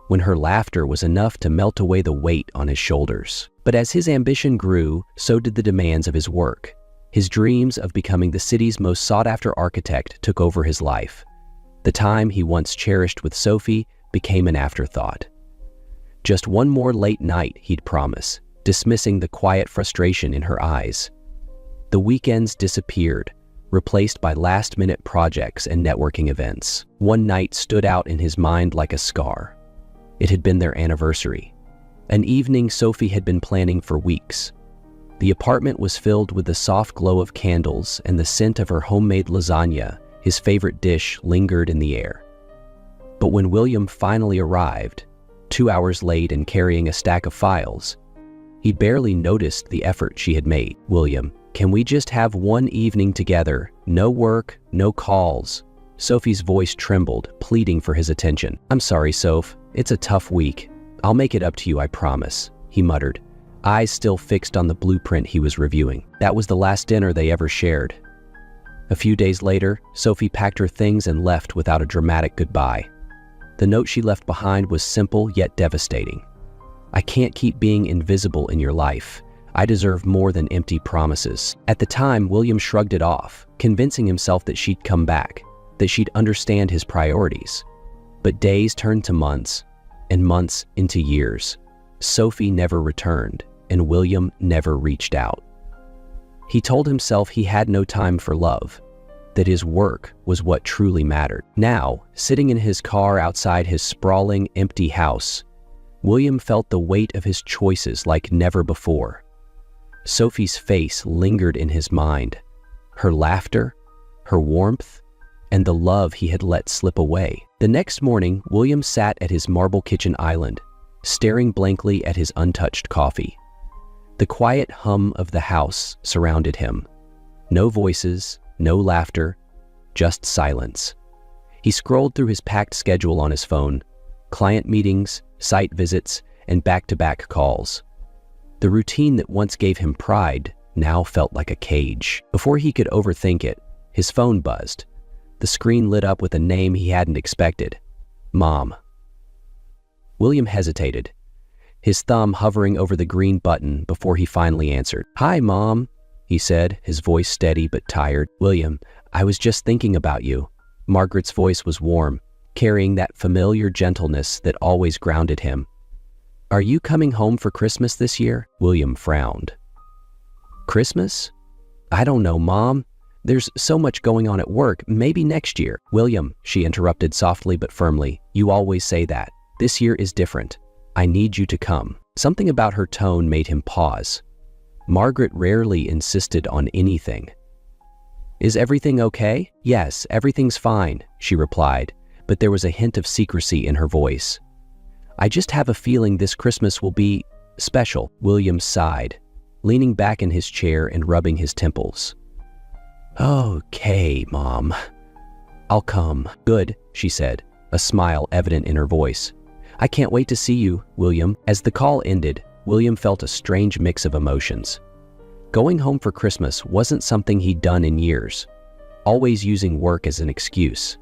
when her laughter was enough to melt away the weight on his shoulders. But as his ambition grew, so did the demands of his work. His dreams of becoming the city's most sought-after architect took over his life. The time he once cherished with Sophie became an afterthought. Just one more late night, he'd promise, dismissing the quiet frustration in her eyes. The weekends disappeared, replaced by last-minute projects and networking events. One night stood out in his mind like a scar. It had been their anniversary, an evening Sophie had been planning for weeks. The apartment was filled with the soft glow of candles, and the scent of her homemade lasagna, his favorite dish, lingered in the air. But when William finally arrived, 2 hours late and carrying a stack of files, He barely noticed the effort she had made. "William, can we just have one evening together? No work, no calls." Sophie's voice trembled, pleading for his attention. "I'm sorry, Soph. It's a tough week. I'll make it up to you, I promise," he muttered, eyes still fixed on the blueprint he was reviewing. That was the last dinner they ever shared. A few days later, Sophie packed her things and left without a dramatic goodbye. The note she left behind was simple yet devastating. "I can't keep being invisible in your life. I deserve more than empty promises." At the time, William shrugged it off, convincing himself that she'd come back, that she'd understand his priorities. But days turned to months, and months into years. Sophie never returned, and William never reached out. He told himself he had no time for love, that his work was what truly mattered. Now, sitting in his car outside his sprawling, empty house, William felt the weight of his choices like never before. Sophie's face lingered in his mind, her laughter, her warmth, and the love he had let slip away. The next morning, William sat at his marble kitchen island, staring blankly at his untouched coffee. The quiet hum of the house surrounded him. No voices, no laughter, just silence. He scrolled through his packed schedule on his phone, client meetings, site visits, and back-to-back calls. The routine that once gave him pride now felt like a cage. Before he could overthink it, his phone buzzed. The screen lit up with a name he hadn't expected. Mom. William hesitated, his thumb hovering over the green button before he finally answered. "Hi, Mom," he said, his voice steady but tired. "William, I was just thinking about you." Margaret's voice was warm, carrying that familiar gentleness that always grounded him. "Are you coming home for Christmas this year?" William frowned. "Christmas? I don't know, Mom. There's so much going on at work. Maybe next year." "William," she interrupted softly but firmly, "you always say that. This year is different. I need you to come." Something about her tone made him pause. Margaret rarely insisted on anything. "Is everything okay?" "Yes, everything's fine," she replied, but there was a hint of secrecy in her voice. "I just have a feeling this Christmas will be special." William sighed, leaning back in his chair and rubbing his temples. "Okay, Mom. I'll come." "Good," she said, a smile evident in her voice. "I can't wait to see you, William." As the call ended, William felt a strange mix of emotions. Going home for Christmas wasn't something he'd done in years, always using work as an excuse.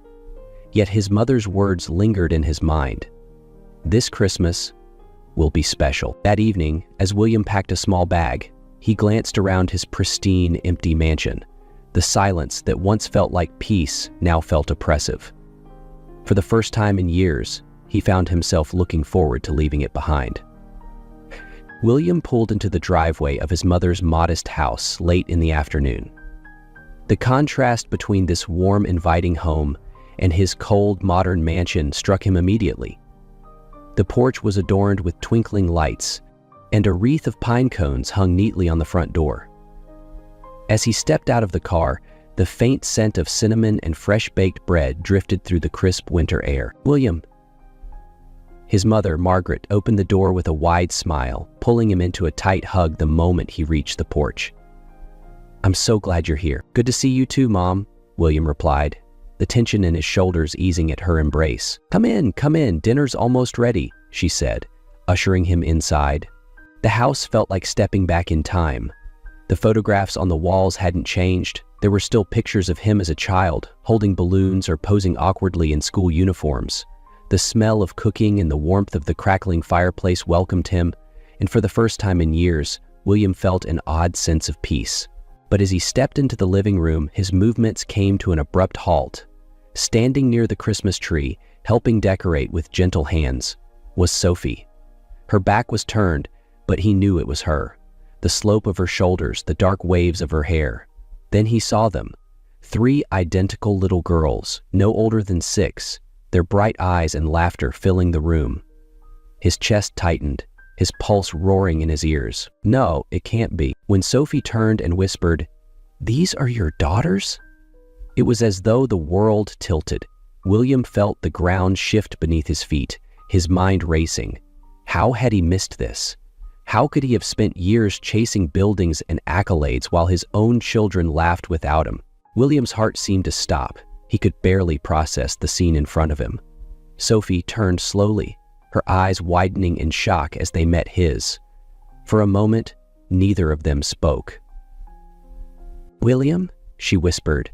Yet his mother's words lingered in his mind. This Christmas will be special. That evening, as William packed a small bag, he glanced around his pristine, empty mansion. The silence that once felt like peace now felt oppressive. For the first time in years, he found himself looking forward to leaving it behind. William pulled into the driveway of his mother's modest house late in the afternoon. The contrast between this warm, inviting home and his cold, modern mansion struck him immediately. The porch was adorned with twinkling lights, and a wreath of pine cones hung neatly on the front door. As he stepped out of the car, the faint scent of cinnamon and fresh-baked bread drifted through the crisp winter air. "William." His mother, Margaret, opened the door with a wide smile, pulling him into a tight hug the moment he reached the porch. "I'm so glad you're here." "Good to see you too, Mom," William replied, the tension in his shoulders easing at her embrace. Come in, dinner's almost ready," she said, ushering him inside. The house felt like stepping back in time. The photographs on the walls hadn't changed. There were still pictures of him as a child, holding balloons or posing awkwardly in school uniforms. The smell of cooking and the warmth of the crackling fireplace welcomed him, and for the first time in years, William felt an odd sense of peace. But as he stepped into the living room, his movements came to an abrupt halt. Standing near the Christmas tree, helping decorate with gentle hands, was Sophie. Her back was turned, but he knew it was her. The slope of her shoulders, the dark waves of her hair. Then he saw them. 3 identical little girls, no older than 6, their bright eyes and laughter filling the room. His chest tightened, his pulse roaring in his ears. No, it can't be. When Sophie turned and whispered, "These are your daughters?" It was as though the world tilted. William felt the ground shift beneath his feet, his mind racing. How had he missed this? How could he have spent years chasing buildings and accolades while his own children laughed without him? William's heart seemed to stop. He could barely process the scene in front of him. Sophie turned slowly, her eyes widening in shock as they met his. For a moment, neither of them spoke. "William?" she whispered,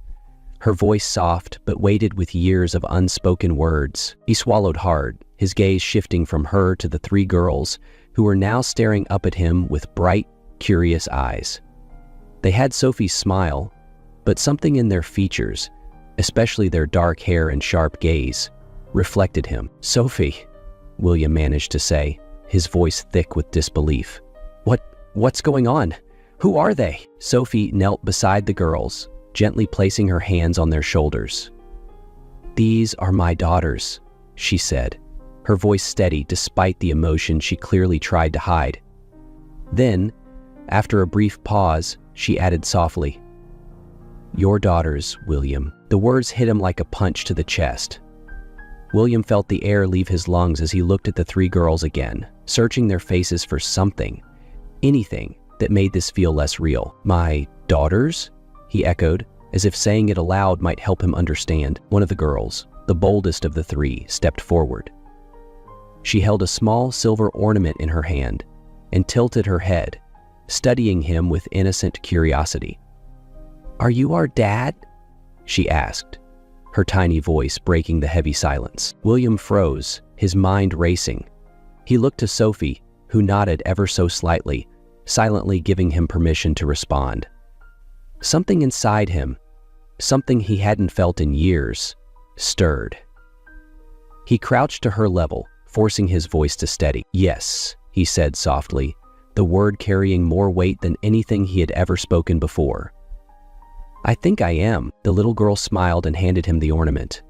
her voice soft but weighted with years of unspoken words. He swallowed hard, his gaze shifting from her to the three girls, who were now staring up at him with bright, curious eyes. They had Sophie's smile, but something in their features, especially their dark hair and sharp gaze, reflected him. "Sophie," William managed to say, his voice thick with disbelief. What's going on? Who are they?" Sophie knelt beside the girls, gently placing her hands on their shoulders. "These are my daughters," she said, her voice steady despite the emotion she clearly tried to hide. Then, after a brief pause, she added softly, "Your daughters, William." The words hit him like a punch to the chest. William felt the air leave his lungs as he looked at the three girls again, searching their faces for something, anything that made this feel less real. "My daughters?" he echoed, as if saying it aloud might help him understand. One of the girls, the boldest of the three, stepped forward. She held a small silver ornament in her hand and tilted her head, studying him with innocent curiosity. "Are you our dad?" she asked, her tiny voice breaking the heavy silence. William froze, his mind racing. He looked to Sophie, who nodded ever so slightly, silently giving him permission to respond. Something inside him, something he hadn't felt in years, stirred. He crouched to her level, forcing his voice to steady. "Yes," he said softly, the word carrying more weight than anything he had ever spoken before. "I think I am." The little girl smiled and handed him the ornament.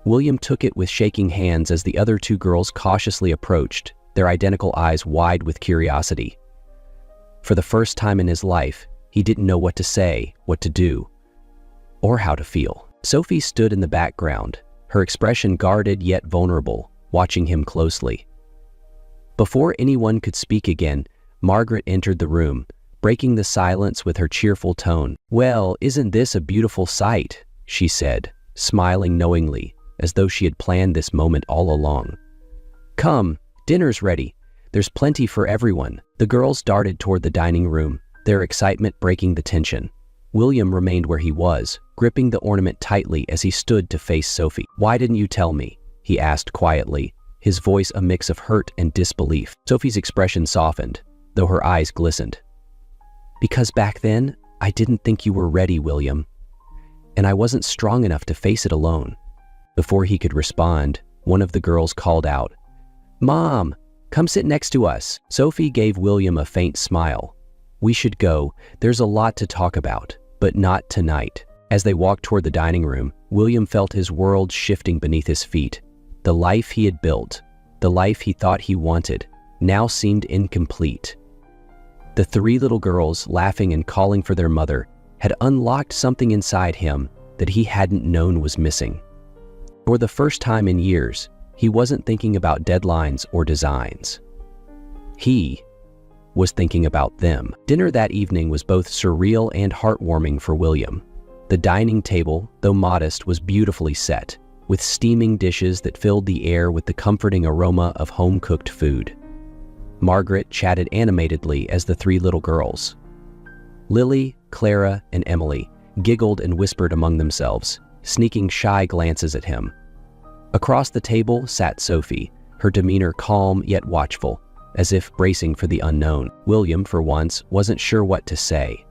William took it with shaking hands as the other two girls cautiously approached, their identical eyes wide with curiosity. For the first time in his life, he didn't know what to say, what to do, or how to feel. Sophie stood in the background, her expression guarded yet vulnerable, watching him closely. Before anyone could speak again, Margaret entered the room, breaking the silence with her cheerful tone. "Well, isn't this a beautiful sight?" she said, smiling knowingly, as though she had planned this moment all along. "Come, dinner's ready. There's plenty for everyone." The girls darted toward the dining room, their excitement breaking the tension. William remained where he was, gripping the ornament tightly as he stood to face Sophie. "Why didn't you tell me?" he asked quietly, his voice a mix of hurt and disbelief. Sophie's expression softened, though her eyes glistened. "Because back then, I didn't think you were ready, William. And I wasn't strong enough to face it alone." Before he could respond, one of the girls called out, "Mom, come sit next to us." Sophie gave William a faint smile. "We should go. There's a lot to talk about, but not tonight." As they walked toward the dining room, William felt his world shifting beneath his feet. The life he had built, the life he thought he wanted, now seemed incomplete. The three little girls, laughing and calling for their mother, had unlocked something inside him that he hadn't known was missing. For the first time in years, he wasn't thinking about deadlines or designs. He was thinking about them. Dinner that evening was both surreal and heartwarming for William. The dining table, though modest, was beautifully set, with steaming dishes that filled the air with the comforting aroma of home-cooked food. Margaret chatted animatedly as the three little girls. Lily, Clara, and Emily giggled and whispered among themselves, sneaking shy glances at him. Across the table sat Sophie, her demeanor calm yet watchful, as if bracing for the unknown. William, for once, wasn't sure what to say.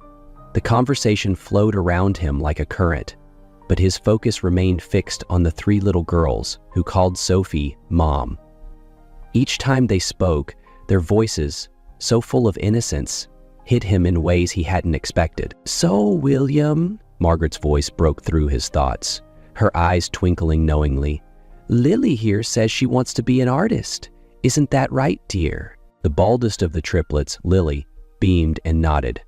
The conversation flowed around him like a current, but his focus remained fixed on the three little girls who called Sophie Mom. Each time they spoke, their voices, so full of innocence, hit him in ways he hadn't expected. "So, William," Margaret's voice broke through his thoughts, her eyes twinkling knowingly, "Lily here says she wants to be an artist. Isn't that right, dear?" The baldest of the triplets, Lily, beamed and nodded.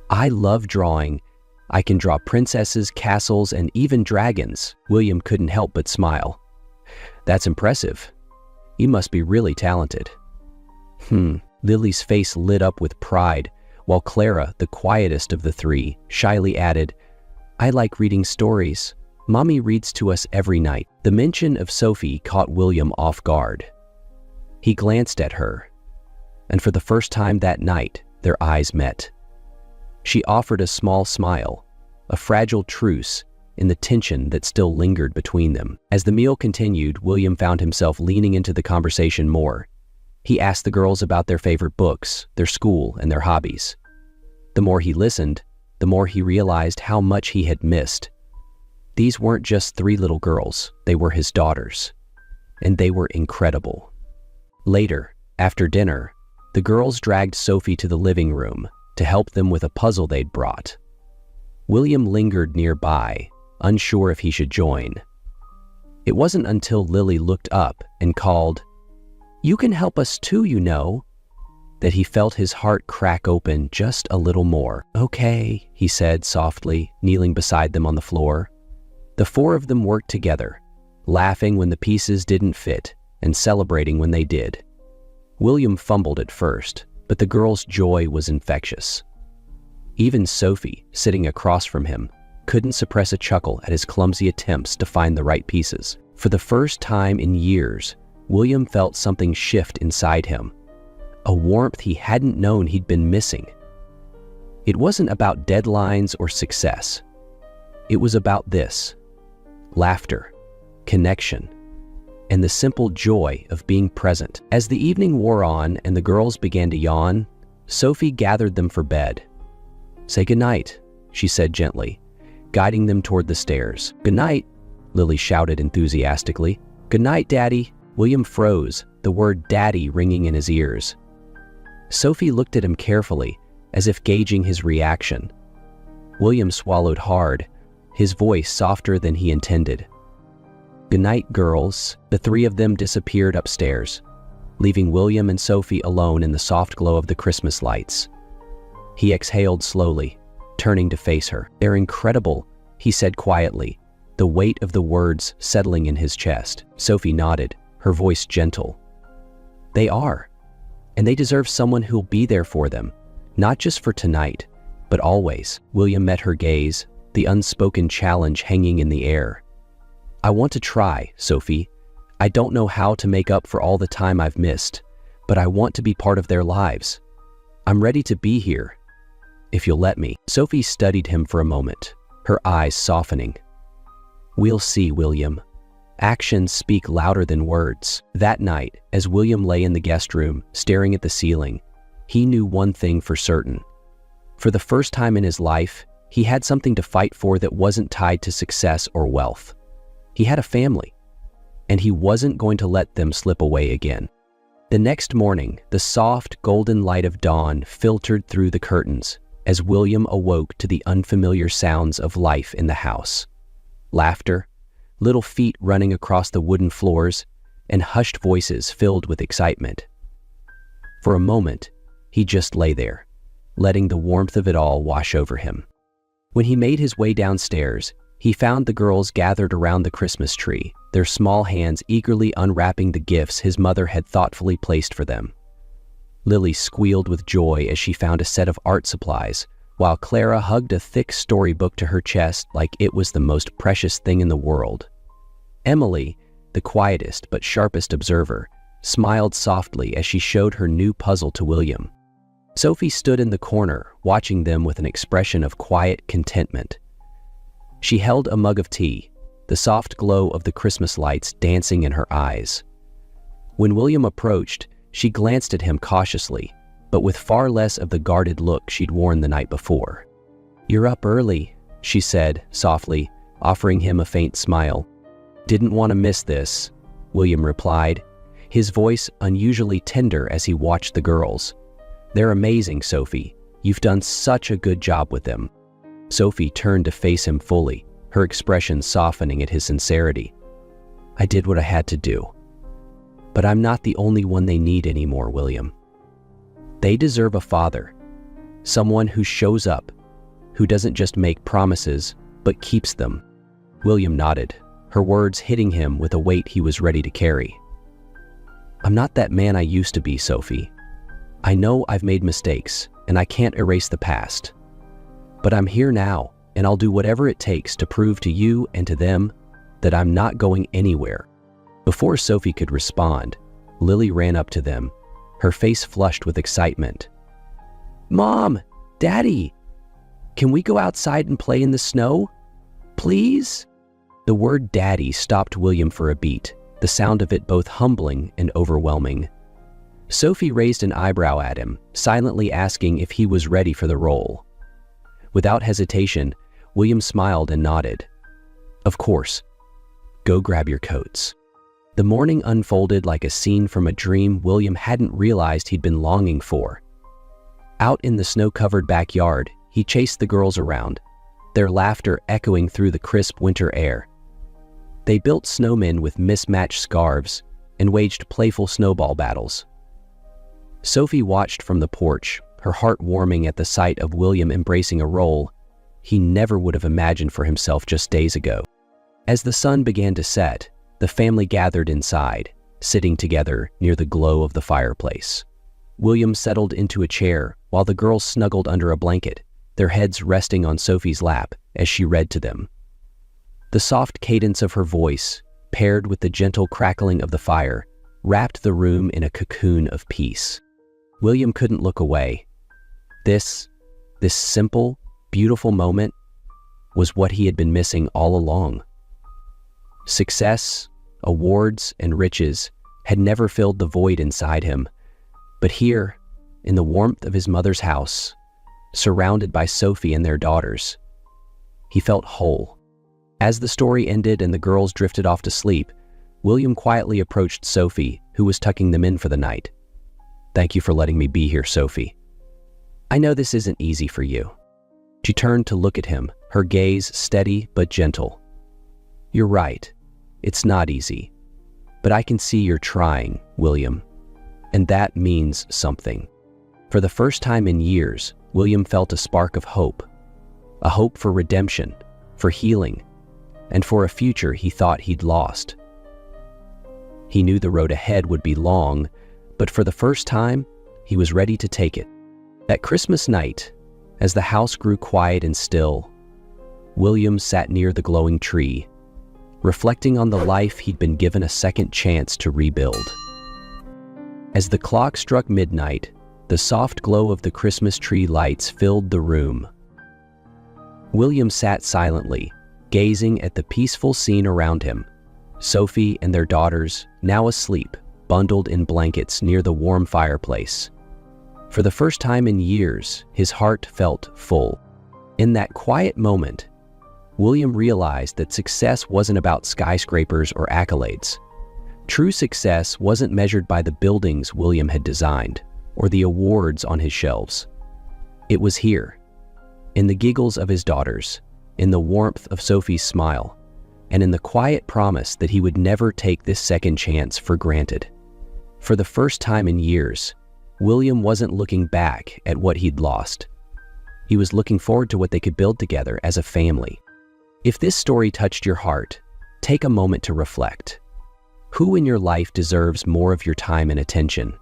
"I love drawing. I can draw princesses, castles, and even dragons." William couldn't help but smile. "That's impressive. You must be really talented." Lily's face lit up with pride, while Clara, the quietest of the three, shyly added, "I like reading stories. Mommy reads to us every night." The mention of Sophie caught William off guard. He glanced at her, and for the first time that night, their eyes met. She offered a small smile, a fragile truce in the tension that still lingered between them. As the meal continued, William found himself leaning into the conversation more. He asked the girls about their favorite books, their school, and their hobbies. The more he listened, the more he realized how much he had missed. These weren't just three little girls, they were his daughters. And they were incredible. Later, after dinner, the girls dragged Sophie to the living room to help them with a puzzle they'd brought. William lingered nearby, unsure if he should join. It wasn't until Lily looked up and called, "You can help us too, you know," that he felt his heart crack open just a little more. "Okay," he said softly, kneeling beside them on the floor. The four of them worked together, laughing when the pieces didn't fit and celebrating when they did. William fumbled at first, but the girl's joy was infectious. Even Sophie, sitting across from him, couldn't suppress a chuckle at his clumsy attempts to find the right pieces. For the first time in years, William felt something shift inside him, a warmth he hadn't known he'd been missing. It wasn't about deadlines or success. It was about this: laughter, connection, and the simple joy of being present. As the evening wore on and the girls began to yawn, Sophie gathered them for bed. "Say goodnight," she said gently, guiding them toward the stairs. "Goodnight," Lily shouted enthusiastically. "Goodnight, Daddy." William froze, the word Daddy ringing in his ears. Sophie looked at him carefully, as if gauging his reaction. William swallowed hard, his voice softer than he intended. "Goodnight, girls." The three of them disappeared upstairs, leaving William and Sophie alone in the soft glow of the Christmas lights. He exhaled slowly, turning to face her. "They're incredible," he said quietly, the weight of the words settling in his chest. Sophie nodded, her voice gentle. "They are, and they deserve someone who'll be there for them, not just for tonight, but always." William met her gaze, the unspoken challenge hanging in the air. "I want to try, Sophie. I don't know how to make up for all the time I've missed, but I want to be part of their lives. I'm ready to be here, if you'll let me." Sophie studied him for a moment, her eyes softening. "We'll see, William. Actions speak louder than words." That night, as William lay in the guest room, staring at the ceiling, he knew one thing for certain. For the first time in his life, he had something to fight for that wasn't tied to success or wealth. He had a family, and he wasn't going to let them slip away again. The next morning, the soft, golden light of dawn filtered through the curtains as William awoke to the unfamiliar sounds of life in the house. Laughter, little feet running across the wooden floors, and hushed voices filled with excitement. For a moment, he just lay there, letting the warmth of it all wash over him. When he made his way downstairs, he found the girls gathered around the Christmas tree, their small hands eagerly unwrapping the gifts his mother had thoughtfully placed for them. Lily squealed with joy as she found a set of art supplies, while Clara hugged a thick storybook to her chest like it was the most precious thing in the world. Emily, the quietest but sharpest observer, smiled softly as she showed her new puzzle to William. Sophie stood in the corner, watching them with an expression of quiet contentment. She held a mug of tea, the soft glow of the Christmas lights dancing in her eyes. When William approached, she glanced at him cautiously, but with far less of the guarded look she'd worn the night before. "You're up early," she said softly, offering him a faint smile. "Didn't want to miss this," William replied, his voice unusually tender as he watched the girls. "They're amazing, Sophie. You've done such a good job with them." Sophie turned to face him fully, her expression softening at his sincerity. "I did what I had to do. But I'm not the only one they need anymore, William. They deserve a father, someone who shows up, who doesn't just make promises, but keeps them." William nodded, her words hitting him with a weight he was ready to carry. "I'm not that man I used to be, Sophie. I know I've made mistakes, and I can't erase the past. But I'm here now, and I'll do whatever it takes to prove to you and to them that I'm not going anywhere." Before Sophie could respond, Lily ran up to them, her face flushed with excitement. "Mom! Daddy! Can we go outside and play in the snow? Please?" The word daddy stopped William for a beat, the sound of it both humbling and overwhelming. Sophie raised an eyebrow at him, silently asking if he was ready for the role. Without hesitation, William smiled and nodded. "Of course. Go grab your coats." The morning unfolded like a scene from a dream William hadn't realized he'd been longing for. Out in the snow-covered backyard, he chased the girls around, their laughter echoing through the crisp winter air. They built snowmen with mismatched scarves and waged playful snowball battles. Sophie watched from the porch, her heart warming at the sight of William embracing a role he never would have imagined for himself just days ago. As the sun began to set, the family gathered inside, sitting together near the glow of the fireplace. William settled into a chair while the girls snuggled under a blanket, their heads resting on Sophie's lap as she read to them. The soft cadence of her voice, paired with the gentle crackling of the fire, wrapped the room in a cocoon of peace. William couldn't look away. This simple, beautiful moment was what he had been missing all along. Success, awards, and riches had never filled the void inside him, but here, in the warmth of his mother's house, surrounded by Sophie and their daughters, he felt whole. As the story ended and the girls drifted off to sleep, William quietly approached Sophie, who was tucking them in for the night. "Thank you for letting me be here, Sophie. I know this isn't easy for you." She turned to look at him, her gaze steady but gentle. "You're right. It's not easy. But I can see you're trying, William. And that means something." For the first time in years, William felt a spark of hope. A hope for redemption, for healing, and for a future he thought he'd lost. He knew the road ahead would be long, but for the first time, he was ready to take it. That Christmas night, as the house grew quiet and still, William sat near the glowing tree, reflecting on the life he'd been given a second chance to rebuild. As the clock struck midnight, the soft glow of the Christmas tree lights filled the room. William sat silently, gazing at the peaceful scene around him. Sophie and their daughters, now asleep, bundled in blankets near the warm fireplace. For the first time in years, his heart felt full. In that quiet moment, William realized that success wasn't about skyscrapers or accolades. True success wasn't measured by the buildings William had designed or the awards on his shelves. It was here, in the giggles of his daughters, in the warmth of Sophie's smile, and in the quiet promise that he would never take this second chance for granted. For the first time in years, William wasn't looking back at what he'd lost. He was looking forward to what they could build together as a family. If this story touched your heart, take a moment to reflect. Who in your life deserves more of your time and attention?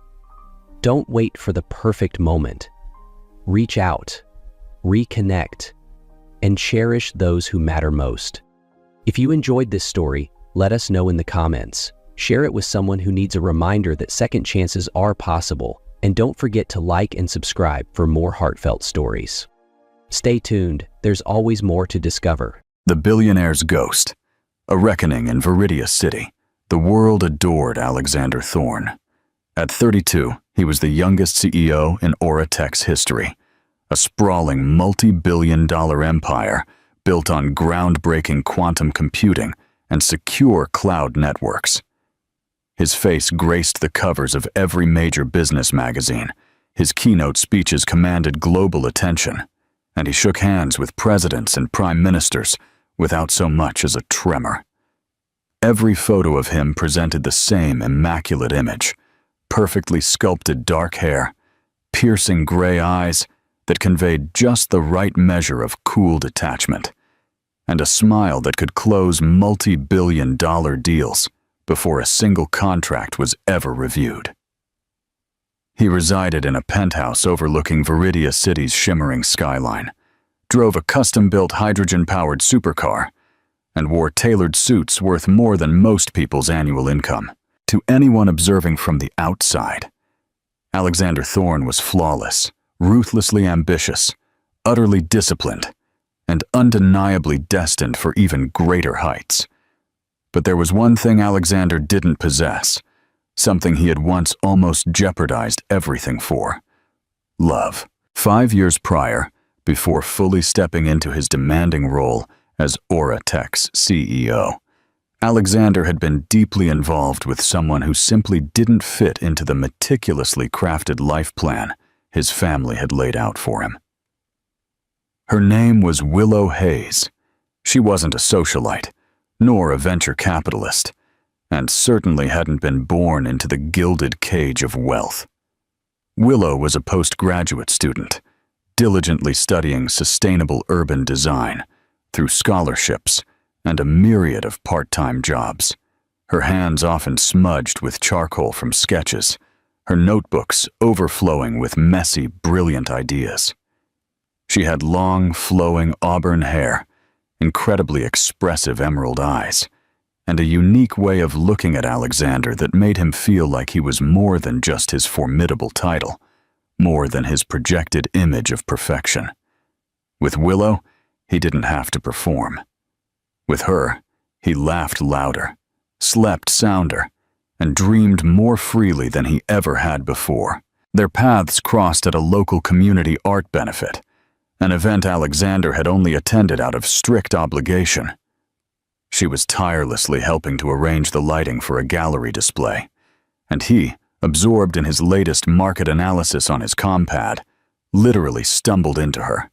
Don't wait for the perfect moment. Reach out, reconnect, and cherish those who matter most. If you enjoyed this story, let us know in the comments. Share it with someone who needs a reminder that second chances are possible, and don't forget to like and subscribe for more heartfelt stories. Stay tuned, there's always more to discover. The Billionaire's Ghost. A reckoning in Viridia City. The world adored Alexander Thorne. At 32, he was the youngest CEO in Aura Tech's history. A sprawling multi-billion-dollar empire built on groundbreaking quantum computing and secure cloud networks. His face graced the covers of every major business magazine. His keynote speeches commanded global attention, and he shook hands with presidents and prime ministers without so much as a tremor. Every photo of him presented the same immaculate image: perfectly sculpted dark hair, piercing gray eyes that conveyed just the right measure of cool detachment, and a smile that could close multi-billion-dollar deals before a single contract was ever reviewed. He resided in a penthouse overlooking Viridia City's shimmering skyline, drove a custom-built hydrogen-powered supercar, and wore tailored suits worth more than most people's annual income. To anyone observing from the outside, Alexander Thorne was flawless, ruthlessly ambitious, utterly disciplined, and undeniably destined for even greater heights. But there was one thing Alexander didn't possess, something he had once almost jeopardized everything for: love. 5 years prior, before fully stepping into his demanding role as Aura Tech's CEO, Alexander had been deeply involved with someone who simply didn't fit into the meticulously crafted life plan his family had laid out for him. Her name was Willow Hayes. She wasn't a socialite, nor a venture capitalist, and certainly hadn't been born into the gilded cage of wealth. Willow was a postgraduate student, diligently studying sustainable urban design through scholarships and a myriad of part-time jobs, her hands often smudged with charcoal from sketches, her notebooks overflowing with messy, brilliant ideas. She had long, flowing auburn hair, incredibly expressive emerald eyes, and a unique way of looking at Alexander that made him feel like he was more than just his formidable title, more than his projected image of perfection. With Willow, he didn't have to perform. With her, he laughed louder, slept sounder, and dreamed more freely than he ever had before. Their paths crossed at a local community art benefit, an event Alexander had only attended out of strict obligation. She was tirelessly helping to arrange the lighting for a gallery display, and he, absorbed in his latest market analysis on his compad, literally stumbled into her.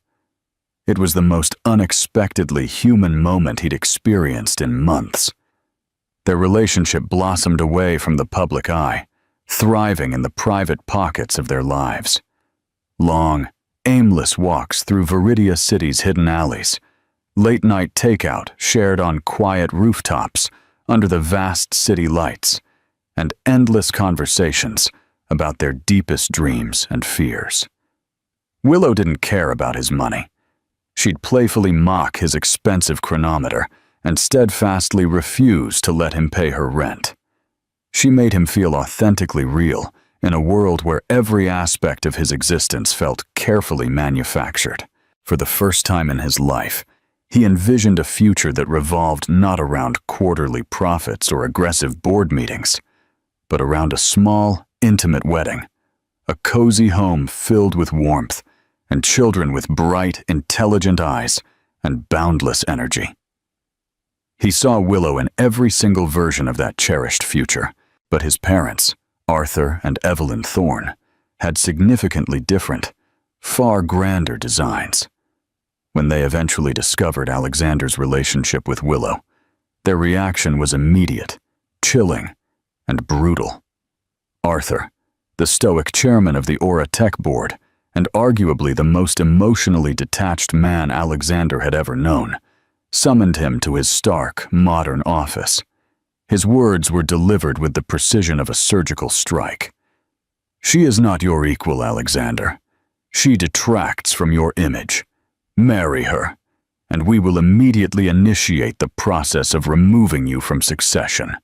It was the most unexpectedly human moment he'd experienced in months. Their relationship blossomed away from the public eye, thriving in the private pockets of their lives. Long, aimless walks through Viridia City's hidden alleys, late-night takeout shared on quiet rooftops under the vast city lights, and endless conversations about their deepest dreams and fears. Willow didn't care about his money. She'd playfully mock his expensive chronometer and steadfastly refuse to let him pay her rent. She made him feel authentically real in a world where every aspect of his existence felt carefully manufactured. For the first time in his life, he envisioned a future that revolved not around quarterly profits or aggressive board meetings, but around a small, intimate wedding, a cozy home filled with warmth, and children with bright, intelligent eyes and boundless energy. He saw Willow in every single version of that cherished future, but his parents, Arthur and Evelyn Thorne, had significantly different, far grander designs. When they eventually discovered Alexander's relationship with Willow, their reaction was immediate, chilling, and brutal. Arthur, the stoic chairman of the Aura Tech board, and arguably the most emotionally detached man Alexander had ever known, summoned him to his stark, modern office. His words were delivered with the precision of a surgical strike. "She is not your equal, Alexander. She detracts from your image. Marry her, and we will immediately initiate the process of removing you from succession."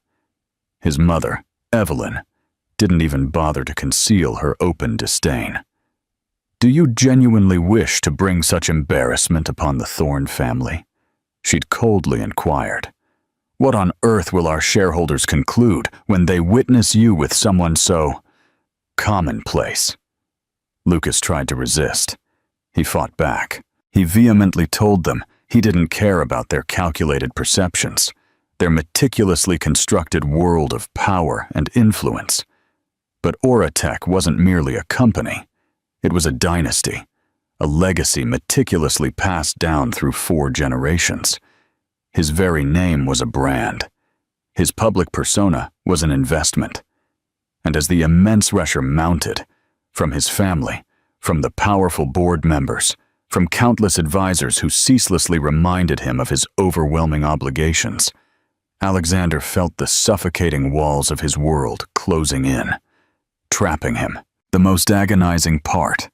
His mother, Evelyn, didn't even bother to conceal her open disdain. "Do you genuinely wish to bring such embarrassment upon the Thorne family?" she'd coldly inquired. "What on earth will our shareholders conclude when they witness you with someone so commonplace?" Lucas tried to resist. He fought back. He vehemently told them he didn't care about their calculated perceptions, their meticulously constructed world of power and influence. But Aura Tech wasn't merely a company. It was a dynasty, a legacy meticulously passed down through 4 generations. His very name was a brand. His public persona was an investment. And as the immense pressure mounted, from his family, from the powerful board members, from countless advisors who ceaselessly reminded him of his overwhelming obligations, Alexander felt the suffocating walls of his world closing in, trapping him. The most agonizing part.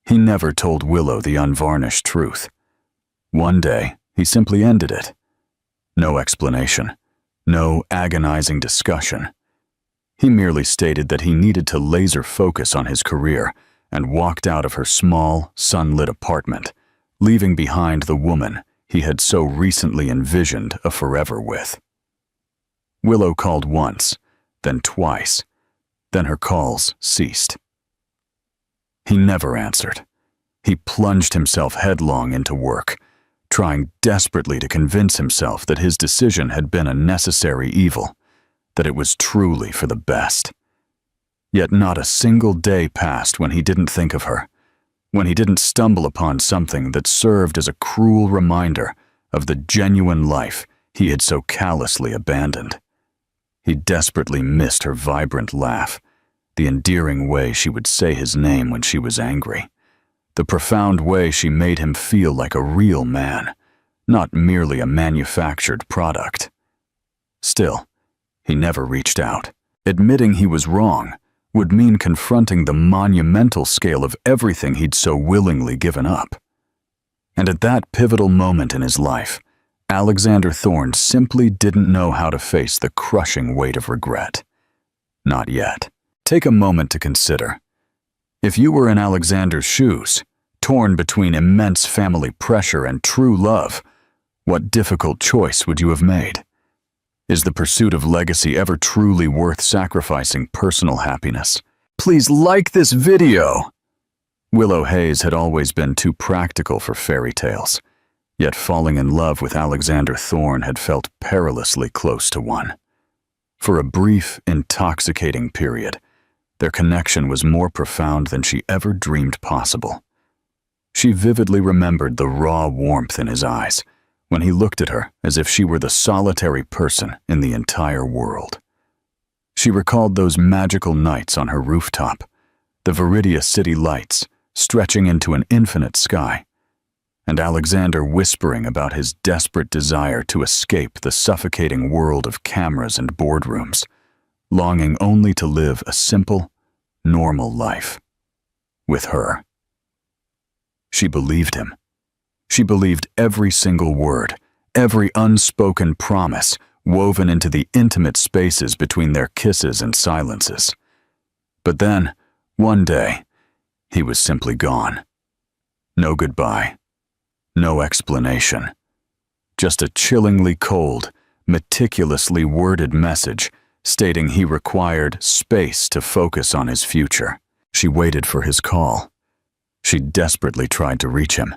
He never told Willow the unvarnished truth. One day, he simply ended it. No explanation. No agonizing discussion. He merely stated that he needed to laser focus on his career and walked out of her small, sunlit apartment, leaving behind the woman he had so recently envisioned a forever with. Willow called once, then twice, then her calls ceased. He never answered. He plunged himself headlong into work, trying desperately to convince himself that his decision had been a necessary evil, that it was truly for the best. Yet not a single day passed when he didn't think of her, when he didn't stumble upon something that served as a cruel reminder of the genuine life he had so callously abandoned. He desperately missed her vibrant laugh, the endearing way she would say his name when she was angry, the profound way she made him feel like a real man, not merely a manufactured product. Still, he never reached out. Admitting he was wrong would mean confronting the monumental scale of everything he'd so willingly given up. And at that pivotal moment in his life, Alexander Thorne simply didn't know how to face the crushing weight of regret. Not yet. Take a moment to consider. If you were in Alexander's shoes, torn between immense family pressure and true love, what difficult choice would you have made? Is the pursuit of legacy ever truly worth sacrificing personal happiness? Please like this video! Willow Hayes had always been too practical for fairy tales, yet falling in love with Alexander Thorne had felt perilously close to one. For a brief, intoxicating period, their connection was more profound than she ever dreamed possible. She vividly remembered the raw warmth in his eyes when he looked at her as if she were the solitary person in the entire world. She recalled those magical nights on her rooftop, the Viridia city lights stretching into an infinite sky, and Alexander whispering about his desperate desire to escape the suffocating world of cameras and boardrooms, longing only to live a simple, normal life with her. She believed him. She believed every single word, every unspoken promise woven into the intimate spaces between their kisses and silences. But then, one day, he was simply gone. No goodbye. No explanation. Just a chillingly cold, meticulously worded message stating he required space to focus on his future. She waited for his call. She desperately tried to reach him.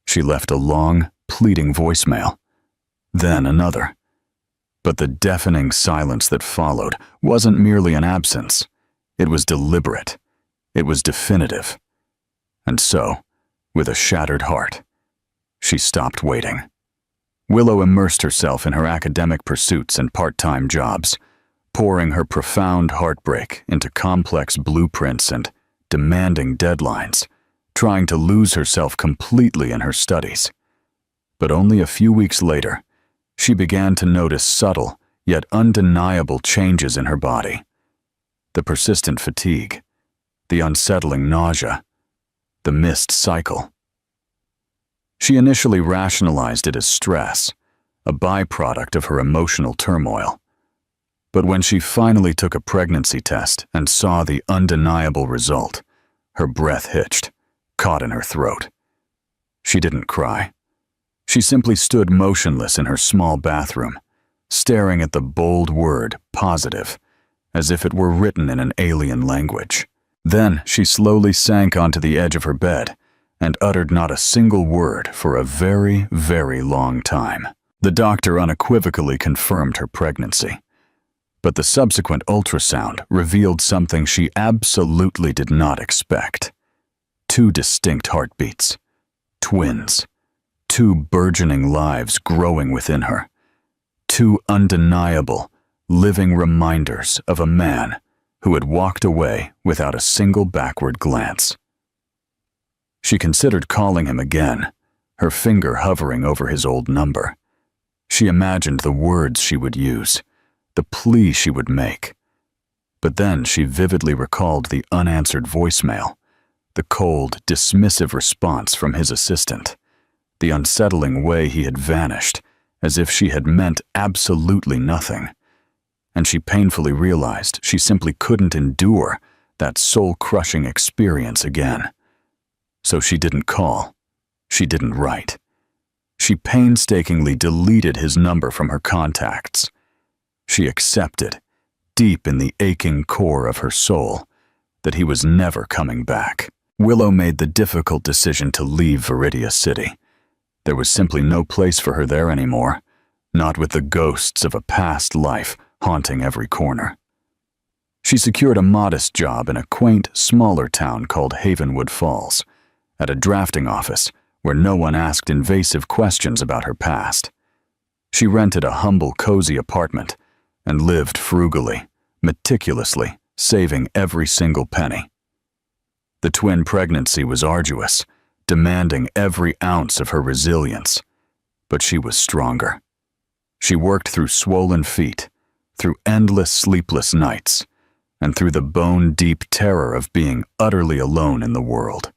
She left a long, pleading voicemail, then another. But the deafening silence that followed wasn't merely an absence. It was deliberate. It was definitive. And so, with a shattered heart, she stopped waiting. Willow immersed herself in her academic pursuits and part-time jobs, pouring her profound heartbreak into complex blueprints and demanding deadlines, trying to lose herself completely in her studies. But only a few weeks later, she began to notice subtle yet undeniable changes in her body. The persistent fatigue, the unsettling nausea, the missed cycle. She initially rationalized it as stress, a byproduct of her emotional turmoil. But when she finally took a pregnancy test and saw the undeniable result, her breath hitched, caught in her throat. She didn't cry. She simply stood motionless in her small bathroom, staring at the bold word positive, as if it were written in an alien language. Then she slowly sank onto the edge of her bed and uttered not a single word for a very, very long time. The doctor unequivocally confirmed her pregnancy. But the subsequent ultrasound revealed something she absolutely did not expect. 2 distinct heartbeats. Twins. 2 burgeoning lives growing within her. 2 undeniable, living reminders of a man who had walked away without a single backward glance. She considered calling him again, her finger hovering over his old number. She imagined the words she would use, the plea she would make. But then she vividly recalled the unanswered voicemail, the cold, dismissive response from his assistant, the unsettling way he had vanished, as if she had meant absolutely nothing. And she painfully realized she simply couldn't endure that soul-crushing experience again. So she didn't call. She didn't write. She painstakingly deleted his number from her contacts. She accepted, deep in the aching core of her soul, that he was never coming back. Willow made the difficult decision to leave Viridia City. There was simply no place for her there anymore, not with the ghosts of a past life haunting every corner. She secured a modest job in a quaint, smaller town called Havenwood Falls, at a drafting office where no one asked invasive questions about her past. She rented a humble, cozy apartment and lived frugally, meticulously, saving every single penny. The twin pregnancy was arduous, demanding every ounce of her resilience, but she was stronger. She worked through swollen feet, through endless sleepless nights, and through the bone-deep terror of being utterly alone in the world.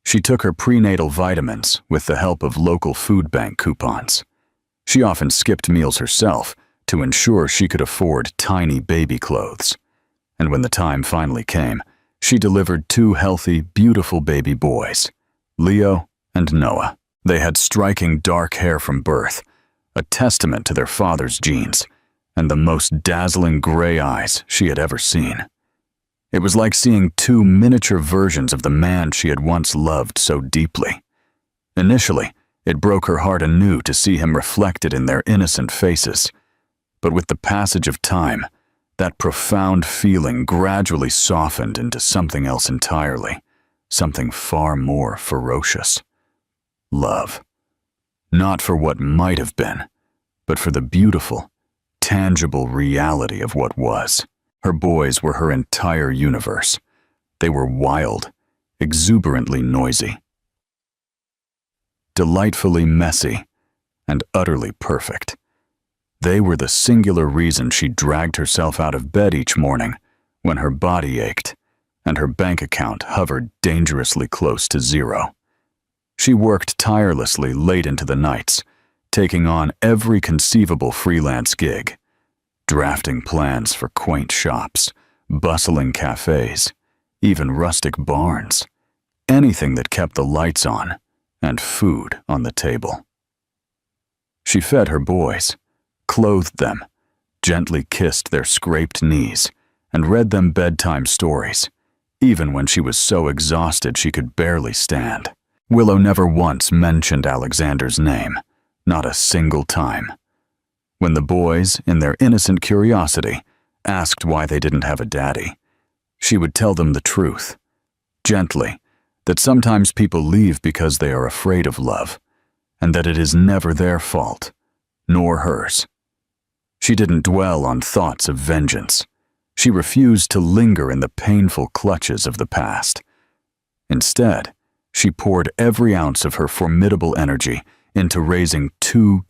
She took her prenatal vitamins with the help of local food bank coupons. She often skipped meals herself to ensure she could afford tiny baby clothes. And when the time finally came, she delivered 2 healthy, beautiful baby boys, Leo and Noah. They had striking dark hair from birth, a testament to their father's genes, and the most dazzling gray eyes she had ever seen. It was like seeing 2 miniature versions of the man she had once loved so deeply. Initially, it broke her heart anew to see him reflected in their innocent faces, but with the passage of time, that profound feeling gradually softened into something else entirely, something far more ferocious. Love. Not for what might have been, but for the beautiful, tangible reality of what was. Her boys were her entire universe. They were wild, exuberantly noisy, delightfully messy, and utterly perfect. They were the singular reason she dragged herself out of bed each morning when her body ached and her bank account hovered dangerously close to zero. She worked tirelessly late into the nights, taking on every conceivable freelance gig, drafting plans for quaint shops, bustling cafes, even rustic barns, anything that kept the lights on and food on the table. She fed her boys, clothed them, gently kissed their scraped knees, and read them bedtime stories, even when she was so exhausted she could barely stand. Willow never once mentioned Alexander's name, not a single time. When the boys, in their innocent curiosity, asked why they didn't have a daddy, she would tell them the truth, gently, that sometimes people leave because they are afraid of love, and that it is never their fault, nor hers. She didn't dwell on thoughts of vengeance. She refused to linger in the painful clutches of the past. Instead, she poured every ounce of her formidable energy into raising 2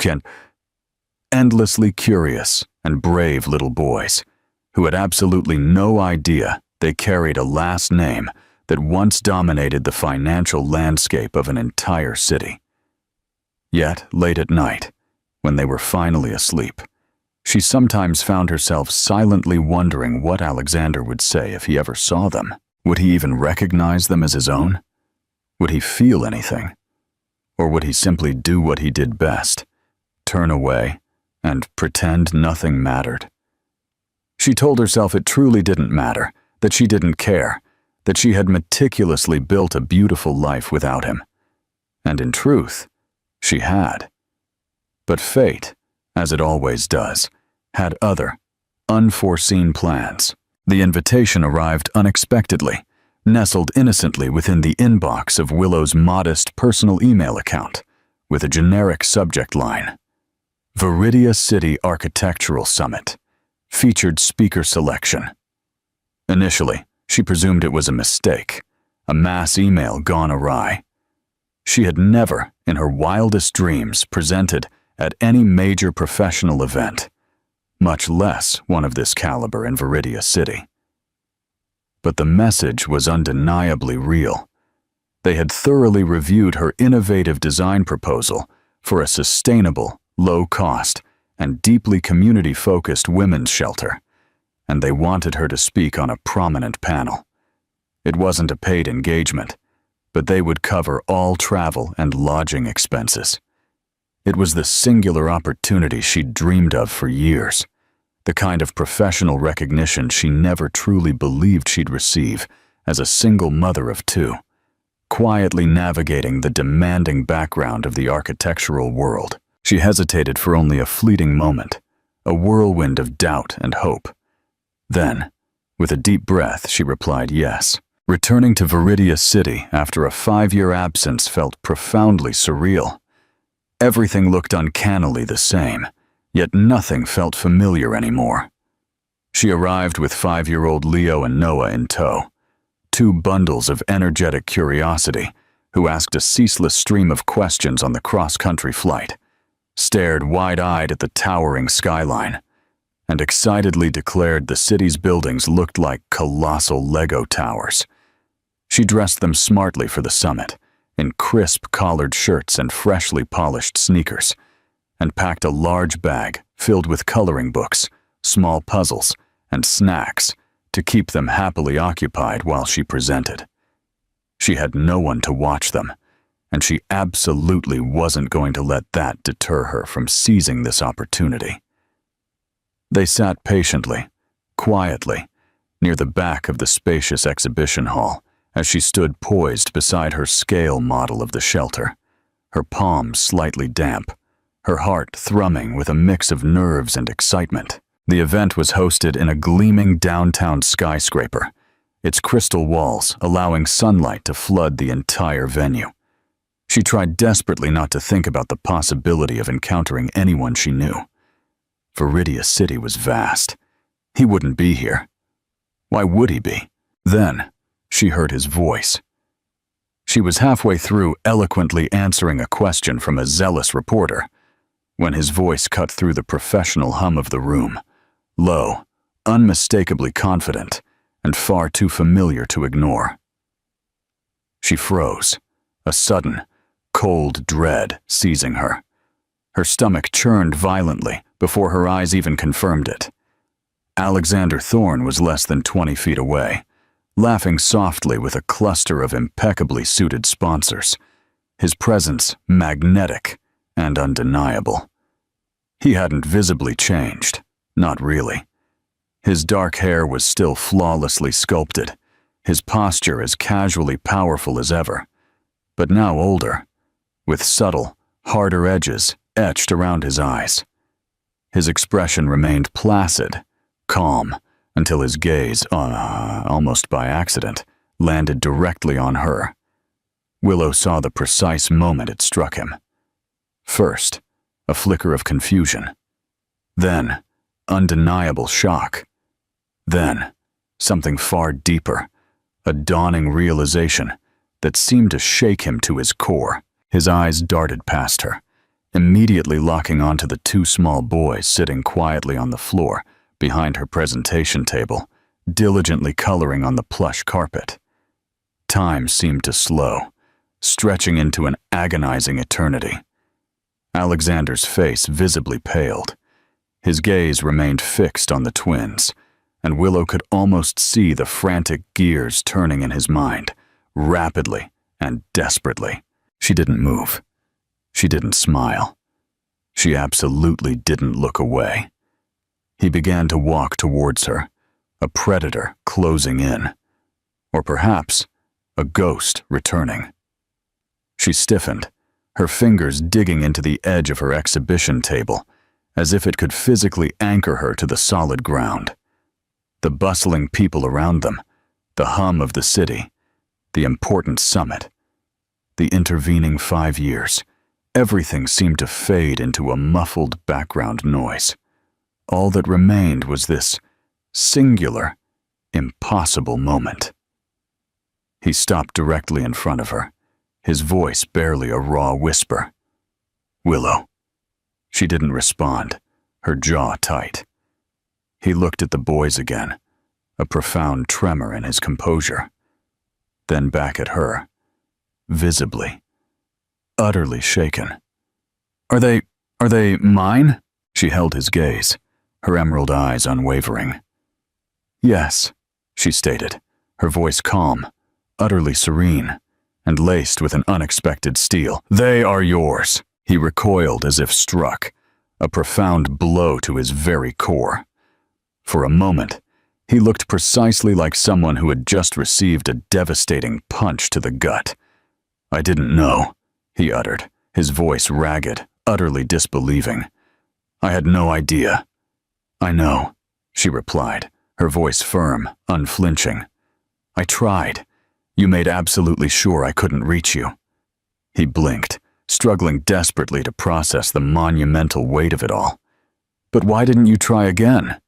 endlessly curious and brave little boys who had absolutely no idea they carried a last name that once dominated the financial landscape of an entire city. Yet, late at night, when they were finally asleep, she sometimes found herself silently wondering what Alexander would say if he ever saw them. Would he even recognize them as his own? Would he feel anything? Or would he simply do what he did best, turn away, and pretend nothing mattered? She told herself it truly didn't matter, that she didn't care, that she had meticulously built a beautiful life without him. And in truth, she had. But fate, as it always does, had other, unforeseen plans. The invitation arrived unexpectedly, nestled innocently within the inbox of Willow's modest personal email account, with a generic subject line: Viridia City Architectural Summit, featured speaker selection. Initially, she presumed it was a mistake, a mass email gone awry. She had never, in her wildest dreams, presented at any major professional event, much less one of this caliber in Viridia City. But the message was undeniably real. They had thoroughly reviewed her innovative design proposal for a sustainable, low-cost, and deeply community-focused women's shelter, and they wanted her to speak on a prominent panel. It wasn't a paid engagement, but they would cover all travel and lodging expenses. It was the singular opportunity she'd dreamed of for years, the kind of professional recognition she never truly believed she'd receive as a single mother of two, quietly navigating the demanding background of the architectural world. She hesitated for only a fleeting moment, a whirlwind of doubt and hope. Then, with a deep breath, she replied yes. Returning to Viridia City after a 5-year absence felt profoundly surreal. Everything looked uncannily the same, yet nothing felt familiar anymore. She arrived with 5-year-old Leo and Noah in tow, 2 bundles of energetic curiosity who asked a ceaseless stream of questions on the cross-country flight, stared wide-eyed at the towering skyline, and excitedly declared the city's buildings looked like colossal Lego towers. She dressed them smartly for the summit, in crisp collared shirts and freshly polished sneakers, and packed a large bag filled with coloring books, small puzzles, and snacks to keep them happily occupied while she presented. She had no one to watch them, and she absolutely wasn't going to let that deter her from seizing this opportunity. They sat patiently, quietly, near the back of the spacious exhibition hall as she stood poised beside her scale model of the shelter, her palms slightly damp, her heart thrumming with a mix of nerves and excitement. The event was hosted in a gleaming downtown skyscraper, its crystal walls allowing sunlight to flood the entire venue. She tried desperately not to think about the possibility of encountering anyone she knew. Viridia City was vast. He wouldn't be here. Why would he be? Then, she heard his voice. She was halfway through eloquently answering a question from a zealous reporter when his voice cut through the professional hum of the room, low, unmistakably confident, and far too familiar to ignore. She froze, a sudden, cold dread seizing her. Her stomach churned violently before her eyes even confirmed it. Alexander Thorne was less than 20 feet away, laughing softly with a cluster of impeccably suited sponsors, his presence magnetic and undeniable. He hadn't visibly changed, not really. His dark hair was still flawlessly sculpted, his posture as casually powerful as ever, but now older, with subtle, harder edges etched around his eyes. His expression remained placid, calm, until his gaze, almost by accident, landed directly on her. Willow saw the precise moment it struck him. First, a flicker of confusion. Then, undeniable shock. Then, something far deeper, a dawning realization that seemed to shake him to his core. His eyes darted past her, immediately locking onto the 2 small boys sitting quietly on the floor behind her presentation table, diligently coloring on the plush carpet. Time seemed to slow, stretching into an agonizing eternity. Alexander's face visibly paled. His gaze remained fixed on the twins, and Willow could almost see the frantic gears turning in his mind, rapidly and desperately. She didn't move. She didn't smile. She absolutely didn't look away. He began to walk towards her, a predator closing in, or perhaps a ghost returning. She stiffened, her fingers digging into the edge of her exhibition table, as if it could physically anchor her to the solid ground. The bustling people around them, the hum of the city, the important summit, the intervening 5 years, everything seemed to fade into a muffled background noise. All that remained was this singular, impossible moment. He stopped directly in front of her, his voice barely a raw whisper. "Willow." She didn't respond, her jaw tight. He looked at the boys again, a profound tremor in his composure. Then back at her, visibly, utterly shaken. Are they mine? She held his gaze, her emerald eyes unwavering. Yes, she stated, her voice calm, utterly serene, and laced with an unexpected steel. They are yours. He recoiled as if struck, a profound blow to his very core. For a moment, he looked precisely like someone who had just received a devastating punch to the gut. I didn't know, he uttered, his voice ragged, utterly disbelieving. I had no idea. I know, she replied, her voice firm, unflinching. I tried. You made absolutely sure I couldn't reach you. He blinked, struggling desperately to process the monumental weight of it all. But why didn't you try again?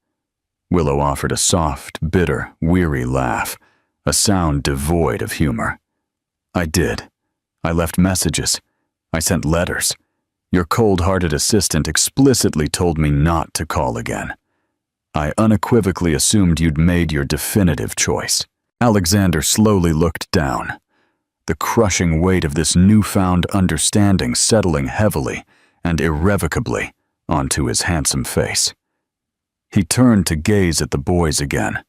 Willow offered a soft, bitter, weary laugh, a sound devoid of humor. I did. I left messages. I sent letters. Your cold-hearted assistant explicitly told me not to call again. I unequivocally assumed you'd made your definitive choice. Alexander slowly looked down, the crushing weight of this newfound understanding settling heavily and irrevocably onto his handsome face. He turned to gaze at the boys again,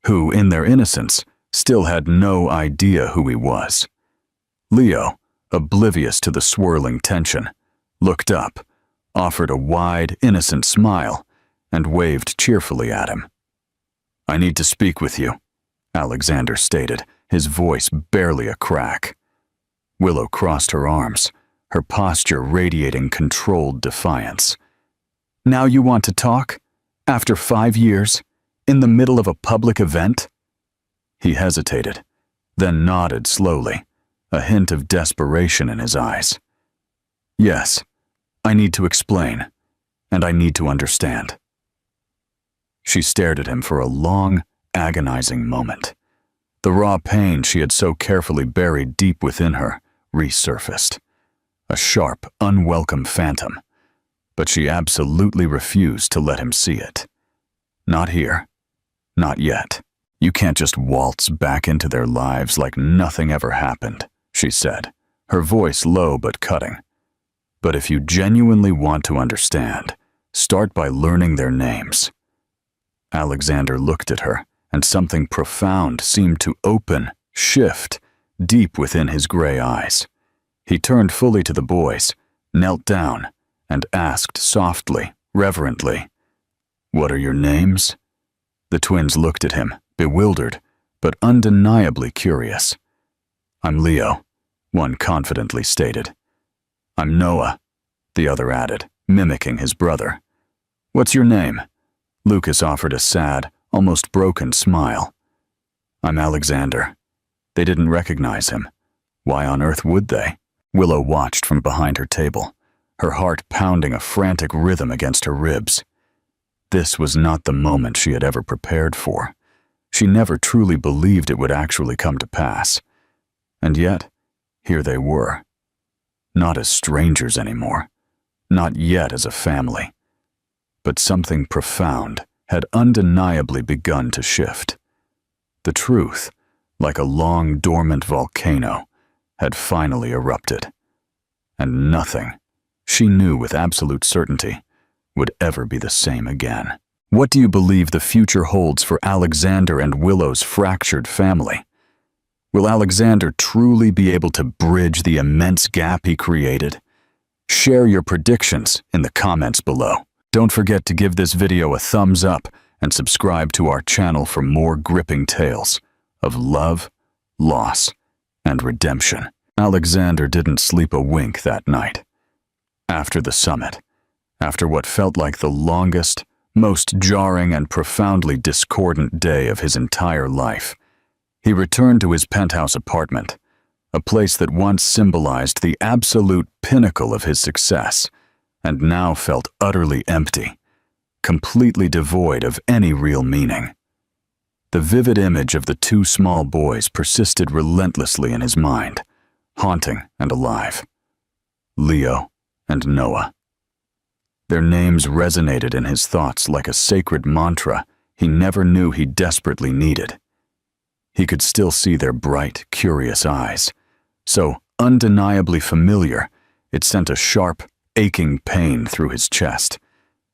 who, in their innocence, still had no idea who he was. Leo, oblivious to the swirling tension, looked up, offered a wide, innocent smile, and waved cheerfully at him. I need to speak with you, Alexander stated, his voice barely a crack. Willow crossed her arms, her posture radiating controlled defiance. Now you want to talk? After 5 years? In the middle of a public event? He hesitated, then nodded slowly, a hint of desperation in his eyes. Yes, I need to explain, and I need to understand. She stared at him for a long, agonizing moment. The raw pain she had so carefully buried deep within her resurfaced, a sharp, unwelcome phantom, but she absolutely refused to let him see it. Not here. Not yet. You can't just waltz back into their lives like nothing ever happened, she said, her voice low but cutting. But if you genuinely want to understand, start by learning their names. Alexander looked at her, and something profound seemed to open, shift, deep within his gray eyes. He turned fully to the boys, knelt down, and asked softly, reverently, "What are your names?" The twins looked at him, bewildered, but undeniably curious. I'm Leo, one confidently stated. I'm Noah, the other added, mimicking his brother. What's your name? Lucas offered a sad, almost broken smile. I'm Alexander. They didn't recognize him. Why on earth would they? Willow watched from behind her table, her heart pounding a frantic rhythm against her ribs. This was not the moment she had ever prepared for. She never truly believed it would actually come to pass. And yet, here they were. Not as strangers anymore. Not yet as a family. But something profound had undeniably begun to shift. The truth, like a long dormant volcano, had finally erupted. And nothing, she knew with absolute certainty, would ever be the same again. What do you believe the future holds for Alexander and Willow's fractured family? Will Alexander truly be able to bridge the immense gap he created? Share your predictions in the comments below. Don't forget to give this video a thumbs up and subscribe to our channel for more gripping tales of love, loss, and redemption. Alexander didn't sleep a wink that night. After the summit, after what felt like the longest, most jarring and profoundly discordant day of his entire life, he returned to his penthouse apartment, a place that once symbolized the absolute pinnacle of his success, and now felt utterly empty, completely devoid of any real meaning. The vivid image of the two small boys persisted relentlessly in his mind, haunting and alive. Leo and Noah. Their names resonated in his thoughts like a sacred mantra he never knew he desperately needed. He could still see their bright, curious eyes, so undeniably familiar it sent a sharp, aching pain through his chest,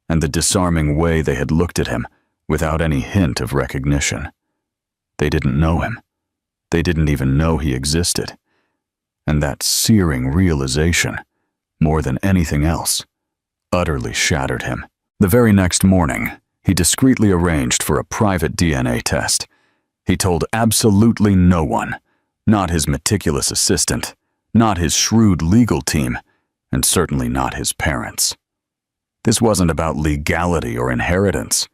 and the disarming way they had looked at him without any hint of recognition. They didn't know him. They didn't even know he existed. And that searing realization, more than anything else, utterly shattered him. The very next morning, he discreetly arranged for a private DNA test. He told absolutely no one, not his meticulous assistant, not his shrewd legal team, and certainly not his parents. This wasn't about legality or inheritance.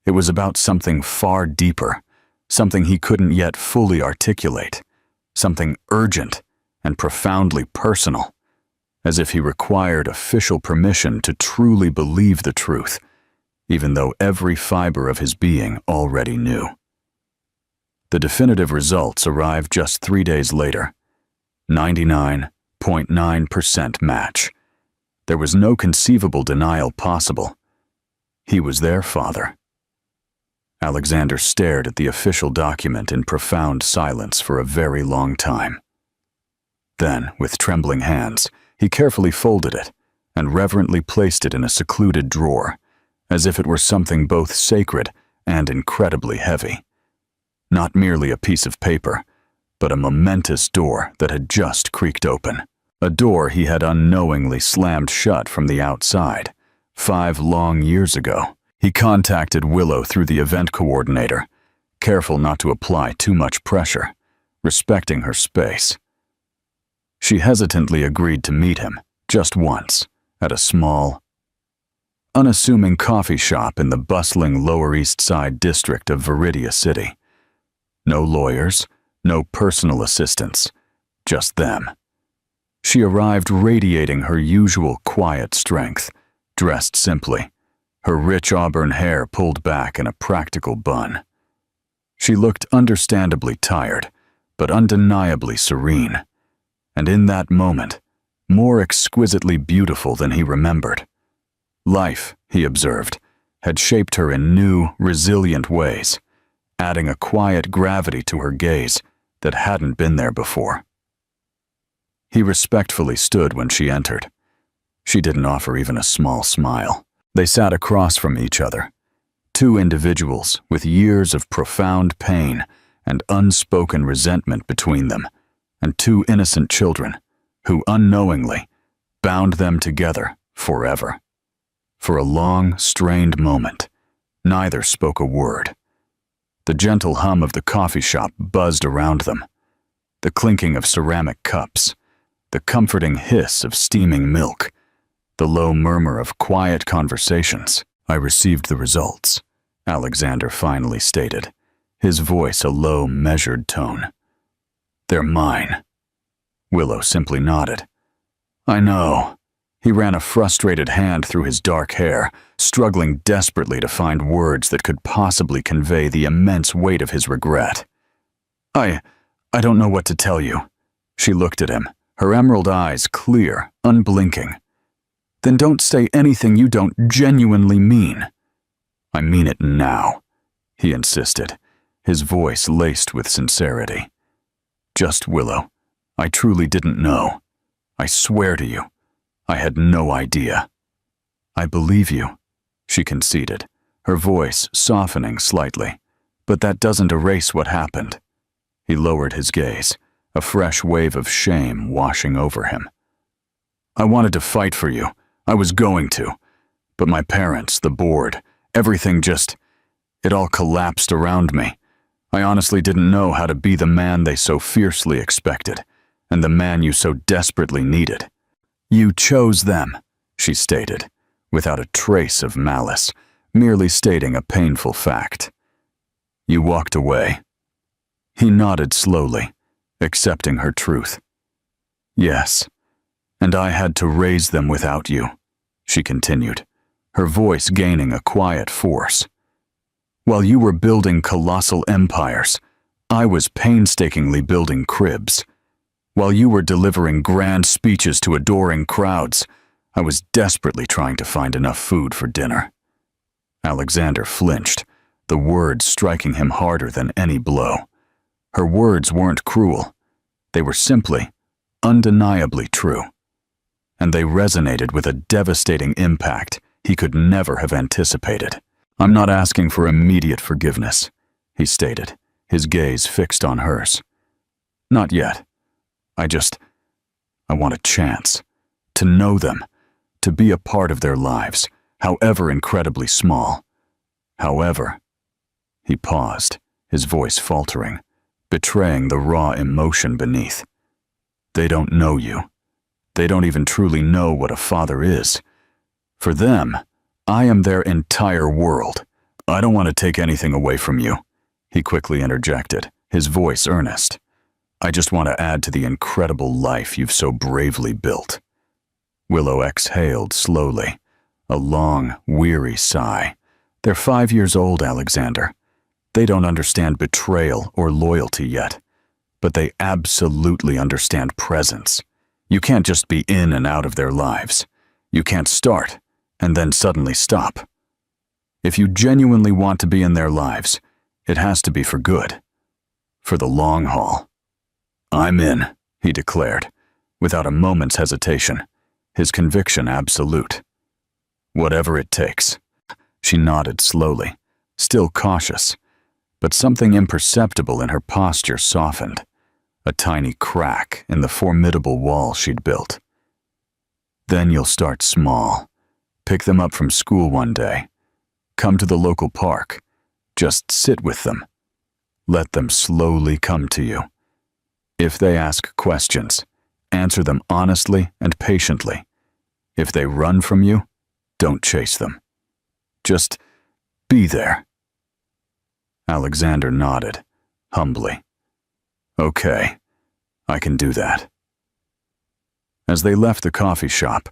It was about something far deeper, something he couldn't yet fully articulate, something urgent and profoundly personal, as if he required official permission to truly believe the truth, even though every fiber of his being already knew. The definitive results arrived just 3 days later. 99.9% match. There was no conceivable denial possible. He was their father. Alexander stared at the official document in profound silence for a very long time. Then, with trembling hands, he carefully folded it and reverently placed it in a secluded drawer, as if it were something both sacred and incredibly heavy. Not merely a piece of paper, but a momentous door that had just creaked open. A door he had unknowingly slammed shut from the outside 5 long years ago. He contacted Willow through the event coordinator, careful not to apply too much pressure, respecting her space. She hesitantly agreed to meet him, just once, at a small, unassuming coffee shop in the bustling Lower East Side district of Viridia City. No lawyers, no personal assistants, just them. She arrived radiating her usual quiet strength, dressed simply, her rich auburn hair pulled back in a practical bun. She looked understandably tired, but undeniably serene, and in that moment, more exquisitely beautiful than he remembered. Life, he observed, had shaped her in new, resilient ways, adding a quiet gravity to her gaze that hadn't been there before. He respectfully stood when she entered. She didn't offer even a small smile. They sat across from each other, 2 individuals with years of profound pain and unspoken resentment between them, and 2 innocent children who unknowingly bound them together forever. For a long, strained moment, neither spoke a word. The gentle hum of the coffee shop buzzed around them, the clinking of ceramic cups, the comforting hiss of steaming milk, the low murmur of quiet conversations. I received the results, Alexander finally stated, his voice a low, measured tone. They're mine. Willow simply nodded. I know. He ran a frustrated hand through his dark hair, struggling desperately to find words that could possibly convey the immense weight of his regret. I don't know what to tell you. She looked at him, her emerald eyes clear, unblinking. Then don't say anything you don't genuinely mean. I mean it now, he insisted, his voice laced with sincerity. Just Willow, I truly didn't know. I swear to you, I had no idea. I believe you, she conceded, her voice softening slightly. But that doesn't erase what happened. He lowered his gaze, a fresh wave of shame washing over him. I wanted to fight for you. I was going to. But my parents, the board, everything it all collapsed around me. I honestly didn't know how to be the man they so fiercely expected, and the man you so desperately needed. You chose them, she stated, without a trace of malice, merely stating a painful fact. You walked away. He nodded slowly, accepting her truth. Yes, and I had to raise them without you, she continued, her voice gaining a quiet force. While you were building colossal empires, I was painstakingly building cribs. While you were delivering grand speeches to adoring crowds, I was desperately trying to find enough food for dinner. Alexander flinched, the words striking him harder than any blow. Her words weren't cruel. They were simply, undeniably true. And they resonated with a devastating impact he could never have anticipated. "I'm not asking for immediate forgiveness," he stated, his gaze fixed on hers. "Not yet. I want a chance to know them, to be a part of their lives, however incredibly small. However," he paused, his voice faltering, betraying the raw emotion beneath. "They don't know you. They don't even truly know what a father is. For them, I am their entire world. I don't want to take anything away from you," he quickly interjected, his voice earnest. "I just want to add to the incredible life you've so bravely built." Willow exhaled slowly, a long, weary sigh. "They're 5 years old, Alexander. They don't understand betrayal or loyalty yet, but they absolutely understand presence. You can't just be in and out of their lives. You can't start and then suddenly stop. If you genuinely want to be in their lives, it has to be for good, for the long haul." "I'm in," he declared, without a moment's hesitation, his conviction absolute. "Whatever it takes." She nodded slowly, still cautious, but something imperceptible in her posture softened, a tiny crack in the formidable wall she'd built. "Then you'll start small. Pick them up from school one day. Come to the local park. Just sit with them. Let them slowly come to you. If they ask questions, answer them honestly and patiently. If they run from you, don't chase them. Just be there." Alexander nodded, humbly. "Okay, I can do that." As they left the coffee shop,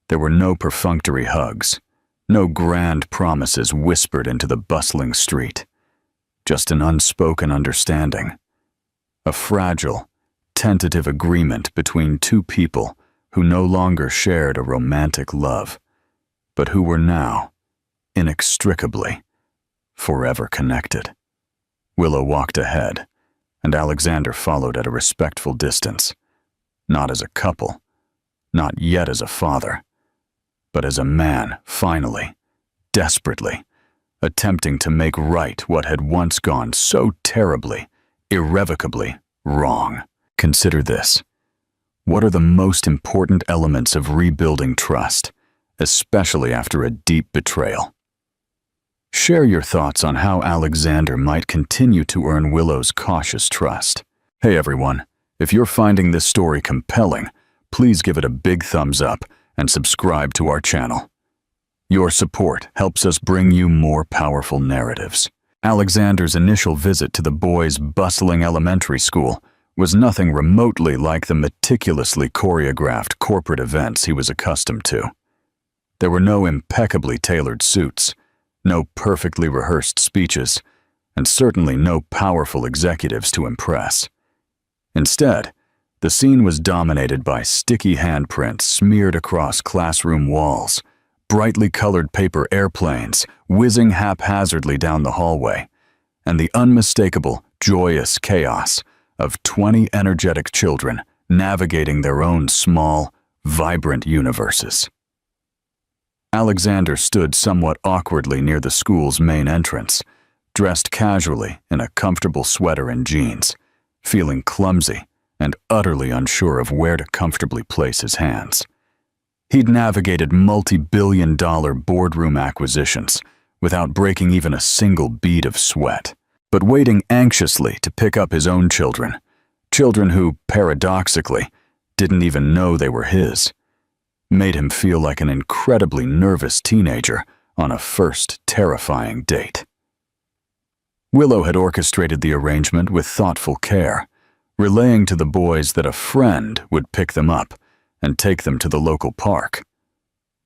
there were no perfunctory hugs, no grand promises whispered into the bustling street, just an unspoken understanding, a fragile, tentative agreement between two people who no longer shared a romantic love, but who were now, inextricably, forever connected. Willow walked ahead, and Alexander followed at a respectful distance, not as a couple, not yet as a father, but as a man, finally, desperately, attempting to make right what had once gone so terribly, irrevocably wrong. Consider this. What are the most important elements of rebuilding trust, especially after a deep betrayal? Share your thoughts on how Alexander might continue to earn Willow's cautious trust. Hey everyone, if you're finding this story compelling, please give it a big thumbs up and subscribe to our channel. Your support helps us bring you more powerful narratives. Alexander's initial visit to the boys' bustling elementary school was nothing remotely like the meticulously choreographed corporate events he was accustomed to. There were no impeccably tailored suits, no perfectly rehearsed speeches, and certainly no powerful executives to impress. Instead, the scene was dominated by sticky handprints smeared across classroom walls, brightly colored paper airplanes whizzing haphazardly down the hallway, and the unmistakable, joyous chaos of 20 energetic children navigating their own small, vibrant universes. Alexander stood somewhat awkwardly near the school's main entrance, dressed casually in a comfortable sweater and jeans, feeling clumsy and utterly unsure of where to comfortably place his hands. He'd navigated multi-billion-dollar boardroom acquisitions without breaking even a single bead of sweat, but waiting anxiously to pick up his own children who, paradoxically, didn't even know they were his, made him feel like an incredibly nervous teenager on a first terrifying date. Willow had orchestrated the arrangement with thoughtful care, relaying to the boys that a friend would pick them up and take them to the local park.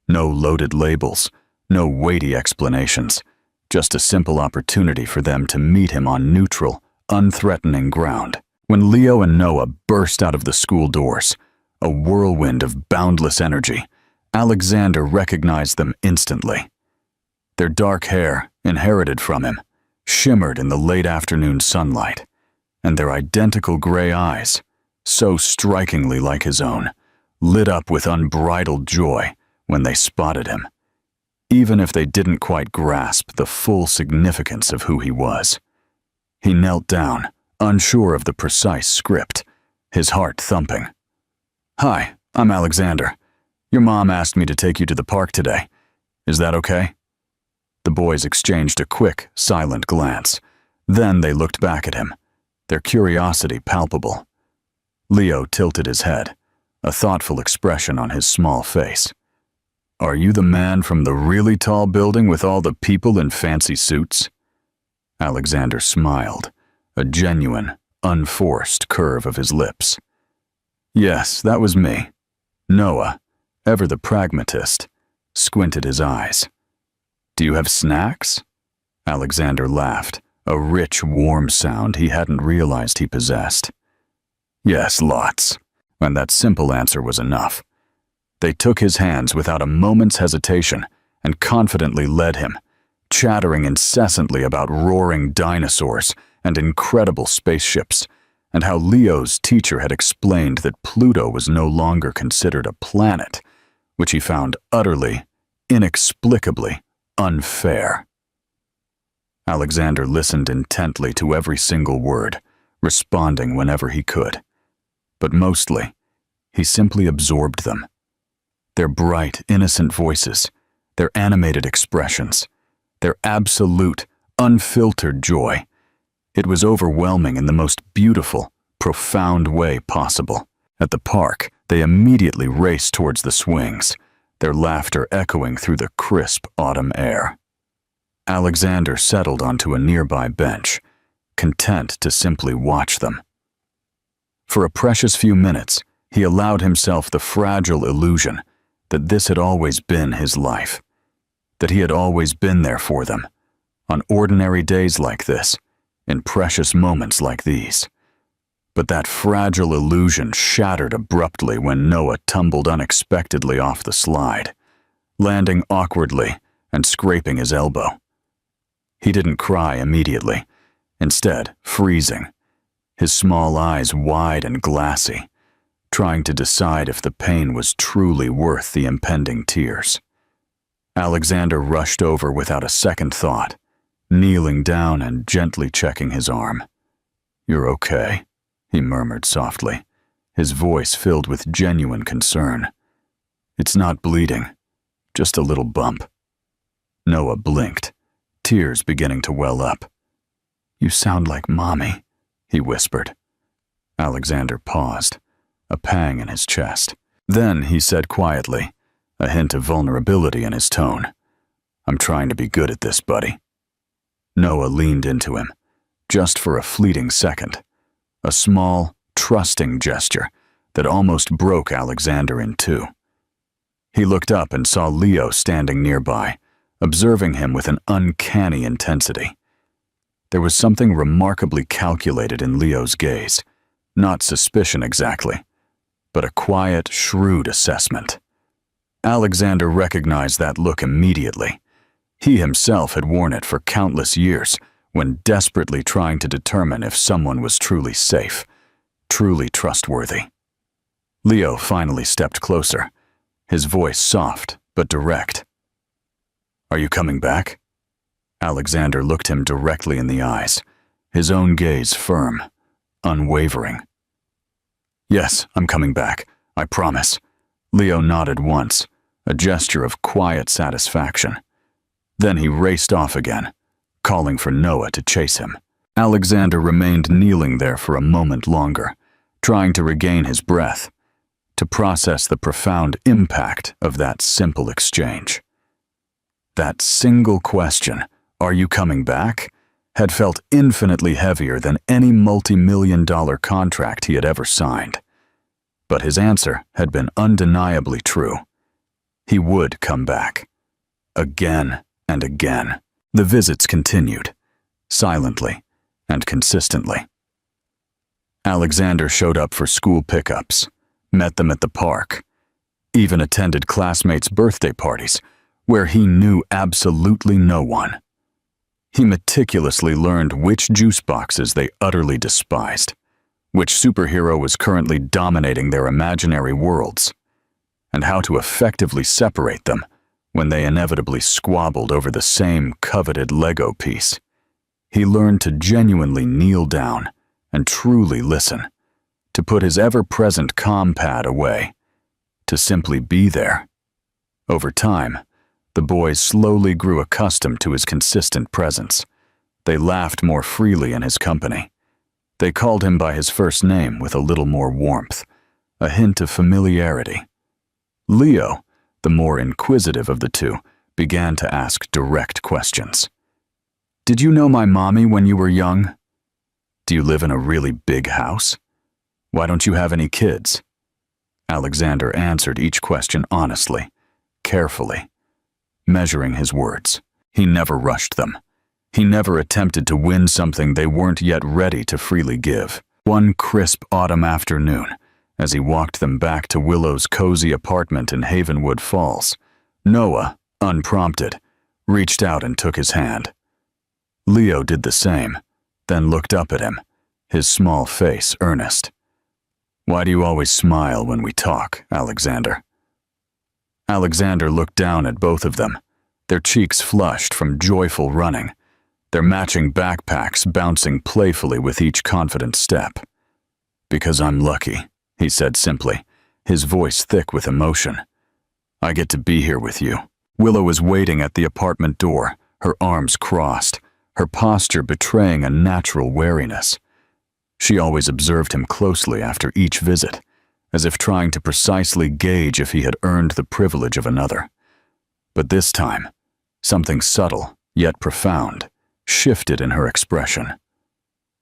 No loaded labels, no weighty explanations, just a simple opportunity for them to meet him on neutral, unthreatening ground. When Leo and Noah burst out of the school doors, a whirlwind of boundless energy, Alexander recognized them instantly. Their dark hair, inherited from him, shimmered in the late afternoon sunlight, and their identical gray eyes, so strikingly like his own, lit up with unbridled joy when they spotted him, even if they didn't quite grasp the full significance of who he was. He knelt down, unsure of the precise script, his heart thumping. "Hi, I'm Alexander. Your mom asked me to take you to the park today. Is that okay?" The boys exchanged a quick, silent glance. Then they looked back at him, their curiosity palpable. Leo tilted his head, a thoughtful expression on his small face. "Are you the man from the really tall building with all the people in fancy suits?" Alexander smiled, a genuine, unforced curve of his lips. "Yes, that was me." Noah, ever the pragmatist, squinted his eyes. "Do you have snacks?" Alexander laughed, a rich, warm sound he hadn't realized he possessed. "Yes, lots." And that simple answer was enough. They took his hands without a moment's hesitation and confidently led him, chattering incessantly about roaring dinosaurs and incredible spaceships, and how Leo's teacher had explained that Pluto was no longer considered a planet, which he found utterly, inexplicably unfair. Alexander listened intently to every single word, responding whenever he could. But mostly, he simply absorbed them. Their bright, innocent voices, their animated expressions, their absolute, unfiltered joy. It was overwhelming in the most beautiful, profound way possible. At the park, they immediately raced towards the swings, their laughter echoing through the crisp autumn air. Alexander settled onto a nearby bench, content to simply watch them. For a precious few minutes, he allowed himself the fragile illusion that this had always been his life, that he had always been there for them, on ordinary days like this, in precious moments like these. But that fragile illusion shattered abruptly when Noah tumbled unexpectedly off the slide, landing awkwardly and scraping his elbow. He didn't cry immediately, instead freezing, his small eyes wide and glassy, trying to decide if the pain was truly worth the impending tears. Alexander rushed over without a second thought, kneeling down and gently checking his arm. "You're okay," he murmured softly, his voice filled with genuine concern. "It's not bleeding, just a little bump." Noah blinked, tears beginning to well up. "You sound like Mommy," he whispered. Alexander paused, a pang in his chest. Then he said quietly, a hint of vulnerability in his tone, "I'm trying to be good at this, buddy." Noah leaned into him, just for a fleeting second, a small, trusting gesture that almost broke Alexander in two. He looked up and saw Leo standing nearby, observing him with an uncanny intensity. There was something remarkably calculated in Leo's gaze, not suspicion exactly, but a quiet, shrewd assessment. Alexander recognized that look immediately. He himself had worn it for countless years when desperately trying to determine if someone was truly safe, truly trustworthy. Leo finally stepped closer, his voice soft but direct. "Are you coming back?" Alexander looked him directly in the eyes, his own gaze firm, unwavering. "Yes, I'm coming back, I promise." Leo nodded once, a gesture of quiet satisfaction. Then he raced off again, calling for Noah to chase him. Alexander remained kneeling there for a moment longer, trying to regain his breath, to process the profound impact of that simple exchange. That single question, "Are you coming back?" had felt infinitely heavier than any multi-million-dollar contract he had ever signed. But his answer had been undeniably true. He would come back. Again and again. The visits continued, silently and consistently. Alexander showed up for school pickups, met them at the park, even attended classmates' birthday parties, where he knew absolutely no one. He meticulously learned which juice boxes they utterly despised, which superhero was currently dominating their imaginary worlds, and how to effectively separate them when they inevitably squabbled over the same coveted Lego piece. He learned to genuinely kneel down and truly listen, to put his ever-present comm pad away, to simply be there. Over time, the boys slowly grew accustomed to his consistent presence. They laughed more freely in his company. They called him by his first name with a little more warmth, a hint of familiarity. Leo, the more inquisitive of the two, began to ask direct questions. "Did you know my mommy when you were young? Do you live in a really big house? Why don't you have any kids?" Alexander answered each question honestly, carefully, measuring his words. He never rushed them. He never attempted to win something they weren't yet ready to freely give. One crisp autumn afternoon, as he walked them back to Willow's cozy apartment in Havenwood Falls, Noah, unprompted, reached out and took his hand. Leo did the same, then looked up at him, his small face earnest. "Why do you always smile when we talk, Alexander?" Alexander looked down at both of them, their cheeks flushed from joyful running, their matching backpacks bouncing playfully with each confident step. "Because I'm lucky," he said simply, his voice thick with emotion. "I get to be here with you." Willow was waiting at the apartment door, her arms crossed, her posture betraying a natural wariness. She always observed him closely after each visit, as if trying to precisely gauge if he had earned the privilege of another. But this time, something subtle, yet profound, shifted in her expression.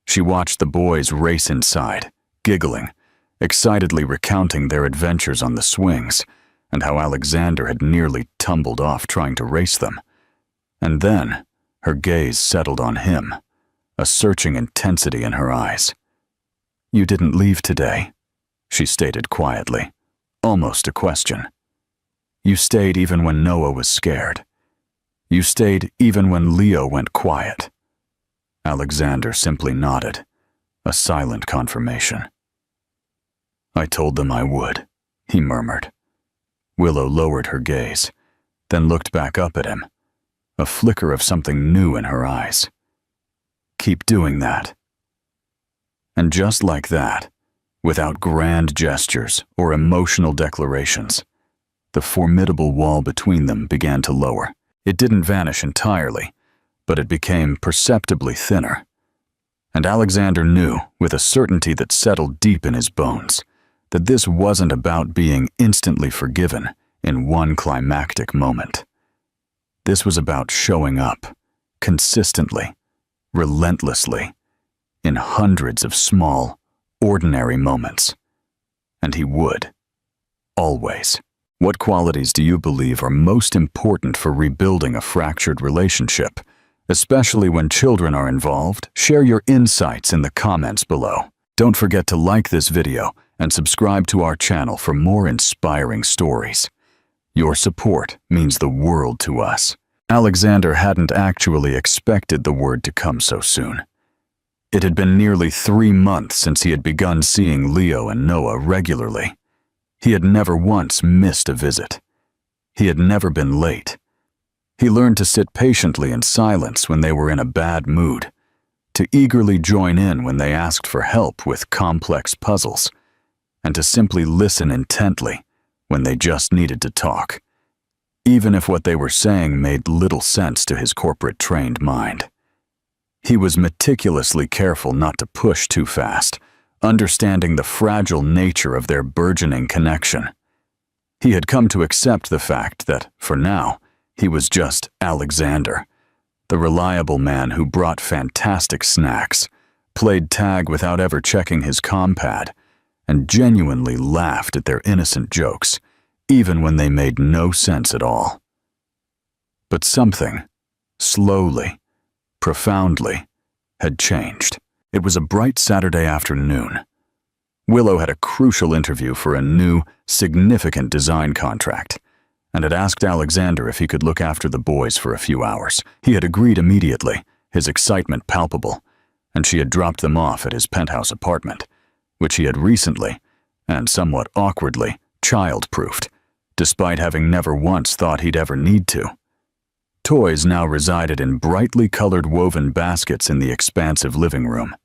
She watched the boys race inside, giggling, excitedly recounting their adventures on the swings, and how Alexander had nearly tumbled off trying to race them. And then, her gaze settled on him, a searching intensity in her eyes. "You didn't leave today," she stated quietly, almost a question. "You stayed even when Noah was scared. You stayed even when Leo went quiet." Alexander simply nodded, a silent confirmation. "I told them I would," he murmured. Willow lowered her gaze, then looked back up at him, a flicker of something new in her eyes. "Keep doing that." And just like that, without grand gestures or emotional declarations, the formidable wall between them began to lower. It didn't vanish entirely, but it became perceptibly thinner. And Alexander knew, with a certainty that settled deep in his bones, that this wasn't about being instantly forgiven in one climactic moment. This was about showing up, consistently, relentlessly, in hundreds of small, ordinary moments. And he would. Always. What qualities do you believe are most important for rebuilding a fractured relationship? Especially when children are involved, share your insights in the comments below. Don't forget to like this video and subscribe to our channel for more inspiring stories. Your support means the world to us. Alexander hadn't actually expected the word to come so soon. It had been nearly 3 months since he had begun seeing Leo and Noah regularly. He had never once missed a visit. He had never been late. He learned to sit patiently in silence when they were in a bad mood, to eagerly join in when they asked for help with complex puzzles, and to simply listen intently when they just needed to talk, even if what they were saying made little sense to his corporate-trained mind. He was meticulously careful not to push too fast, understanding the fragile nature of their burgeoning connection. He had come to accept the fact that, for now, he was just Alexander, the reliable man who brought fantastic snacks, played tag without ever checking his compad, and genuinely laughed at their innocent jokes, even when they made no sense at all. But something, slowly, profoundly, had changed. It was a bright Saturday afternoon. Willow had a crucial interview for a new, significant design contract, and had asked Alexander if he could look after the boys for a few hours. He had agreed immediately, his excitement palpable, and she had dropped them off at his penthouse apartment, which he had recently, and somewhat awkwardly, child-proofed, despite having never once thought he'd ever need to. Toys now resided in brightly colored woven baskets in the expansive living room.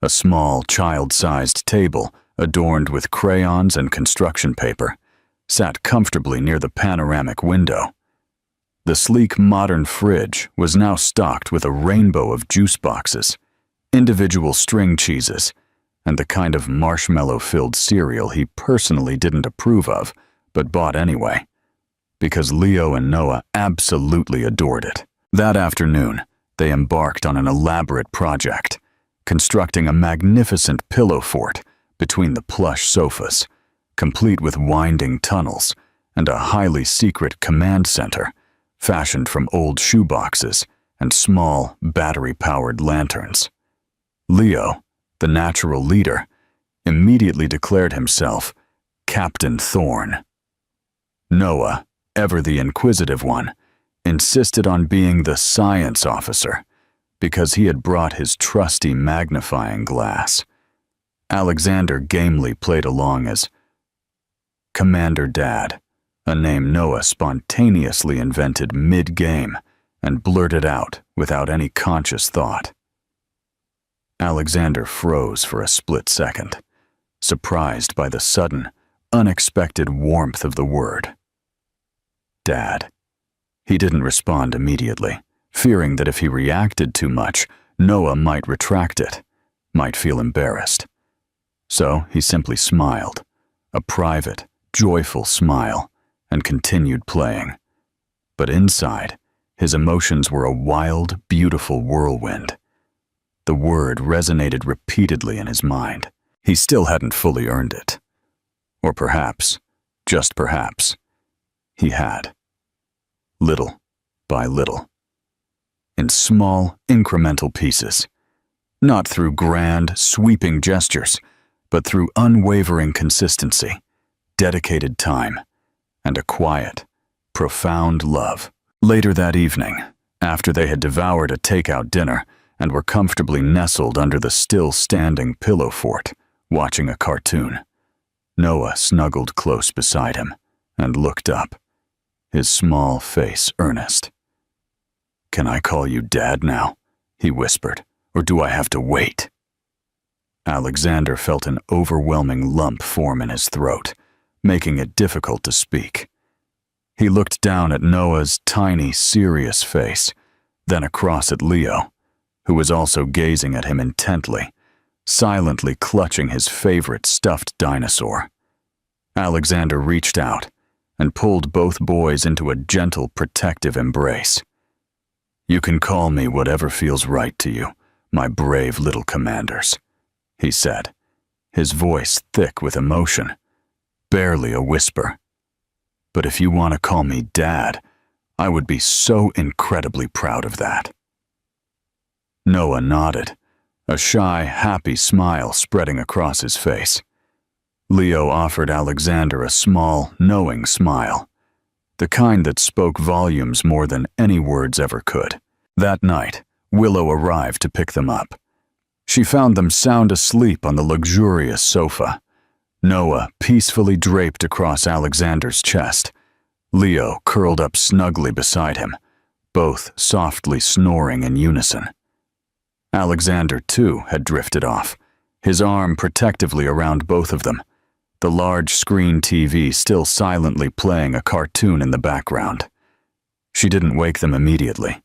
A small, child-sized table, adorned with crayons and construction paper, sat comfortably near the panoramic window. The sleek modern fridge was now stocked with a rainbow of juice boxes, individual string cheeses, and the kind of marshmallow-filled cereal he personally didn't approve of, but bought anyway, because Leo and Noah absolutely adored it. That afternoon, they embarked on an elaborate project, constructing a magnificent pillow fort between the plush sofas, complete with winding tunnels and a highly secret command center fashioned from old shoeboxes and small, battery-powered lanterns. Leo, the natural leader, immediately declared himself Captain Thorne. Noah, ever the inquisitive one, insisted on being the science officer because he had brought his trusty magnifying glass. Alexander gamely played along as Commander Dad, a name Noah spontaneously invented mid-game and blurted out without any conscious thought. Alexander froze for a split second, surprised by the sudden, unexpected warmth of the word. Dad. He didn't respond immediately, fearing that if he reacted too much, Noah might retract it, might feel embarrassed. So he simply smiled, a private, joyful smile, and continued playing. But inside, his emotions were a wild, beautiful whirlwind. The word resonated repeatedly in his mind. He still hadn't fully earned it. Or perhaps, just perhaps, he had. Little by little. In small, incremental pieces. Not through grand, sweeping gestures, but through unwavering consistency, dedicated time, and a quiet, profound love. Later that evening, after they had devoured a takeout dinner and were comfortably nestled under the still-standing pillow fort, watching a cartoon, Noah snuggled close beside him and looked up, his small face earnest. "Can I call you Dad now?" he whispered, "or do I have to wait?" Alexander felt an overwhelming lump form in his throat, making it difficult to speak. He looked down at Noah's tiny, serious face, then across at Leo, who was also gazing at him intently, silently clutching his favorite stuffed dinosaur. Alexander reached out and pulled both boys into a gentle, protective embrace. "You can call me whatever feels right to you, my brave little commanders," he said, his voice thick with emotion, barely a whisper. "But if you want to call me Dad, I would be so incredibly proud of that." Noah nodded, a shy, happy smile spreading across his face. Leo offered Alexander a small, knowing smile, the kind that spoke volumes more than any words ever could. That night, Willow arrived to pick them up. She found them sound asleep on the luxurious sofa, Noah peacefully draped across Alexander's chest, Leo curled up snugly beside him, both softly snoring in unison. Alexander, too, had drifted off, his arm protectively around both of them, the large screen TV still silently playing a cartoon in the background. She didn't wake them immediately.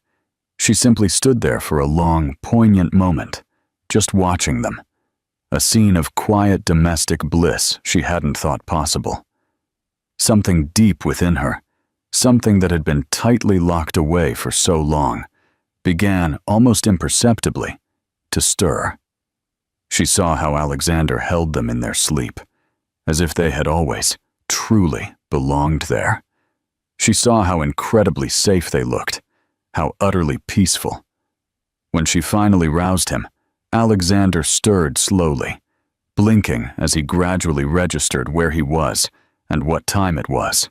She simply stood there for a long, poignant moment, just watching them, a scene of quiet domestic bliss she hadn't thought possible. Something deep within her, something that had been tightly locked away for so long, began almost imperceptibly to stir. She saw how Alexander held them in their sleep, as if they had always, truly belonged there. She saw how incredibly safe they looked, how utterly peaceful. When she finally roused him, Alexander stirred slowly, blinking as he gradually registered where he was and what time it was.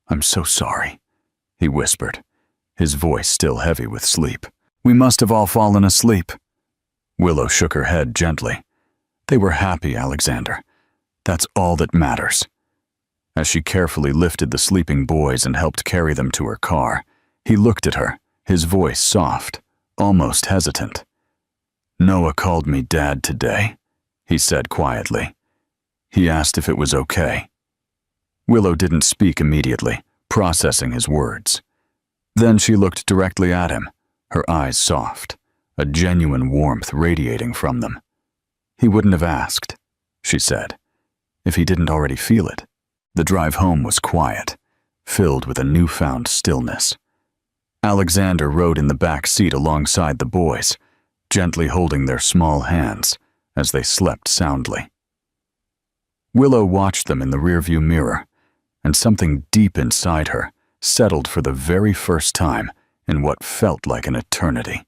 "I'm so sorry," he whispered, his voice still heavy with sleep. We must have all fallen asleep." Willow shook her head gently. "They were happy, Alexander. That's all that matters." As she carefully lifted the sleeping boys and helped carry them to her car, he looked at her, his voice soft, almost hesitant. "Noah called me Dad today," he said quietly. He asked if it was okay. Willow didn't speak immediately, processing his words. Then she looked directly at him, her eyes soft, a genuine warmth radiating from them. "He wouldn't have asked," she said, "if he didn't already feel it." The drive home was quiet, filled with a newfound stillness. Alexander rode in the back seat alongside the boys, gently holding their small hands as they slept soundly. Willow watched them in the rearview mirror, and something deep inside her settled for the very first time in what felt like an eternity.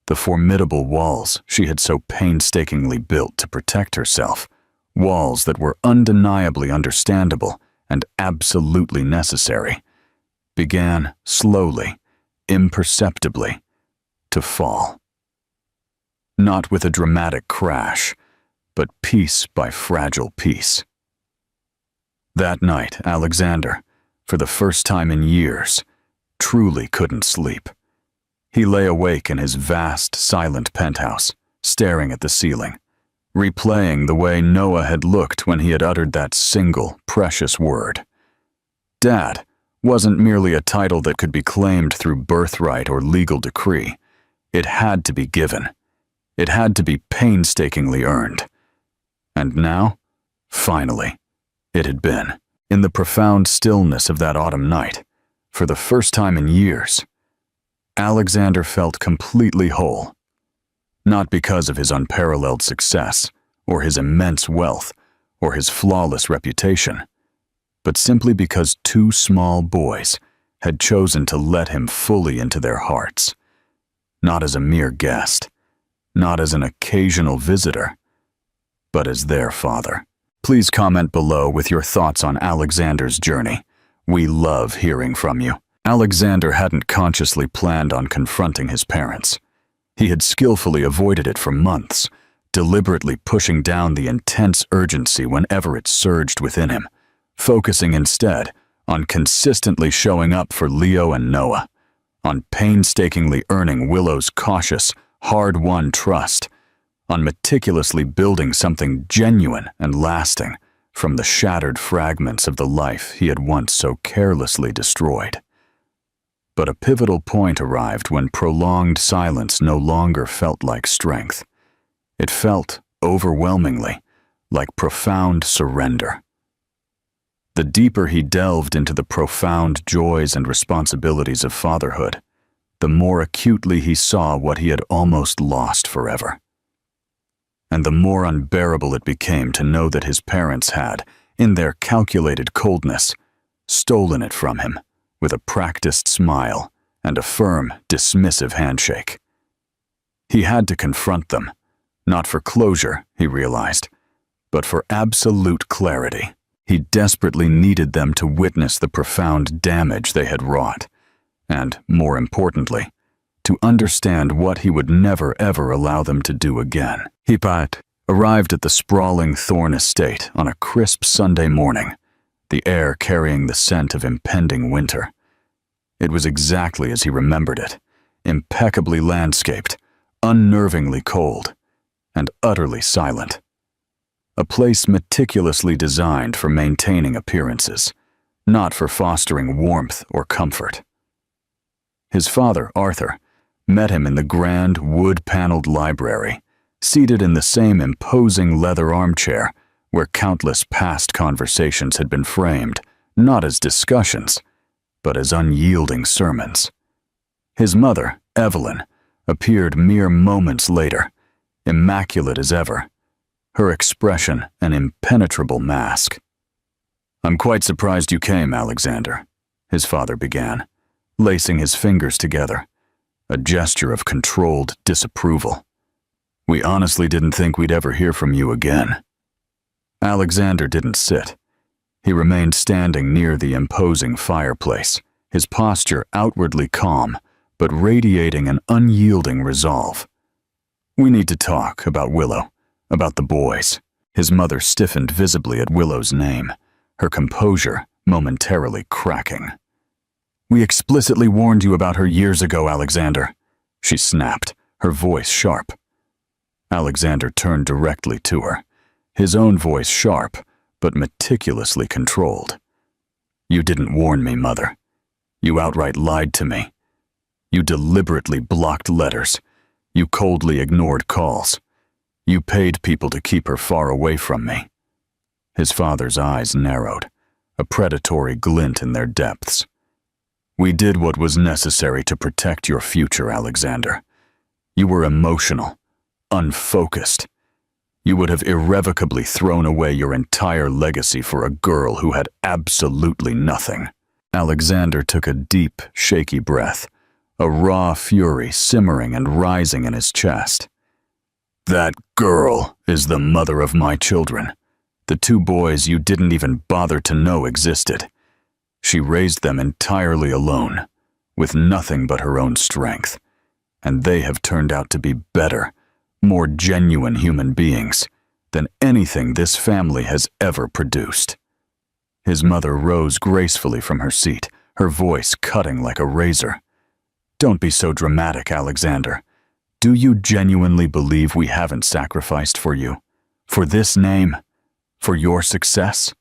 The formidable walls she had so painstakingly built to protect herself, walls that were undeniably understandable and absolutely necessary, began slowly, imperceptibly, to fall. Not with a dramatic crash, but piece by fragile piece. That night, Alexander, for the first time in years, truly couldn't sleep. He lay awake in his vast, silent penthouse, staring at the ceiling, replaying the way Noah had looked when he had uttered that single, precious word. Dad wasn't merely a title that could be claimed through birthright or legal decree. It had to be given. It had to be painstakingly earned. And now, finally, it had been. In the profound stillness of that autumn night, for the first time in years, Alexander felt completely whole. Not because of his unparalleled success, or his immense wealth, or his flawless reputation, but simply because two small boys had chosen to let him fully into their hearts, not as a mere guest, not as an occasional visitor, but as their father. Please comment below with your thoughts on Alexander's journey. We love hearing from you. Alexander hadn't consciously planned on confronting his parents. He had skillfully avoided it for months, deliberately pushing down the intense urgency whenever it surged within him, focusing instead on consistently showing up for Leo and Noah, on painstakingly earning Willow's cautious, hard-won trust, on meticulously building something genuine and lasting from the shattered fragments of the life he had once so carelessly destroyed. But a pivotal point arrived when prolonged silence no longer felt like strength. It felt, overwhelmingly, like profound surrender. The deeper he delved into the profound joys and responsibilities of fatherhood, the more acutely he saw what he had almost lost forever. And the more unbearable it became to know that his parents had, in their calculated coldness, stolen it from him with a practiced smile and a firm, dismissive handshake. He had to confront them, not for closure, he realized, but for absolute clarity. He desperately needed them to witness the profound damage they had wrought, and, more importantly, to understand what he would never ever allow them to do again. Hipat arrived at the sprawling Thorne estate on a crisp Sunday morning, the air carrying the scent of impending winter. It was exactly as he remembered it, impeccably landscaped, unnervingly cold, and utterly silent. A place meticulously designed for maintaining appearances, not for fostering warmth or comfort. His father, Arthur, met him in the grand wood-paneled library, seated in the same imposing leather armchair where countless past conversations had been framed, not as discussions, but as unyielding sermons. His mother, Evelyn, appeared mere moments later, immaculate as ever, her expression an impenetrable mask. "I'm quite surprised you came, Alexander," his father began, lacing his fingers together, a gesture of controlled disapproval. "We honestly didn't think we'd ever hear from you again." Alexander didn't sit. He remained standing near the imposing fireplace, his posture outwardly calm, but radiating an unyielding resolve. "We need to talk about Willow, about the boys." His mother stiffened visibly at Willow's name, her composure momentarily cracking. "We explicitly warned you about her years ago, Alexander," she snapped, her voice sharp. Alexander turned directly to her, his own voice sharp, but meticulously controlled. "You didn't warn me, Mother. You outright lied to me. You deliberately blocked letters. You coldly ignored calls. You paid people to keep her far away from me." His father's eyes narrowed, a predatory glint in their depths. "We did what was necessary to protect your future, Alexander. You were emotional, unfocused. You would have irrevocably thrown away your entire legacy for a girl who had absolutely nothing." Alexander took a deep, shaky breath, a raw fury simmering and rising in his chest. "That girl is the mother of my children, the two boys you didn't even bother to know existed. She raised them entirely alone, with nothing but her own strength, and they have turned out to be better, more genuine human beings than anything this family has ever produced." His mother rose gracefully from her seat, her voice cutting like a razor. "Don't be so dramatic, Alexander. Do you genuinely believe we haven't sacrificed for you? For this name? For your success?"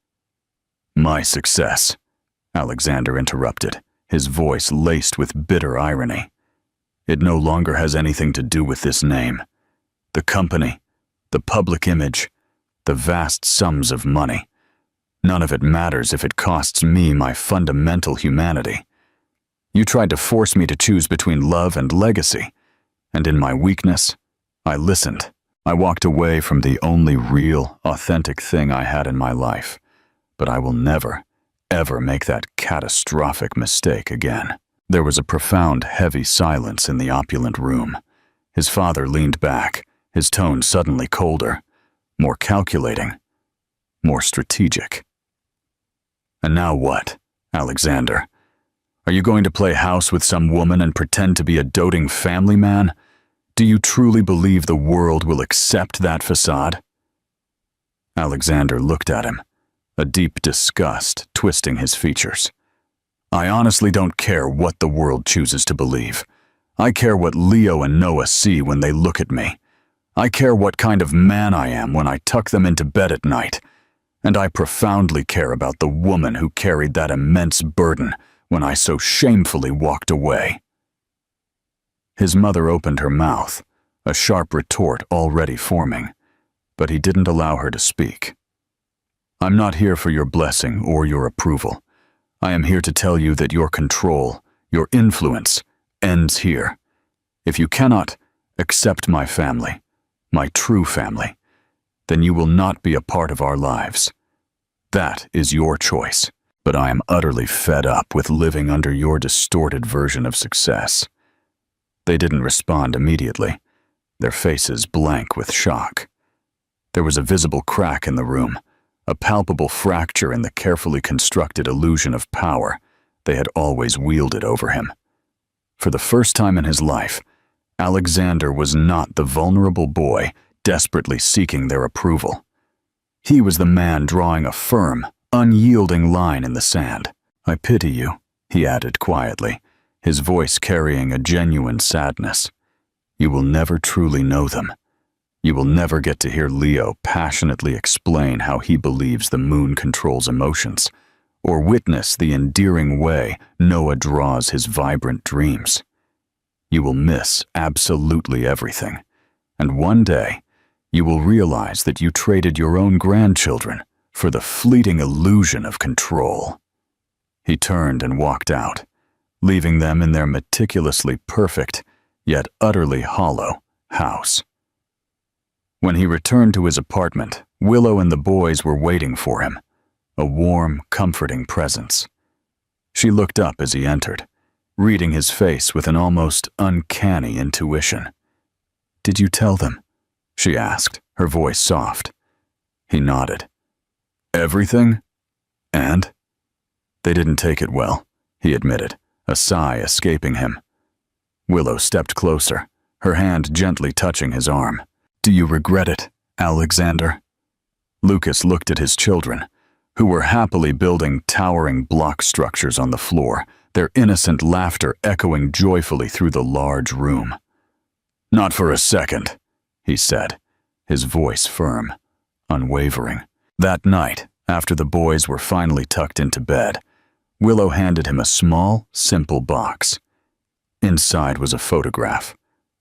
"My success," Alexander interrupted, his voice laced with bitter irony. "It no longer has anything to do with this name. The company, the public image, the vast sums of money. None of it matters if it costs me my fundamental humanity. You tried to force me to choose between love and legacy, and in my weakness, I listened. I walked away from the only real, authentic thing I had in my life, but I will never, ever make that catastrophic mistake again." There was a profound, heavy silence in the opulent room. His father leaned back, his tone suddenly colder, more calculating, more strategic. "And now what, Alexander? Are you going to play house with some woman and pretend to be a doting family man? Do you truly believe the world will accept that facade?" Alexander looked at him, a deep disgust twisting his features. "I honestly don't care what the world chooses to believe. I care what Leo and Noah see when they look at me. I care what kind of man I am when I tuck them into bed at night. And I profoundly care about the woman who carried that immense burden when I so shamefully walked away." His mother opened her mouth, a sharp retort already forming, but he didn't allow her to speak. "I'm not here for your blessing or your approval. I am here to tell you that your control, your influence, ends here. If you cannot accept my family, my true family, then you will not be a part of our lives. That is your choice, but I am utterly fed up with living under your distorted version of success." They didn't respond immediately, their faces blank with shock. There was a visible crack in the room, a palpable fracture in the carefully constructed illusion of power they had always wielded over him. For the first time in his life, Alexander was not the vulnerable boy desperately seeking their approval. He was the man drawing a firm, unyielding line in the sand. "I pity you," he added quietly, his voice carrying a genuine sadness. "You will never truly know them. You will never get to hear Leo passionately explain how he believes the moon controls emotions, or witness the endearing way Noah draws his vibrant dreams. You will miss absolutely everything, and one day, you will realize that you traded your own grandchildren for the fleeting illusion of control." He turned and walked out, leaving them in their meticulously perfect, yet utterly hollow, house. When he returned to his apartment, Willow and the boys were waiting for him, a warm, comforting presence. She looked up as he entered, reading his face with an almost uncanny intuition. "Did you tell them?" she asked, her voice soft. He nodded. "Everything? And?" "They didn't take it well," he admitted, a sigh escaping him. Willow stepped closer, her hand gently touching his arm. "Do you regret it, Alexander?" Lucas looked at his children, who were happily building towering block structures on the floor, their innocent laughter echoing joyfully through the large room. "Not for a second," he said, his voice firm, unwavering. That night, after the boys were finally tucked into bed, Willow handed him a small, simple box. Inside was a photograph,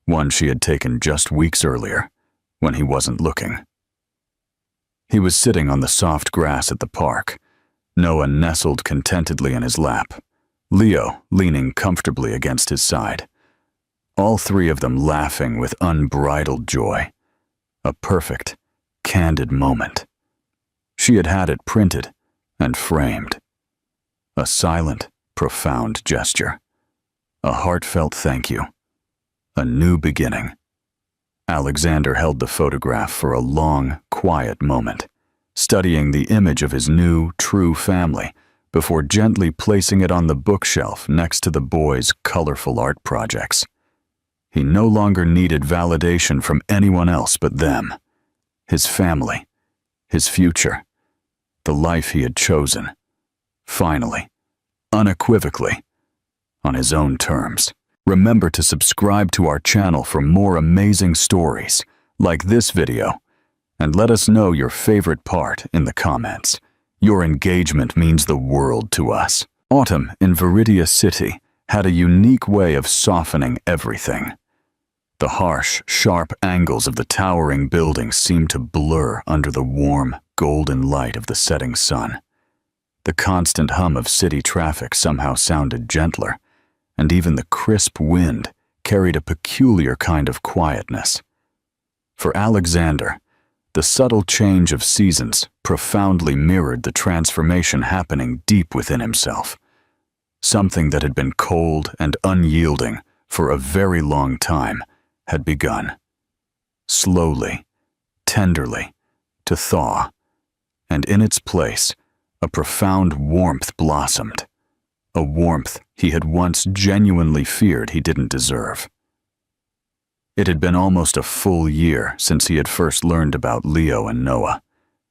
one she had taken just weeks earlier, when he wasn't looking. He was sitting on the soft grass at the park, Noah nestled contentedly in his lap, Leo leaning comfortably against his side. All three of them laughing with unbridled joy. A perfect, candid moment. She had had it printed and framed. A silent, profound gesture. A heartfelt thank you. A new beginning. Alexander held the photograph for a long, quiet moment, studying the image of his new, true family before gently placing it on the bookshelf next to the boys' colorful art projects. He no longer needed validation from anyone else but them, his family, his future, the life he had chosen, finally, unequivocally, on his own terms. Remember to subscribe to our channel for more amazing stories like this video, and let us know your favorite part in the comments. Your engagement means the world to us. Autumn in Viridia City had a unique way of softening everything. The harsh, sharp angles of the towering buildings seemed to blur under the warm, golden light of the setting sun. The constant hum of city traffic somehow sounded gentler, and even the crisp wind carried a peculiar kind of quietness. For Alexander, the subtle change of seasons profoundly mirrored the transformation happening deep within himself. Something that had been cold and unyielding for a very long time had begun, slowly, tenderly, to thaw, and in its place, a profound warmth blossomed, a warmth he had once genuinely feared he didn't deserve. It had been almost a full year since he had first learned about Leo and Noah,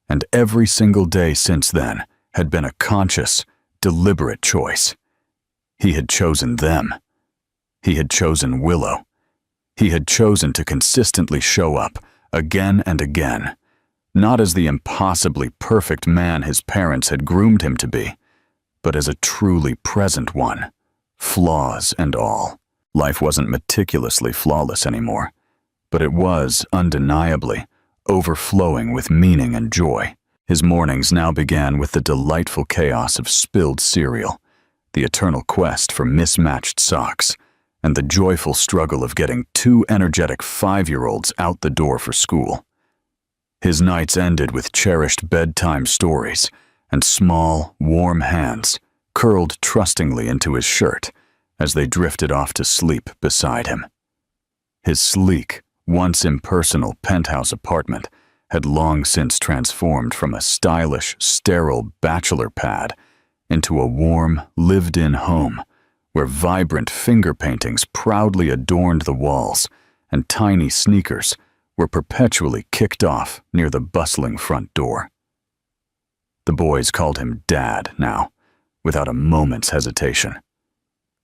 and every single day since then had been a conscious, deliberate choice. He had chosen them. He had chosen Willow. He had chosen to consistently show up, again and again, not as the impossibly perfect man his parents had groomed him to be, but as a truly present one, flaws and all. Life wasn't meticulously flawless anymore, but it was, undeniably, overflowing with meaning and joy. His mornings now began with the delightful chaos of spilled cereal, the eternal quest for mismatched socks, and the joyful struggle of getting two energetic 5-year-olds out the door for school. His nights ended with cherished bedtime stories and small, warm hands curled trustingly into his shirt as they drifted off to sleep beside him. His sleek, once impersonal penthouse apartment had long since transformed from a stylish, sterile bachelor pad into a warm, lived-in home where vibrant finger paintings proudly adorned the walls and tiny sneakers were perpetually kicked off near the bustling front door. The boys called him Dad now, without a moment's hesitation.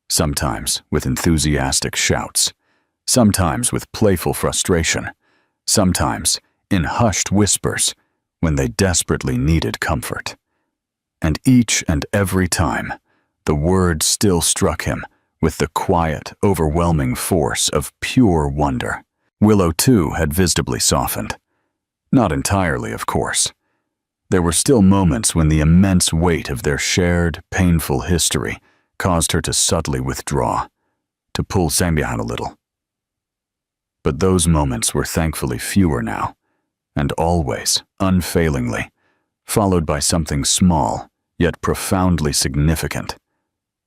Sometimes with enthusiastic shouts, sometimes with playful frustration, sometimes in hushed whispers when they desperately needed comfort. And each and every time, the word still struck him with the quiet, overwhelming force of pure wonder. Willow, too, had visibly softened. Not entirely, of course. There were still moments when the immense weight of their shared, painful history caused her to subtly withdraw, to pull Sambihan a little. But those moments were thankfully fewer now, and always, unfailingly, followed by something small, yet profoundly significant.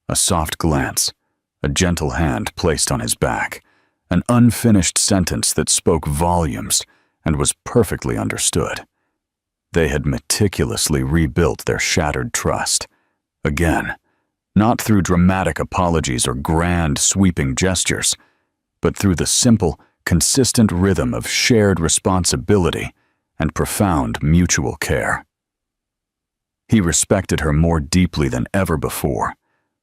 A soft glance, a gentle hand placed on his back, an unfinished sentence that spoke volumes and was perfectly understood. They had meticulously rebuilt their shattered trust. Again, not through dramatic apologies or grand, sweeping gestures, but through the simple, consistent rhythm of shared responsibility and profound mutual care. He respected her more deeply than ever before,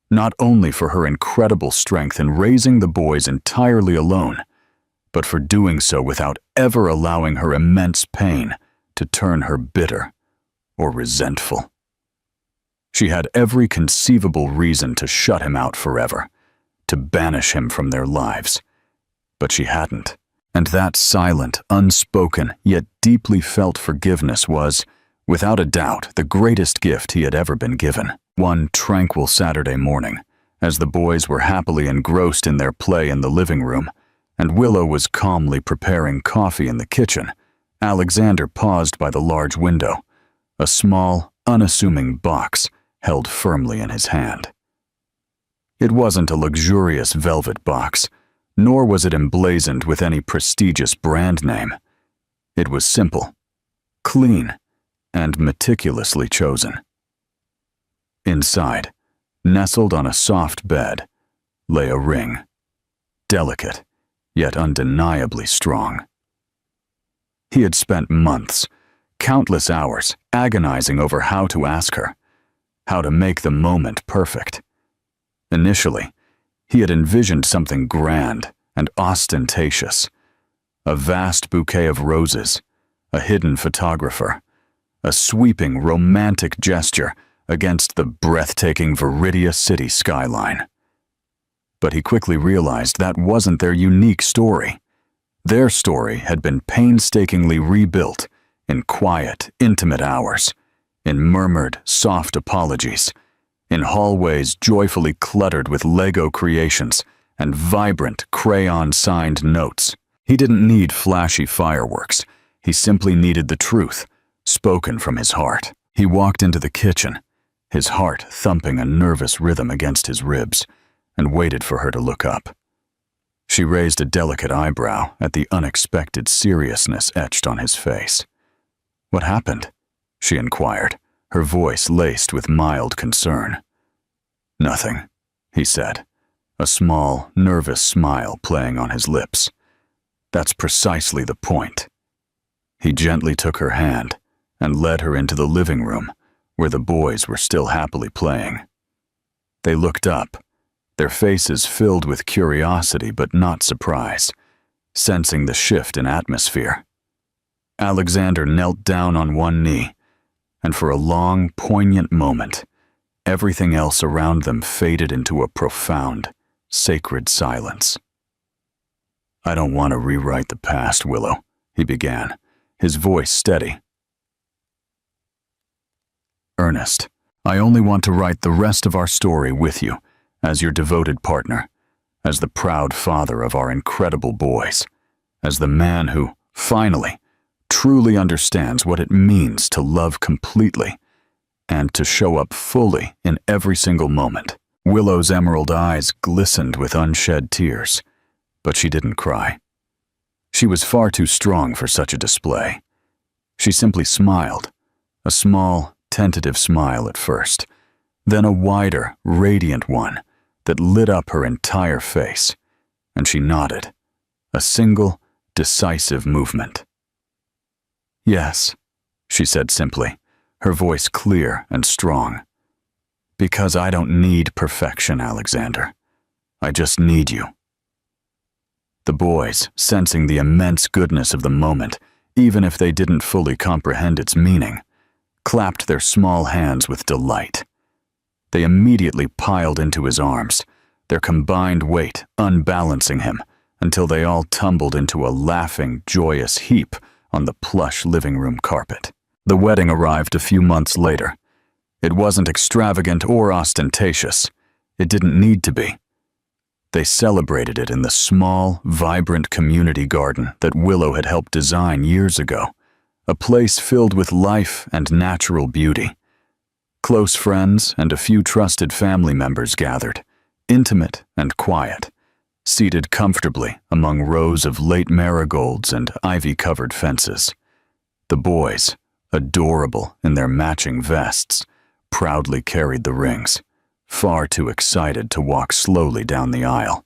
not only for her incredible strength in raising the boys entirely alone, but for doing so without ever allowing her immense pain to turn her bitter or resentful. She had every conceivable reason to shut him out forever, to banish him from their lives, but she hadn't. And that silent, unspoken, yet deeply felt forgiveness was, without a doubt, the greatest gift he had ever been given. One tranquil Saturday morning, as the boys were happily engrossed in their play in the living room, and Willow was calmly preparing coffee in the kitchen, Alexander paused by the large window, a small, unassuming box held firmly in his hand. It wasn't a luxurious velvet box, nor was it emblazoned with any prestigious brand name. It was simple, clean, and meticulously chosen. Inside, nestled on a soft bed, lay a ring, delicate, yet undeniably strong. He had spent months, countless hours, agonizing over how to ask her, how to make the moment perfect. Initially, he had envisioned something grand and ostentatious, a vast bouquet of roses, a hidden photographer, a sweeping romantic gesture against the breathtaking Viridia City skyline. But he quickly realized that wasn't their unique story. Their story had been painstakingly rebuilt in quiet, intimate hours, in murmured, soft apologies, in hallways joyfully cluttered with Lego creations and vibrant, crayon-signed notes. He didn't need flashy fireworks. He simply needed the truth, spoken from his heart. He walked into the kitchen, his heart thumping a nervous rhythm against his ribs, and waited for her to look up. She raised a delicate eyebrow at the unexpected seriousness etched on his face. "What happened?" she inquired, her voice laced with mild concern. "Nothing," he said, a small, nervous smile playing on his lips. "That's precisely the point." He gently took her hand and led her into the living room, where the boys were still happily playing. They looked up, their faces filled with curiosity but not surprise, sensing the shift in atmosphere. Alexander knelt down on one knee, and for a long, poignant moment, everything else around them faded into a profound, sacred silence. "I don't want to rewrite the past, Willow," he began, his voice steady. "Earnest, I only want to write the rest of our story with you, as your devoted partner, as the proud father of our incredible boys, as the man who, finally, truly understands what it means to love completely and to show up fully in every single moment." Willow's emerald eyes glistened with unshed tears, but she didn't cry. She was far too strong for such a display. She simply smiled, a small, tentative smile at first, then a wider, radiant one that lit up her entire face, and she nodded, a single, decisive movement. "Yes," she said simply, her voice clear and strong. "Because I don't need perfection, Alexander. I just need you." The boys, sensing the immense goodness of the moment, even if they didn't fully comprehend its meaning, clapped their small hands with delight. They immediately piled into his arms, their combined weight unbalancing him until they all tumbled into a laughing, joyous heap on the plush living room carpet. The wedding arrived a few months later. It wasn't extravagant or ostentatious. It didn't need to be. They celebrated it in the small, vibrant community garden that Willow had helped design years ago, a place filled with life and natural beauty. Close friends and a few trusted family members gathered, intimate and quiet, seated comfortably among rows of late marigolds and ivy-covered fences. The boys, adorable in their matching vests, proudly carried the rings, far too excited to walk slowly down the aisle.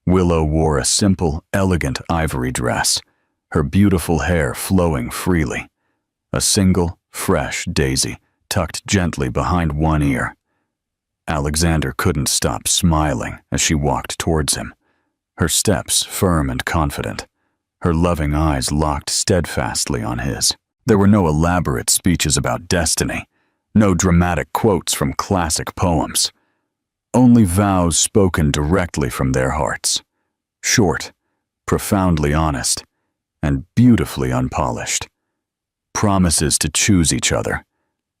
Willow wore a simple, elegant ivory dress, her beautiful hair flowing freely. A single, fresh daisy tucked gently behind one ear. Alexander couldn't stop smiling as she walked towards him, her steps firm and confident, her loving eyes locked steadfastly on his. There were no elaborate speeches about destiny, no dramatic quotes from classic poems. Only vows spoken directly from their hearts, short, profoundly honest, and beautifully unpolished. Promises to choose each other,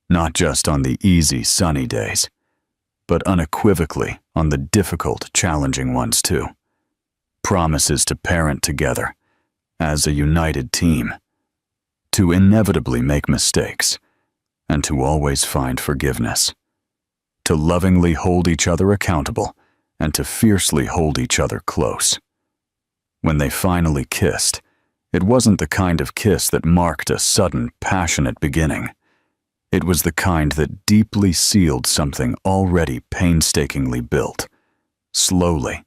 not just on the easy, sunny days, but unequivocally on the difficult, challenging ones too. Promises to parent together, as a united team, to inevitably make mistakes, and to always find forgiveness, to lovingly hold each other accountable, and to fiercely hold each other close. When they finally kissed, it wasn't the kind of kiss that marked a sudden, passionate beginning. It was the kind that deeply sealed something already painstakingly built, slowly,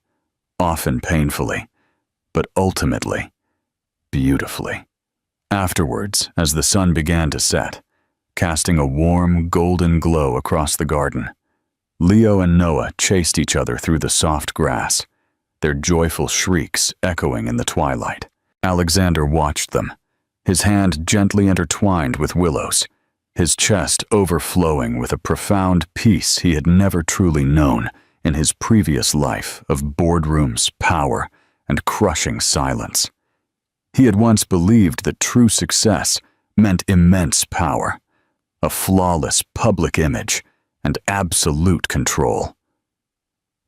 often painfully, but ultimately, beautifully. Afterwards, as the sun began to set, casting a warm, golden glow across the garden, Leo and Noah chased each other through the soft grass, their joyful shrieks echoing in the twilight. Alexander watched them, his hand gently intertwined with Willow's, his chest overflowing with a profound peace he had never truly known in his previous life of boardrooms, power, and crushing silence. He had once believed that true success meant immense power, a flawless public image, and absolute control.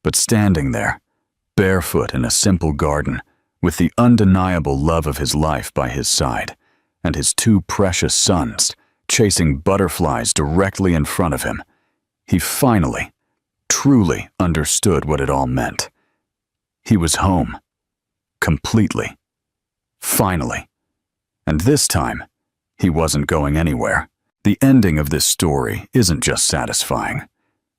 But standing there, barefoot in a simple garden, with the undeniable love of his life by his side, and his two precious sons chasing butterflies directly in front of him, he finally, truly understood what it all meant. He was home. Completely. Finally. And this time, he wasn't going anywhere. The ending of this story isn't just satisfying.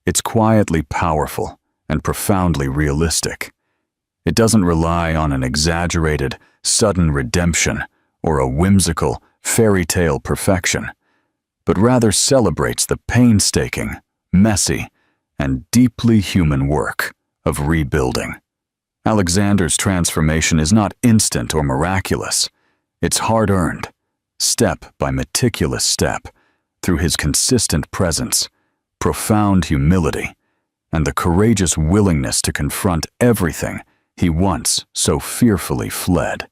It's quietly powerful and profoundly realistic. It doesn't rely on an exaggerated, sudden redemption or a whimsical, fairy tale perfection, but rather celebrates the painstaking, messy, and deeply human work of rebuilding. Alexander's transformation is not instant or miraculous. It's hard-earned, step by meticulous step, through his consistent presence, profound humility, and the courageous willingness to confront everything he once so fearfully fled.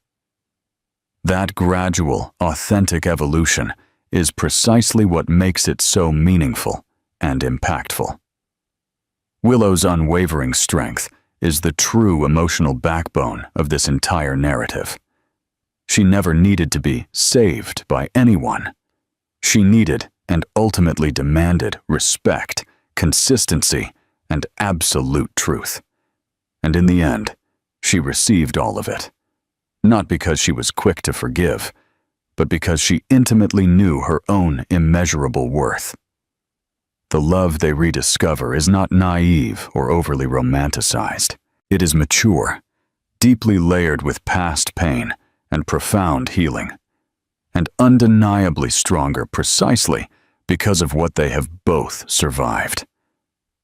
That gradual, authentic evolution is precisely what makes it so meaningful and impactful. Willow's unwavering strength is the true emotional backbone of this entire narrative. She never needed to be saved by anyone. She needed and ultimately demanded respect, consistency, and absolute truth. And in the end, she received all of it. Not because she was quick to forgive, but because she intimately knew her own immeasurable worth. The love they rediscover is not naive or overly romanticized. It is mature, deeply layered with past pain and profound healing, and undeniably stronger precisely because of what they have both survived.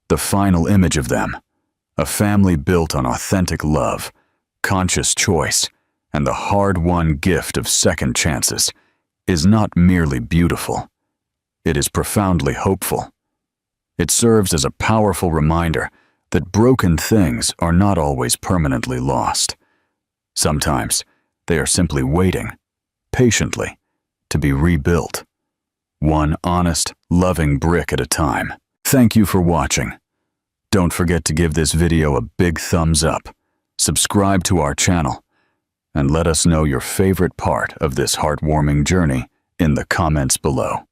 The final image of them, a family built on authentic love, conscious choice, and the hard-won gift of second chances, is not merely beautiful. It is profoundly hopeful. It serves as a powerful reminder that broken things are not always permanently lost. Sometimes they are simply waiting, patiently, to be rebuilt, one honest, loving brick at a time. Thank you for watching. Don't forget to give this video a big thumbs up, subscribe to our channel, and let us know your favorite part of this heartwarming journey in the comments below.